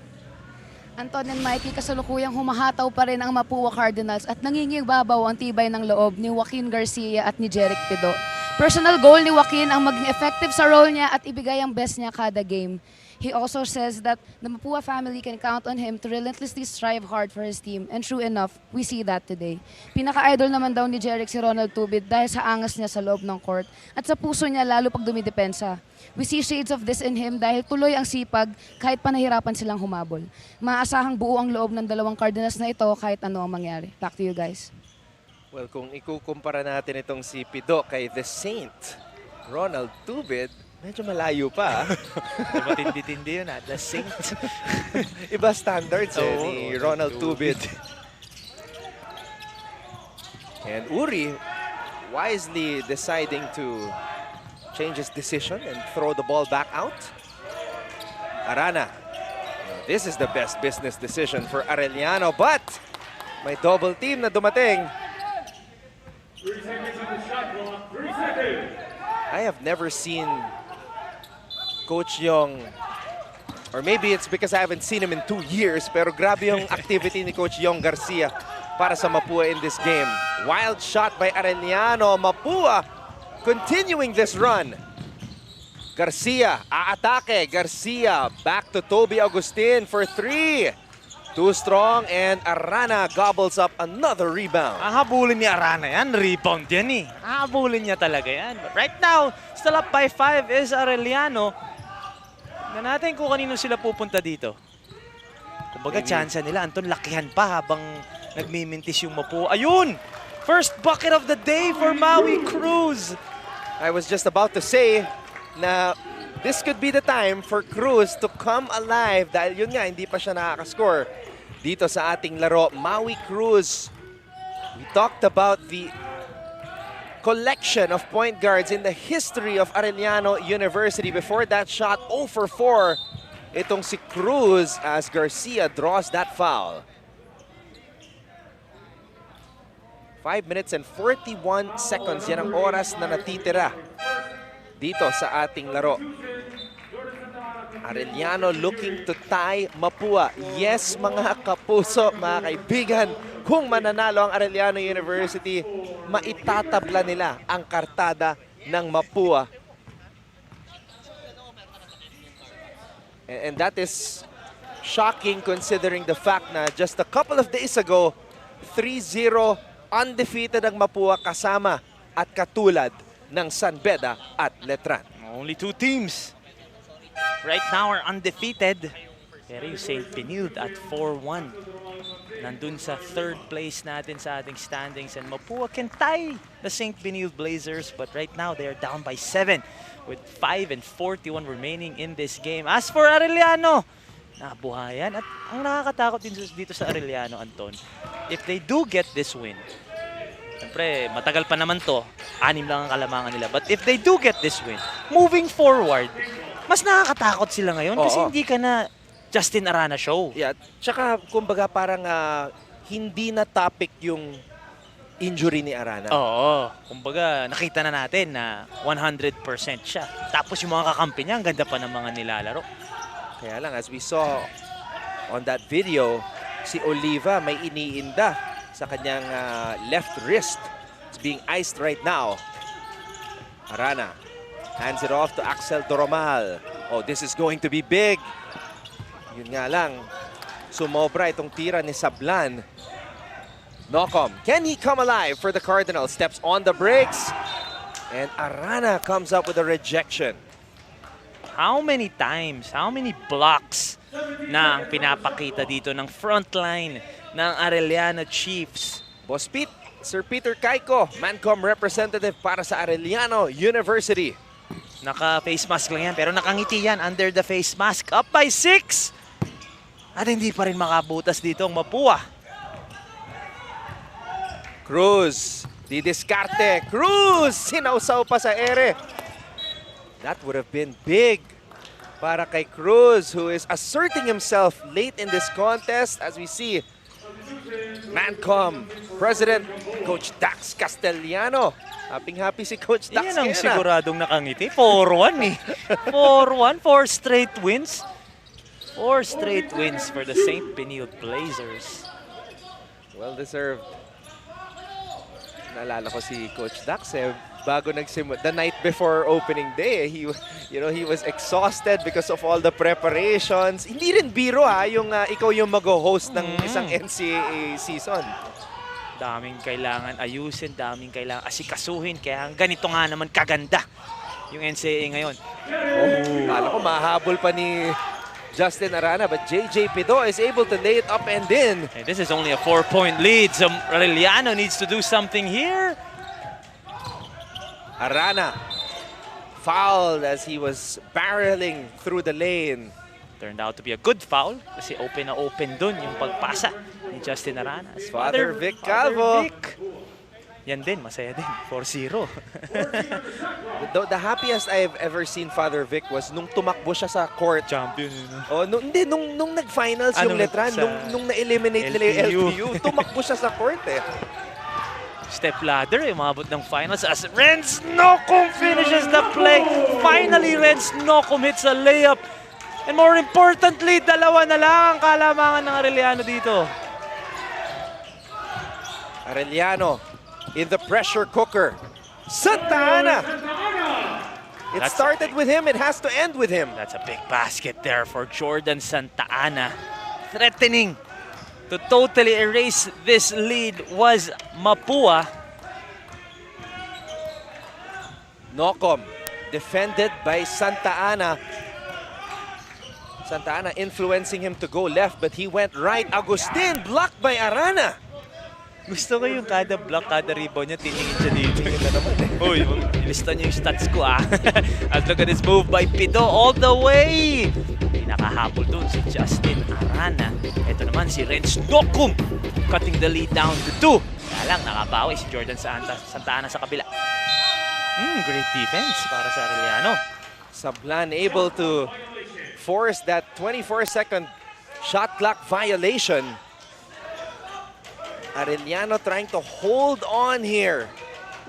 Anton and Mikey, kasalukuyang humahataw pa rin ang Mapua Cardinals at nangingibabaw ang tibay ng loob ni Joaquin Garcia at ni Jeric Pido. Personal goal ni Joaquin ang maging effective sa role niya at ibigay ang best niya kada game. He also says that the Mapua family can count on him to relentlessly strive hard for his team. And true enough, we see that today. Pinaka-idol naman daw ni Jeric si Ronald Tubid dahil sa angas niya sa loob ng court at sa puso niya lalo pag dumidepensa. We see shades of this in him dahil tuloy ang sipag kahit pa nahirapan silang humabol. Maasahang buo ang loob ng dalawang Cardinals na ito kahit ano ang mangyari. Back to you guys. Well, kung ikukumpara natin itong si Pido kay The Saint, Ronald Tubid, medyo malayo pa. Matindi-tindi yun, The Saint. Iba standards ni Ronald Tubid. And Uri wisely deciding to change his decision and throw the ball back out. Arana. This is the best business decision for Arellano, but may double team na dumating. I have never seen Coach Yong, or maybe it's because I haven't seen him in 2 years, pero grabe yung activity ni Coach Yong Garcia para sa Mapua in this game. Wild shot by Arellano. Mapua continuing this run. Garcia, aatake. Garcia back to Toby Agustin for 3. Too strong, and Arana gobbles up another rebound. Habulin ni Arana yan. Rebound yan eh. Habulin niya talaga yan. But right now, still up by 5 is Arellano. Tignan natin kung kanino sila pupunta dito. Kumbaga, chance nila, Anton, lakihan pa habang nagmimintis yung Mapua. Ayun! First bucket of the day for Maui Cruz. I was just about to say na this could be the time for Cruz to come alive dahil yun nga, hindi pa siya nakakascore dito sa ating laro. Maui Cruz, we talked about the collection of point guards in the history of Arellano University. Before that shot, 0 for 4. Itong si Cruz as Garcia draws that foul. 5 minutes and 41 seconds. Yan ang oras na natitira dito sa ating laro. Arellano looking to tie Mapua. Yes, mga kapuso, mga kaibigan, kung mananalo ang Arellano University, maitatabla nila ang kartada ng Mapua. And that is shocking considering the fact na just a couple of days ago, 3-0 undefeated ang Mapua kasama at katulad ng San Beda at Letran. Only 2 teams right now are undefeated. Pero yung St. Benilde at 4-1. Nandun sa 3rd place natin sa ating standings. And Mapua can tie the St. Benilde Blazers. But right now, they are down by 7 with 5 and 41 remaining in this game. As for Arellano, nabuhayan. At ang nakakatakot din dito sa Arellano, Anton, if they do get this win, siyempre, matagal pa naman to. 6 lang ang kalamangan nila. But if they do get this win, moving forward, mas nakakatakot sila ngayon kasi hindi ka na Justin Arana show. Yeah, tsaka kumbaga parang hindi na topic yung injury ni Arana. Oo, kumbaga nakita na natin na 100% siya. Tapos yung mga kakampi niya, ang ganda pa ng mga nilalaro. Kaya lang, as we saw on that video, si Oliva may iniinda sa kanyang left wrist. It's being iced right now. Arana hands it off to Axel Doromal. Oh, this is going to be big. Yun nga lang, sumobra itong tira ni Sablan. Nocom, can he come alive for the Cardinals? Steps on the brakes. And Arana comes up with a rejection. How many times, how many blocks na ang pinapakita dito ng frontline ng Arellano Chiefs? Boss Pete, Sir Peter Caico, Mancom representative para sa Arellano University. Naka-face mask lang yan, pero nakangiti yan under the face mask. Up by 6! At hindi pa rin makabutas dito ang Mapua. Cruz, didiskarte. Cruz, sinausaw pa sa ere. That would have been big para kay Cruz, who is asserting himself late in this contest. As we see, Mancom President, Coach Dax Castellano. Happy si Coach Dax. Yan ang siguradong nakangiti. 4-1 eh. 4-1, 4 straight wins. 4 straight wins for the St. Benilde Blazers. Well deserved. Naalala ko si Coach Dax bago nagsimula, the night before opening day, he was exhausted because of all the preparations. Hindi rin biro yung ikaw yung mag-host ng isang NCAA season. Daming kailangan ayusin, daming kailangan asikasuhin. Kaya ganito nga naman kaganda yung NCAA ngayon. Kala ko mahabol pa ni Justin Arana, but JJ Pido is able to lay it up and in. Hey, this is only a 4-point lead, so Arellano needs to do something here. Arana fouled as he was barreling through the lane. Turned out to be a good foul kasi open na open dun yung pagpasa ni Justin Arana. Father Vic Calvo. Yan din, masaya din. 4-0. The happiest I've ever seen Father Vic was nung tumakbo siya sa court. Champion. Nung nag-finals yung Letran, nung na-eliminate nila yung LTU, tumakbo siya sa court eh. Step ladder, umabot ng finals as Renz Nocum finishes the play. Finally, Renz Nocum hits a layup. And more importantly, dalawa na lang ang kalamangan ng Arellano dito. Arellano in the pressure cooker. Santa Ana! It started with him, it has to end with him. That's a big basket there for Jordan Santa Ana. Threatening to totally erase this lead was Mapua. Nocum defended by Santa Ana. Santa Ana influencing him to go left, but he went right. Agustin blocked by Arana. Gusto ko yung kada block, kada rebound niya, titingin siya dito. Uy, ilista niyo yung stats ko And look at this move by Pido all the way. May nakahabol dun si Justin Arana. Ito naman si Renz Nocum cutting the lead down to 2. Kaya lang, nakabawi si Jordan Santa Ana sa kabila. Great defense para sa Arellano. Sablan able to force that 24-second shot clock violation. Arellano trying to hold on here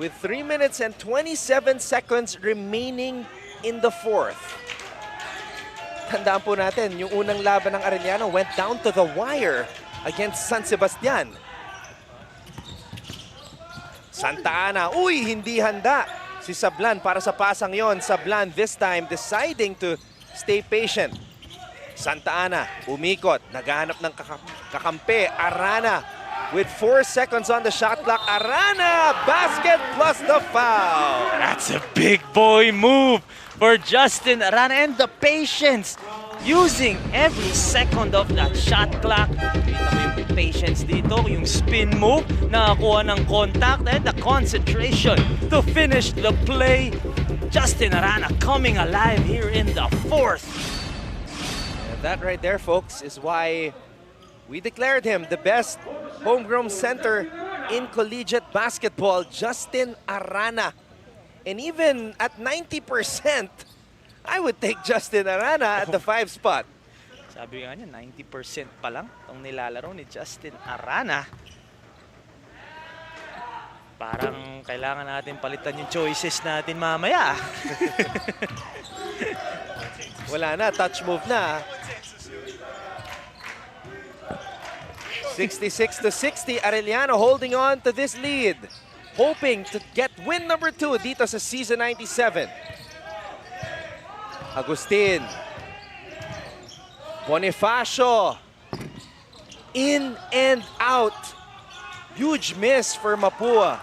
with 3 minutes and 27 seconds remaining in the fourth. Tandaan po natin, yung unang laban ng Arellano went down to the wire against San Sebastian. Santa Ana, hindi handa si Sablan para sa pasang yon. Sablan this time deciding to stay patient. Santa Ana, umikot, naghahanap ng kakampi. Arana with 4 seconds on the shot clock. Arana, basket plus the foul. That's a big boy move for Justin Arana and the patience. Using every second of that shot clock. Kita mo yung patience dito, yung spin move, nakakuha ng contact, and the concentration to finish the play. Justin Arana coming alive here in the fourth. And that right there, folks, is why we declared him the best homegrown center in collegiate basketball, Justin Arana. And even at 90%, I would take Justin Arana at the 5 spot. Sabi nga niya, 90% pa lang itong nilalaro ni Justin Arana. Parang kailangan natin palitan yung choices natin mamaya. Wala na, touch move na. 66-60, Arellano holding on to this lead. Hoping to get win number 2 dito sa season 97. Agustin. Bonifacio. In and out. Huge miss for Mapua.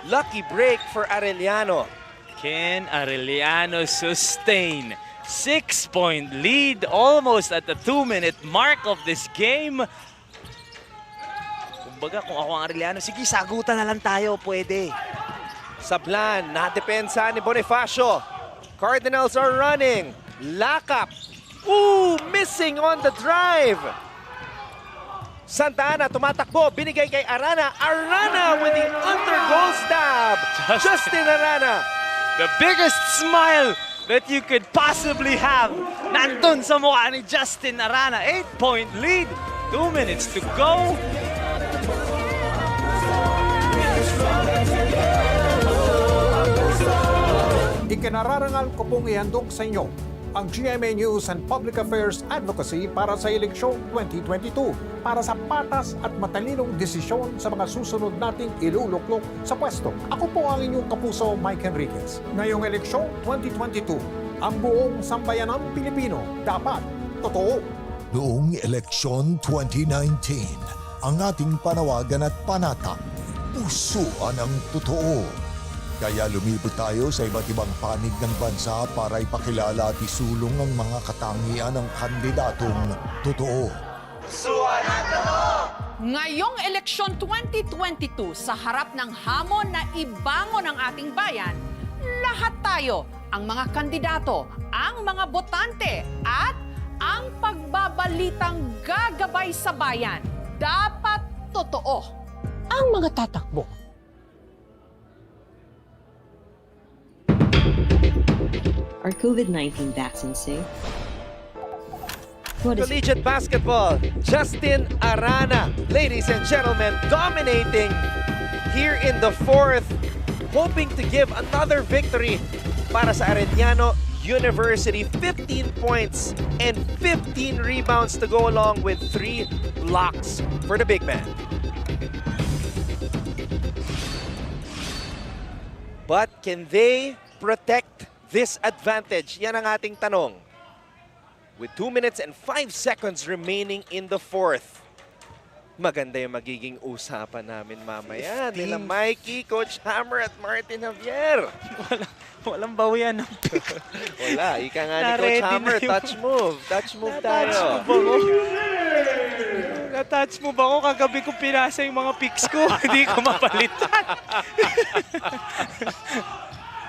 Lucky break for Arellano. Can Arellano sustain 6-point lead almost at the 2-minute mark of this game? Kumbaga, kung ako ang Arellano, sige, sagutan na lang tayo, pwede. Sablan, nadepensa ni Bonifacio. Cardinals are running. Lakap. Missing on the drive. Santa Ana tumatakbo, binigay kay Arana. Arana with the under-goal stab. Justin Arana. The biggest smile that you could possibly have. Nandun sa mukha ni Justin Arana. 8-point lead. 2 minutes to go. Ikinararangal ko pong ihandog sa inyo ang GMA News and Public Affairs Advocacy para sa eleksyon 2022 para sa patas at matalinong desisyon sa mga susunod nating iluluklok sa pwesto. Ako po ang inyong kapuso, Mike Enriquez. Ngayong eleksyon 2022, ang buong sambayanang Pilipino dapat totoo. Noong eleksyon 2019, ang ating panawagan at panatag, pusuan ang totoo. Kaya lumibot tayo sa iba't ibang panig ng bansa para ipakilala at isulong ang mga katangian ng kandidatong totoo. Pusuan ang totoo! Ngayong eleksyon 2022, sa harap ng hamon na ibangon ang ating bayan, lahat tayo, ang mga kandidato, ang mga botante, at ang pagbabalitang gagabay sa bayan, dapat totoo. Ang mga tatakbo. Are COVID-19 vaccines safe? Collegiate basketball, Justin Arana, ladies and gentlemen, dominating here in the fourth, hoping to give another victory para sa Arellano University. 15 points and 15 rebounds to go along with 3 blocks for the big man. But can they protect this advantage? Yan ang ating tanong. With 2 minutes and 5 seconds remaining in the fourth. Maganda yung magiging usapan namin mamaya. Nila Mikey, Coach Hammer at Martin Javier. Walang bawian. Wala. Ika nga ni Coach Hammer. Touch move. Touch move tayo. Na-touch mo ba ako? Kagabi ko pinasa yung mga picks ko. Hindi ko mapalitan.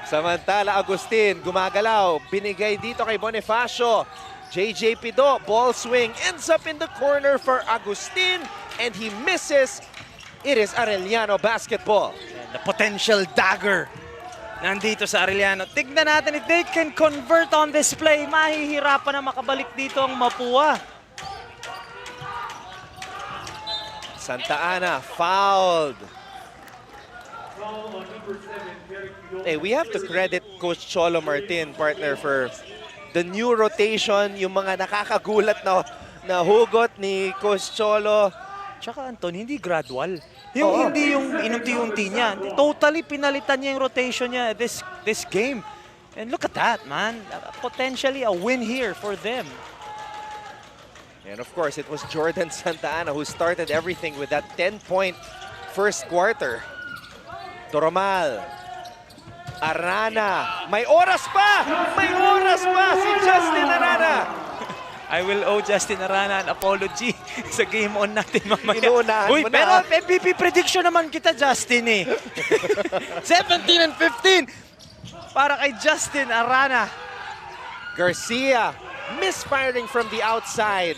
Samantala, Agustin, gumagalaw. Binigay dito kay Bonifacio. JJ Pido, ball swing, ends up in the corner for Agustin, and he misses. It is Arellano basketball. And the potential dagger nandito sa Arellano. Tignan natin if they can convert on this play. Mahihirapan na makabalik dito ang Mapua. Santa Ana fouled. Hey, we have to credit Coach Cholo Martin, partner, for the new rotation, yung mga nakakagulat na hugot ni Coach Cholo. Tsaka Anton, hindi gradual. Hindi yung inunti-unti niya. Totally pinalitan niya yung rotation niya this game. And look at that, man. Potentially a win here for them. And of course, it was Jordan Santa Ana who started everything with that 10-point first quarter. Toromal. Arana. May oras pa! May oras pa si Justin Arana. I will owe Justin Arana an apology sa game on natin mamaya. Inuunahan Uy, mo pero na. MVP prediction naman kita, Justin eh. 17 and 15 para kay Justin Arana. Garcia misfiring from the outside.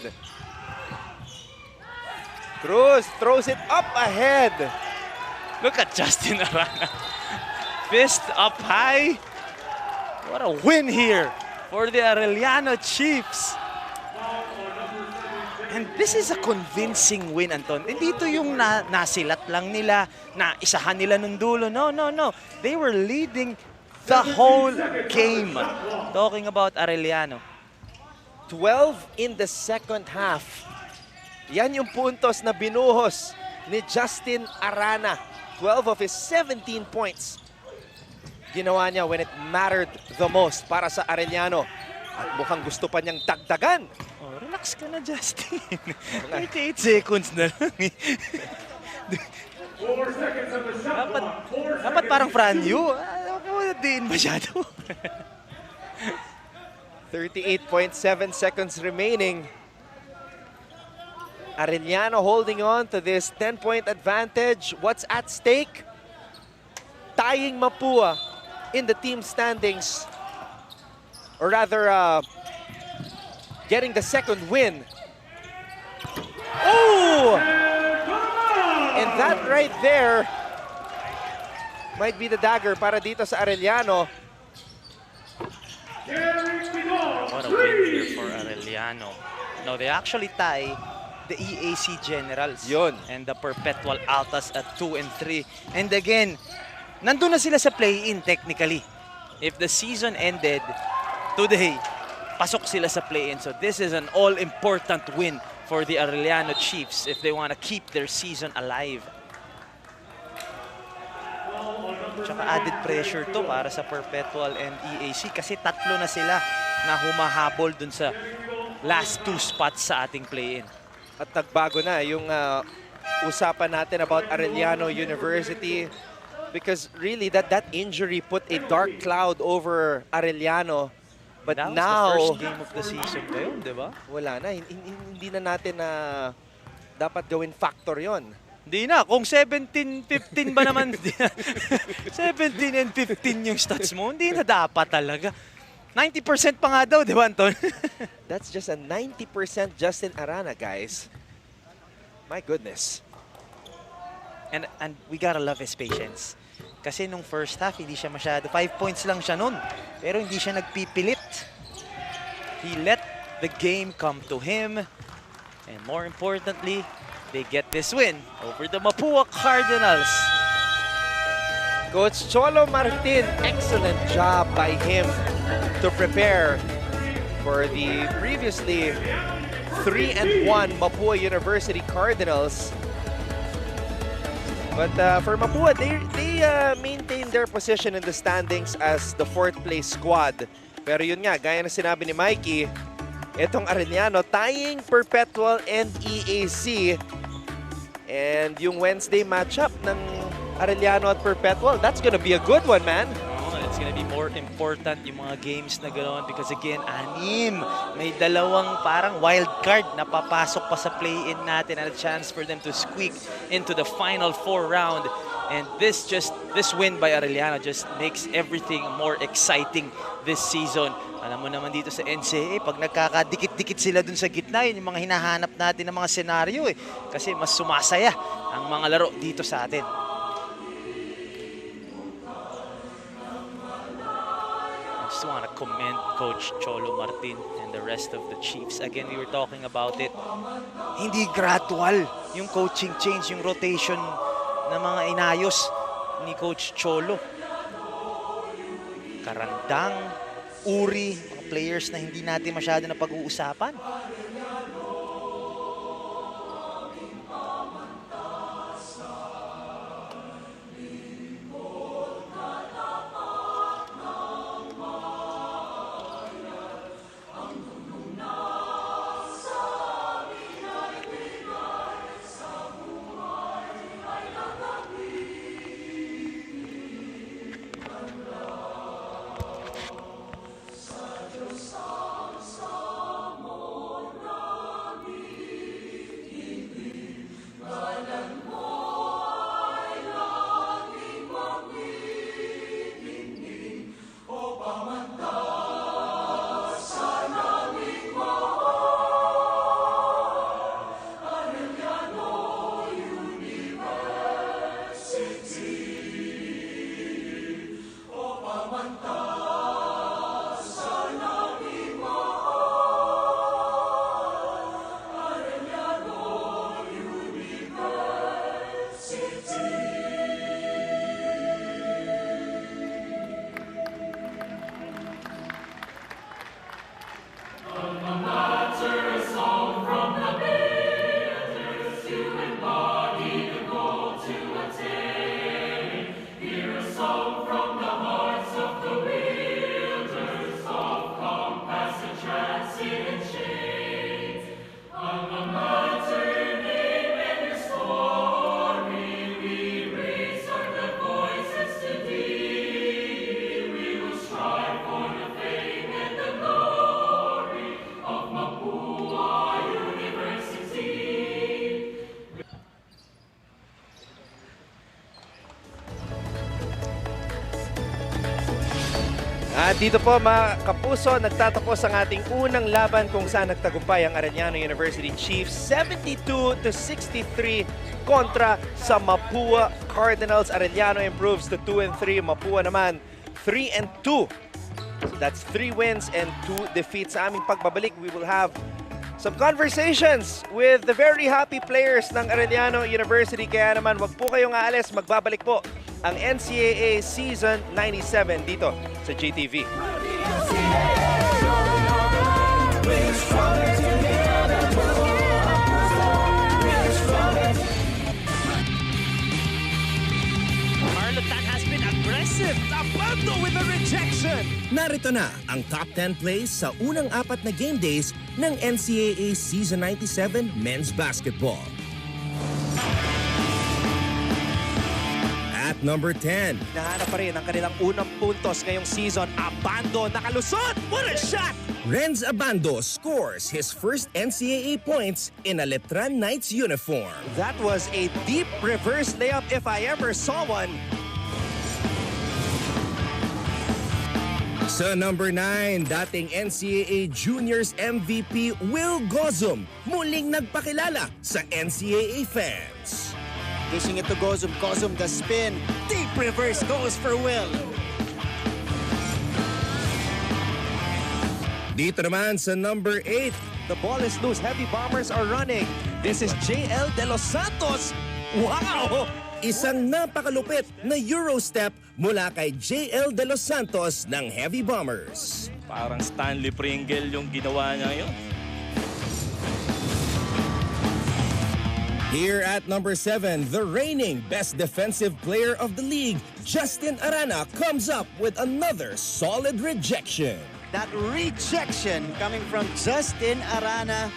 Cruz throws it up ahead. Look at Justin Arana. Fist up high. What a win here for the Arellano Chiefs. And this is a convincing win, Anton. Hindi ito yung nasilat lang nila, na isahan nila nung dulo. No. They were leading the whole game. Talking about Arellano. 12 in the second half. Yan yung puntos na binuhos ni Justin Arana. 12 of his 17 points. Ginawa niya when it mattered the most para sa Arellano. At mukhang gusto pa niyang dagdagan. Oh, relax ka na, Justin. 38 seconds na lang eh. Dapat parang Franyu. Diin masyado. 38.7 seconds remaining. Arellano holding on to this 10-point advantage. What's at stake? Tying Mapua in the team standings. Or rather, getting the second win. Oh! And that right there might be the dagger para dito sa Arellano. What a win here for Arellano. No, they actually tie the EAC Generals. Yun. And the Perpetual Altas at 2 and 3. And again, nandun na sila sa play-in technically. If the season ended today, papasok sila sa play-in. So this is an all-important win for the Arellano Chiefs if they want to keep their season alive. Tsaka added pressure to para sa Perpetual and EAC kasi tatlo na sila na humahabol dun sa last 2 spots sa ating play-in. At nagbago na yung usapan natin about Arellano University because really that injury put a dark cloud over Arellano. But That was now, the first game of the season pa yun, di ba? Wala na. Hindi na natin na dapat gawin factor yon. Hindi na. Kung 17-15 ba naman, 17 and 15 yung stats mo, hindi na dapat talaga. 90% pa nga daw, di ba, Anton? That's just a 90% Justin Arana, guys. My goodness. And we gotta love his patience. Kasi nung first half, hindi siya masyado. 5 points lang siya nun. Pero hindi siya nagpipilit. He let the game come to him. And more importantly, they get this win over the Mapua Cardinals. Coach Cholo Martin, excellent job by him to prepare for the previously 3-1 Mapua University Cardinals. But for Mapua, they maintain their position in the standings as the 4th place squad. Pero yun nga, gaya na sinabi ni Mikey, itong Arellano tying Perpetual and EAC. And yung Wednesday matchup ng Arellano at Perpetual, that's gonna be a good one, man. It's gonna be more important yung mga games na gano'n because again, 6. May dalawang parang wild card na papasok pa sa play-in natin and a chance for them to squeak into the final 4 round. And this win by Arellano just makes everything more exciting this season. Alam mo naman dito sa NCAA, pag nagkakadikit-dikit sila dun sa gitna, yun yung mga hinahanap natin ng mga senaryo eh. Kasi mas sumasaya ang mga laro dito sa atin. I just want to commend Coach Cholo Martin and the rest of the Chiefs. Again, we were talking about it. Hindi gradual yung coaching change, yung rotation na mga inayos ni Coach Cholo. Karandang, Uri, mga players na hindi natin masyado na pag-uusapan. At dito po mga kapuso, nagtatapos ang ating unang laban kung saan nagtagumpay ang Arellano University Chiefs 72-63 kontra sa Mapua Cardinals. Arellano improves to 2-3, Mapua naman 3-2. So that's 3 wins and 2 defeats. Sa aming pagbabalik, we will have some conversations with the very happy players ng Arellano University. Kaya naman, wag po kayong aalis, magbabalik po ang NCAA Season 97 dito sa GTV. Marlotan has been aggressive. Abando with the rejection. Narito na ang top 10 plays sa unang 4 na game days ng NCAA Season 97 Men's Basketball. At number 10, Nahanap pa rin ang kanilang unang puntos ngayong season. Abando nakalusot. What a shot! Renz Abando scores his first NCAA points in a Letran Knights uniform. That was a deep reverse layup if I ever saw one. Sa number 9, dating NCAA Juniors MVP Will Gozum muling nagpakilala sa NCAA fans. Dishing it to Gozum. Gozum the spin. Deep reverse goes for Will. Dito naman sa number 8, The ball is loose. Heavy Bombers are running. This is JL De Los Santos. Wow! isang napakalupit na Eurostep mula kay JL De Los Santos ng Heavy Bombers. Parang Stanley Pringle yung ginawa niya yun. Here at number 7, the reigning best defensive player of the league, Justin Arana, comes up with another solid rejection. That rejection coming from Justin Arana.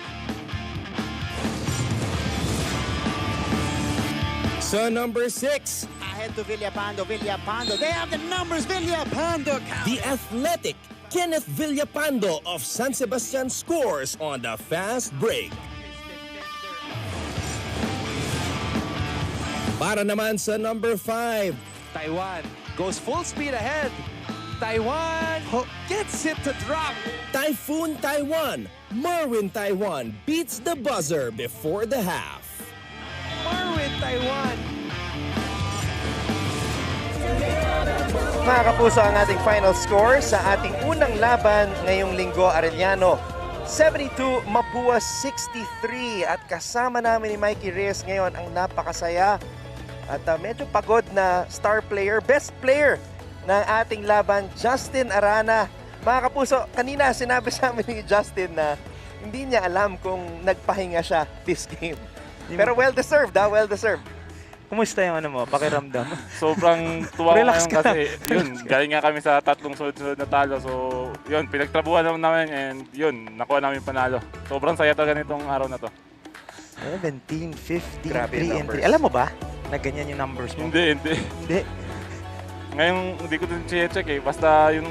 So number 6, Ahead to Villapando. Villapando. They have the numbers. Villapando. the athletic Kenneth Villapando of San Sebastian scores on the fast break. Para naman sa number 5, Taiwan goes full speed ahead. Taiwan gets it to drop. Typhoon Taiwan, Marwin Taiwan beats the buzzer before the half. Marwin Taiwan. Mga kapuso, ang ating final score sa ating unang laban ngayong linggo, Arellano. 72, Mapua 63. At kasama namin ni Mikey Reyes ngayon ang napakasaya at medyo pagod na star player, best player ng ating laban, Justin Arana. Mga kapuso, kanina sinabi sa amin ni Justin na hindi niya alam kung nagpahinga siya this game. Pero well-deserved, well-deserved. Kumusta yung ano mo, pakiramdam? Sobrang tuwa ko Relax ngayon ka. kasi yun, galing nga kami sa 3 sunod-sunod na talo. So yun, pinagtrabuhan namin and yun, nakuha namin panalo. Sobrang saya talaga nitong araw na to. 17, 15, Grabe 3 and numbers. 3. Alam mo ba na ganyan yung numbers mo? Hindi. Hindi. Ngayon, hindi ko din check eh. Basta yung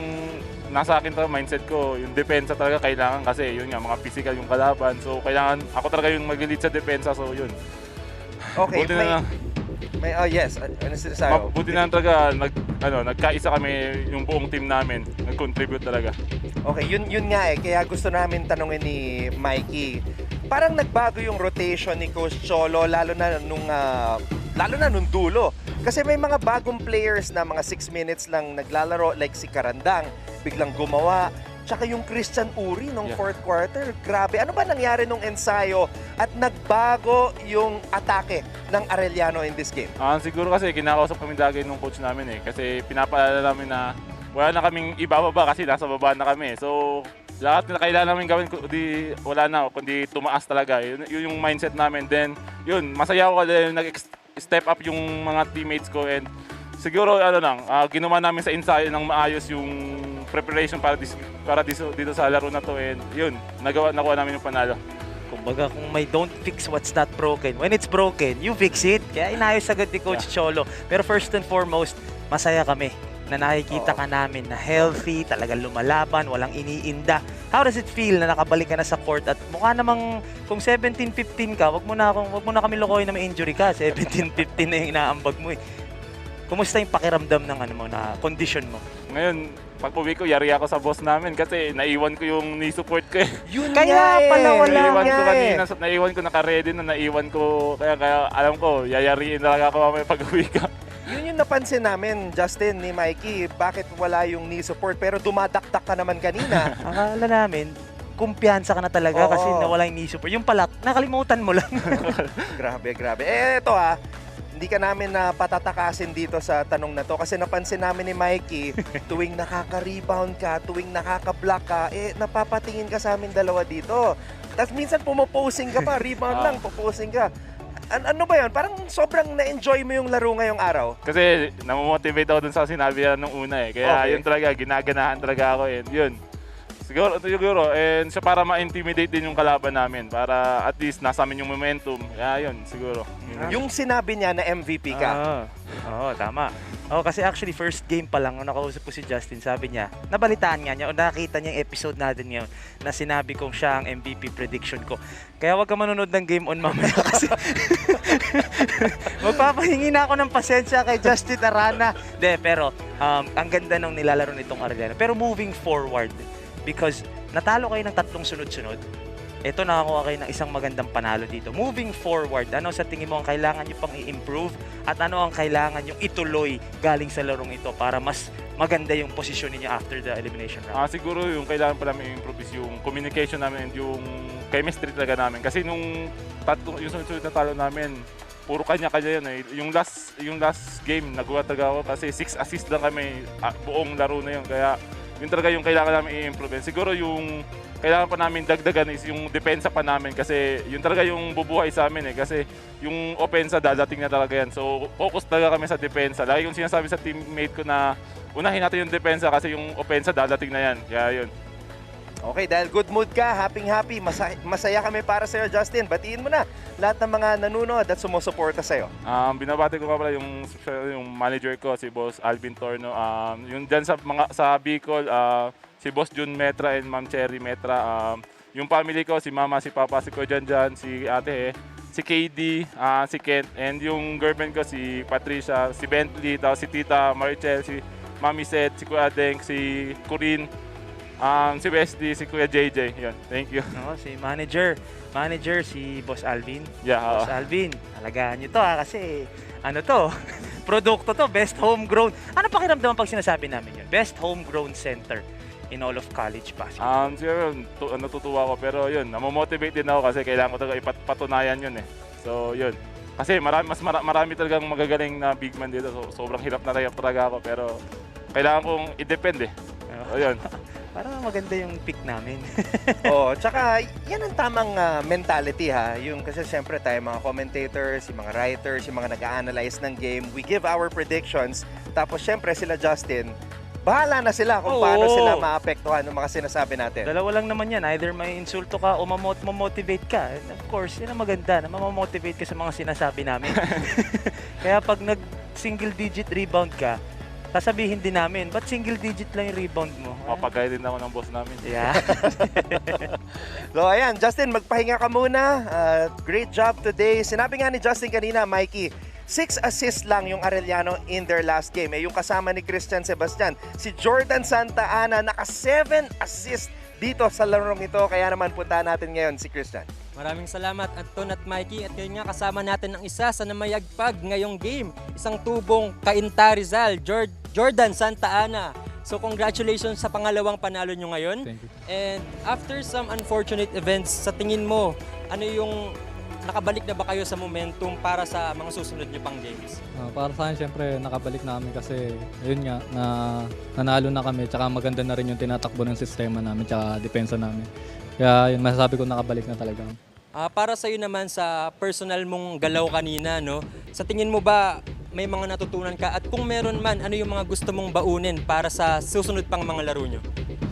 nasa akin to, mindset ko, yung depensa talaga kailangan kasi yun nga, mga physical yung kalaban. So kailangan, ako talaga yung mag-lead sa depensa. So yun. Okay, Buti na lang. yes, ano sinasabi? Buti na talaga, nagkaisa kami yung buong team namin. Nag-contribute talaga. Okay, yun nga eh. Kaya gusto namin tanungin ni Mikey. Parang nagbago yung rotation ni Coach Cholo, lalo na nung dulo. Kasi may mga bagong players na mga 6 minutes lang naglalaro, like si Karandang, biglang gumawa. Tsaka yung Christian Uri nung fourth quarter, grabe. Ano ba nangyari nung ensayo at nagbago yung atake ng Arellano in this game? Siguro kasi kinakausap kami lagi nung coach namin eh. Kasi pinapaalala namin na wala na kaming ibababa kasi nasa baba na kami. So lahat na kailangan namin gawin, wala na, kundi tumaas talaga. Yun yung mindset namin. Then yun, masaya ako kasi nag-step up yung mga teammates ko and siguro ginawa namin sa ensayo ng maayos yung preparation para dito sa laro na to and yun, nakuha namin yung panalo. Kumbaga kung may don't fix what's not broken, when it's broken, you fix it. Kaya inayos agad ni Coach Cholo. Pero first and foremost, masaya kami na nakikita ka namin na healthy, talagang lumalaban, walang iniinda. How does it feel na nakabalik ka na sa court at mukha namang kung 17-15 ka, wag mo na kami lokohin na may injury ka. 17-15 na yung inaambag mo eh. Kumusta yung pakiramdam ng na condition mo? Ngayon, pag-uwi ko, yari ako sa boss namin kasi naiwan ko yung knee support ko eh. Yun kaya pala wala naiwan ko nga kanina, naiwan ko naka-ready na, naiwan ko, kaya alam ko, yayariin talaga ako mamaya pag-uwi ka. Yun yung napansin namin, Justin, ni Mikey, bakit wala yung knee support pero dumadakdak ka naman kanina. Akala namin, kumpiyansa ka na talaga kasi nawala yung knee support. Yung pala, nakalimutan mo lang. Grabe. Eto hindi hindi ka namin na patatakasin dito sa tanong na to kasi napansin namin ni Mikey, tuwing nakaka-rebound ka, tuwing nakaka-block ka, napapatingin ka sa amin dalawa dito. Tapos minsan pumoposing ka pa, rebound lang, puposing ka. Ano ba yun? Parang sobrang na-enjoy mo yung laro ngayong araw? Kasi namomotivate ako dun sa sinabi yan nung una eh. Kaya yun talaga, ginaganahan talaga ako eh. Yun. Siguro, and so para ma-intimidate din yung kalaban namin. Para at least nasa amin yung momentum. Kaya yun, siguro. Yung sinabi niya na MVP ka. Oo, tama. Kasi actually first game pa lang, nung nakausap ko si Justin, sabi niya, nabalitaan nga niya o nakita niya yung episode natin ngayon na sinabi kong siya ang MVP prediction ko. Kaya wag ka manonood ng Game On mamaya kasi magpapahingi na ako ng pasensya kay Justin Arana. Pero ang ganda nung nilalaro nitong Arellano. Pero moving forward, because natalo kayo ng 3 sunod-sunod, ito nakakuha kayo ng isang magandang panalo dito. Moving forward, ano sa tingin mo ang kailangan nyo pang i-improve at ano ang kailangan nyo ituloy galing sa larong ito para mas maganda yung posisyon niyo after the elimination round? Siguro yung kailangan pa namin i-improve is yung communication namin and yung chemistry talaga namin. Kasi nung yung sunod-sunod na talo namin, puro kanya-kanya yan eh. Yung last game, nagawa talaga ako kasi 6 assists lang kami buong laro na yun. Kaya yun talaga yung kailangan namin i-improve. Siguro yung kailangan pa namin dagdagan is yung depensa pa namin kasi yun talaga yung bubuhay sa amin eh. Kasi yung opensa dadating na talaga yan. So focus talaga kami sa depensa. Lagi yung sinasabi sa teammate ko na unahin natin yung depensa kasi yung opensa dadating na yan. Kaya yun. Okay, dahil good mood ka, happy, masaya kami para sa'yo, Justin. Batiin mo na lahat ng mga nanonood at sumusuporta sa'yo. Binabati ko pala yung manager ko, si Boss Alvin Torno. Yung dyan sa Bicol, si Boss Jun Metra and Ma'am Cherry Metra. Yung family ko, si Mama, si Papa, si Kojan dyan, si Ate si KD, si Kent, and yung girlfriend ko, si Patricia, si Bentley, tapos si Tita Marichel, si Mami Seth, si Kuya Deng, si Corinne, si Wesley, si Kuya JJ. Yun, thank you. Si manager, si Boss Alvin. Yeah, Boss Alvin, alagaan nyo to kasi ano to, produkto to, best homegrown. Ano pakiramdaman pag sinasabi namin yun? Best homegrown center in all of college basketball. Siguro, natutuwa ko pero yun, namomotivate din ako kasi kailangan ko talaga ipatunayan yun eh. So yun. Kasi marami talagang magagaling na big man dito. So, sobrang hirap na talaga ako pero kailangan kong i-depend eh. Ayun. Parang maganda yung pick namin. Tsaka yan ang tamang mentality ha. Yung kasi siyempre tayo mga commentators, yung mga writers, yung mga nag-a-analyze ng game, we give our predictions. Tapos siyempre sila Justin, bahala na sila kung paano sila maapektuhan ng mga sinasabi natin. Dalawa lang naman yan. Either may insulto ka o mamotivate ka. And of course, yun ang maganda na mamotivate ka sa mga sinasabi namin. Kaya pag nag-single digit rebound ka, sasabihin din namin, ba't single digit lang yung rebound mo? Mapagay din ako ng boss namin. Yeah. So ayan, Justin, magpahinga ka muna. Great job today. Sinabi nga ni Justin kanina, Mikey, 6 assists lang yung Arellano in their last game. Yung kasama ni Christian Sebastian, si Jordan Santa Ana, naka 7 assists dito sa larong ito. Kaya naman puntahan natin ngayon si Christian. Maraming salamat Anton at Mikey. At ngayon nga kasama natin ang isa sa namayagpag ngayong game. Isang tubong Cainta Rizal, Jordan Santa Ana. So congratulations sa pangalawang panalo nyo ngayon. Thank you. And after some unfortunate events, sa tingin mo, ano yung nakabalik na ba kayo sa momentum para sa mga susunod nyo pang games? Para sa akin, syempre, nakabalik na kami kasi yun nga, nanalo na kami. Tsaka maganda na rin yung tinatakbo ng sistema namin tsaka depensa namin. Kaya yun, masasabi ko nakabalik na talaga. Para sa iyo naman sa personal mong galaw kanina, no? Sa tingin mo ba may mga natutunan ka? At kung meron man, ano yung mga gusto mong baunin para sa susunod pang mga laro nyo?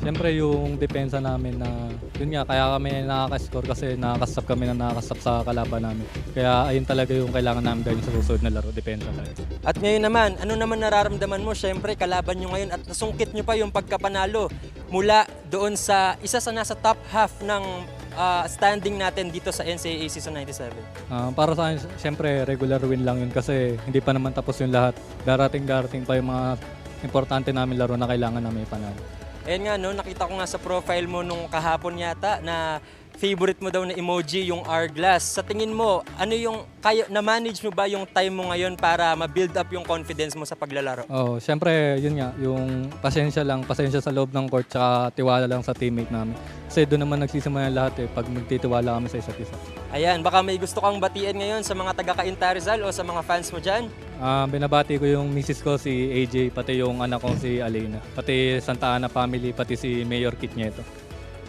Siyempre yung depensa namin na, yun nga, kaya kami nakaka-score kasi nakakastop kami na nakakastop sa kalaban namin. Kaya ayun talaga yung kailangan namin gawin sa susunod na laro, depensa talaga. At ngayon naman, ano naman nararamdaman mo? Siyempre, kalaban nyo ngayon at nasungkit nyo pa yung pagkapanalo mula doon sa isa sa nasa top half ng standing natin dito sa NCAA Season 97. Para sa akin, siyempre regular win lang yun kasi hindi pa naman tapos yung lahat. Darating pa yung mga importante namin laro na kailangan namin ipanalo. Ayan nga, no, nakita ko nga sa profile mo nung kahapon yata na favorite mo daw na emoji, yung hourglass. Sa tingin mo, ano yung, na-manage mo ba yung time mo ngayon para ma-build up yung confidence mo sa paglalaro? Oh, syempre, yun nga, yung pasensya sa loob ng court, tsaka tiwala lang sa teammate namin. Kasi doon naman nagsisimula lahat pag magtitiwala kami sa isa't isa. Ayan, baka may gusto kang batiin ngayon sa mga taga-Cainta Rizal o sa mga fans mo dyan? Binabati ko yung misis ko si AJ, pati yung anak ko si Alena, pati Santa Ana family, pati si Mayor Kit Nieto.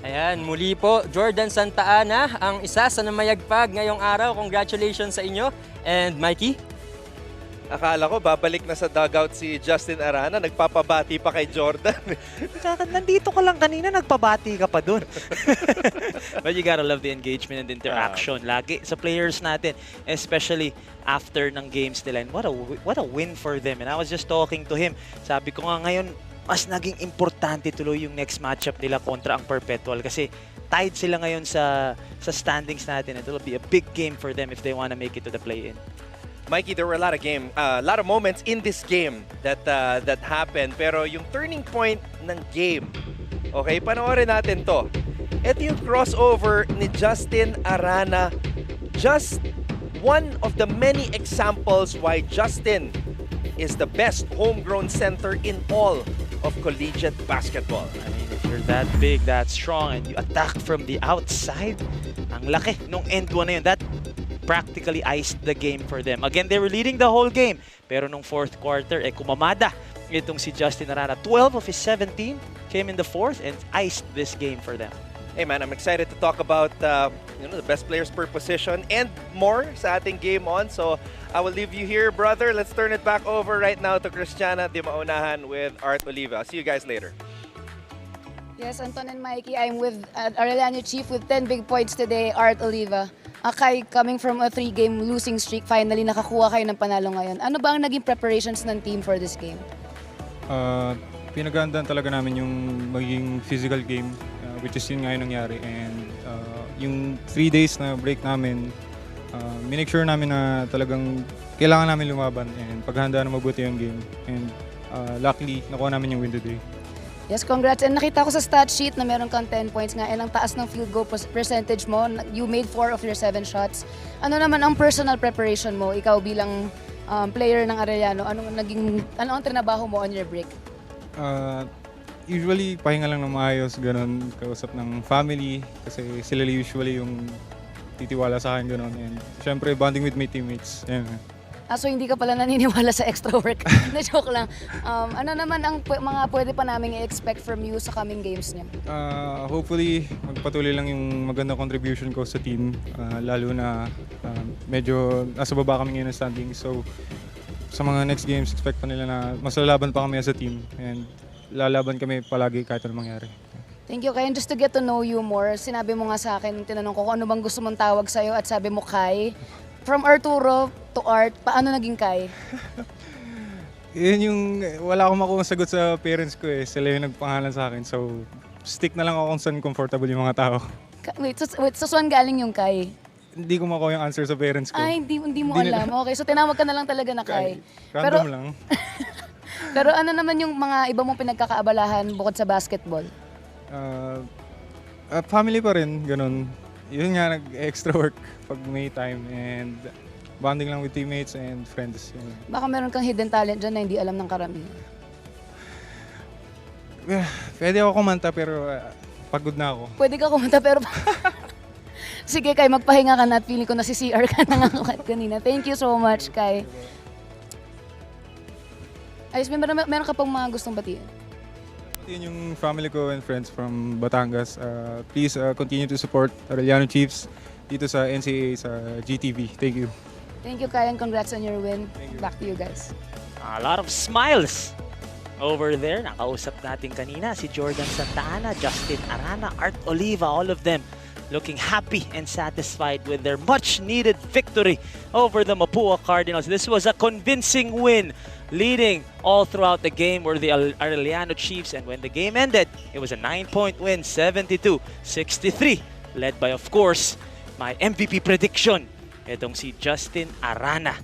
Ayan, muli po, Jordan Santa Ana, ang isa sa namayagpag ngayong araw. Congratulations sa inyo. And Mikey? Akala ko babalik na sa dugout si Justin Arana, nagpapabati pa kay Jordan. Nandito ka lang kanina, nagpabati ka pa dun. But you gotta love the engagement and interaction lagi sa players natin, especially after ng games nila. And what a win for them. And I was just talking to him. Sabi ko nga ngayon, mas naging importante tuloy yung next matchup nila kontra ang Perpetual kasi tied sila ngayon sa standings natin. It will be a big game for them if they want to make it to the play-in. Mikey, there were a lot of moments in this game that happened, pero yung turning point ng game, okay, panoorin natin to. Ito yung crossover ni Justin Arana. Just one of the many examples why Justin is the best homegrown center in all of collegiate basketball. I mean, if you're that big, that strong, and you attack from the outside, ang laki nung end one na yun. That practically iced the game for them. Again, they were leading the whole game. Pero nung fourth quarter, kumamada itong si Justin Arana. 12 of his 17 came in the fourth and iced this game for them. Hey man, I'm excited to talk about the best players per position and more sa ating game on. So I will leave you here, brother. Let's turn it back over right now to Christiana Di Maunahan with Art Oliva. I'll see you guys later. Yes, Anton and Mikey, I'm with Arellano Chief with 10 big points today, Art Oliva. Akay, coming from a 3-game losing streak, finally nakakuha kayo ng panalo ngayon. Ano ba ang naging preparations ng team for this game? Pinagandaan talaga namin yung magiging physical game, which is yun nga yung nangyari. And yung 3 days na break namin, minake sure namin na talagang kailangan namin lumaban and paghandaan na mabuti yung game. And luckily, nakuha namin yung win today. Yes, congrats. And nakita ko sa stat sheet na meron kang 10 points nga and ang taas ng field goal percentage mo. You made 4 of your 7 shots. Ano naman ang personal preparation mo? Ikaw bilang player ng Arellano, ano ang trinabaho mo on your break? Usually, pahinga lang ng maayos, ganun, kausap ng family, kasi sila usually yung titiwala sa akin, ganun. And syempre, bonding with my teammates. Yan. So hindi ka pala naniniwala sa extra work. Na-joke lang. Ano naman ang mga pwede pa namin i-expect from you sa coming games niya? Hopefully, magpatuloy lang yung magandang contribution ko sa team. Lalo na medyo nasa baba kami ngayon ng standing. So, sa mga next games, expect pa nila na mas lalaban pa kami as a team. And lalaban kami palagi kahit ano mangyari. Thank you, Kai. And just to get to know you more, sinabi mo nga sa akin, tinanong ko kung ano bang gusto mong tawag sa'yo at sabi mo, Kai. From Arturo to Art, paano naging Kai? Yun yung, wala akong makuha sagot sa parents ko eh. Sila yung nagpangalan sa akin. So, stick na lang ako kung saan comfortable yung mga tao. Wait, so saan galing yung Kai? Hindi ko makuha yung answer sa parents ko. Ay, hindi mo alam. Okay, so tinawag ka na lang talaga na Kai. Random lang. Pero ano naman yung mga iba mong pinagkakaabalahan bukod sa basketball? Family pa rin, ganun. Yun nga, nag-extra work pag may time and bonding lang with teammates and friends. Yun. Baka meron kang hidden talent dyan na hindi alam ng karamihan. Pwede ako kumanta pero pagod na ako. Pwede ka kumanta pero... Sige, Kai, magpahinga ka na at feeling ko na si CR ka nangangakat kanina. Thank you so much, Kai. Ayos, meron ka pang mga gustong batiin? Yun yung family ko and friends from Batangas. Please continue to support Arellano Chiefs dito sa NCAA, sa GTV. Thank you. Thank you, Kai, and congrats on your win. Back to you guys. A lot of smiles over there. Nakausap natin kanina si Jordan Santa Ana, Justin Arana, Art Oliva, all of them looking happy and satisfied with their much-needed victory over the Mapua Cardinals. This was a convincing win. Leading all throughout the game were the Arellano Chiefs, and when the game ended, it was a 9-point win, 72-63, led by, of course, my MVP prediction, itong si Justin Arana.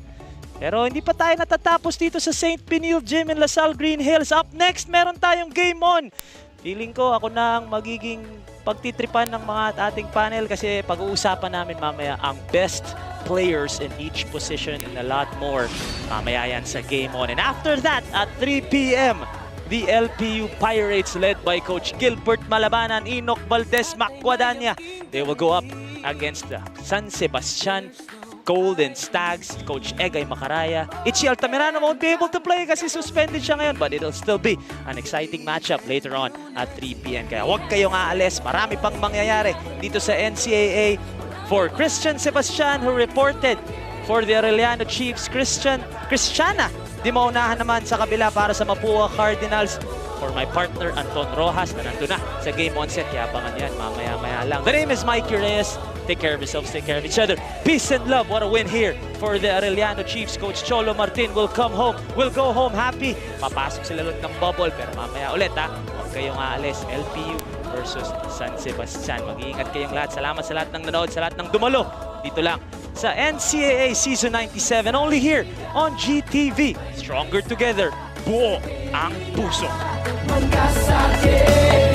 Pero hindi pa tayo natatapos dito sa St. Benil Gym in LaSalle Green Hills. Up next, meron tayong game on. Feeling ko ako na ang magiging pagtitripan ng mga ating panel kasi pag-uusapan namin mamaya ang best players in each position and a lot more. Mamaya yan sa Game On. And after that, at 3 p.m., the LPU Pirates led by Coach Gilbert Malabanan, Enoch Valdez, Macquadania. They will go up against the San Sebastian Golden Stags, Coach Egay Macaraya. Itchy Altamirano won't be able to play kasi suspended siya ngayon, but it'll still be an exciting matchup later on at 3 p.m. Kaya huwag kayong aalis, marami pang mangyayari dito sa NCAA. For Christian Sebastian, who reported for the Arellano Chiefs, Christiana di maunahan naman sa kabila para sa Mapua Cardinals. For my partner, Anton Rojas, na nandun na sa Game On set. Kaya abangan yan, mamaya-maya lang. The name is Mikey Reyes. Take care of yourselves, take care of each other. Peace and love. What a win here for the Arellano Chiefs. Coach Cholo Martin will come home. Will go home happy. Papasok sila ulit ng bubble. Pero mamaya ulit ha. Huwag kayong aalis. LPU versus San Sebastian. Mag-iingat kayong lahat. Salamat sa lahat ng nanood, sa lahat ng dumalo. Dito lang sa NCAA Season 97. Only here on GTV. Stronger together. Buo ang puso. Magkasakit.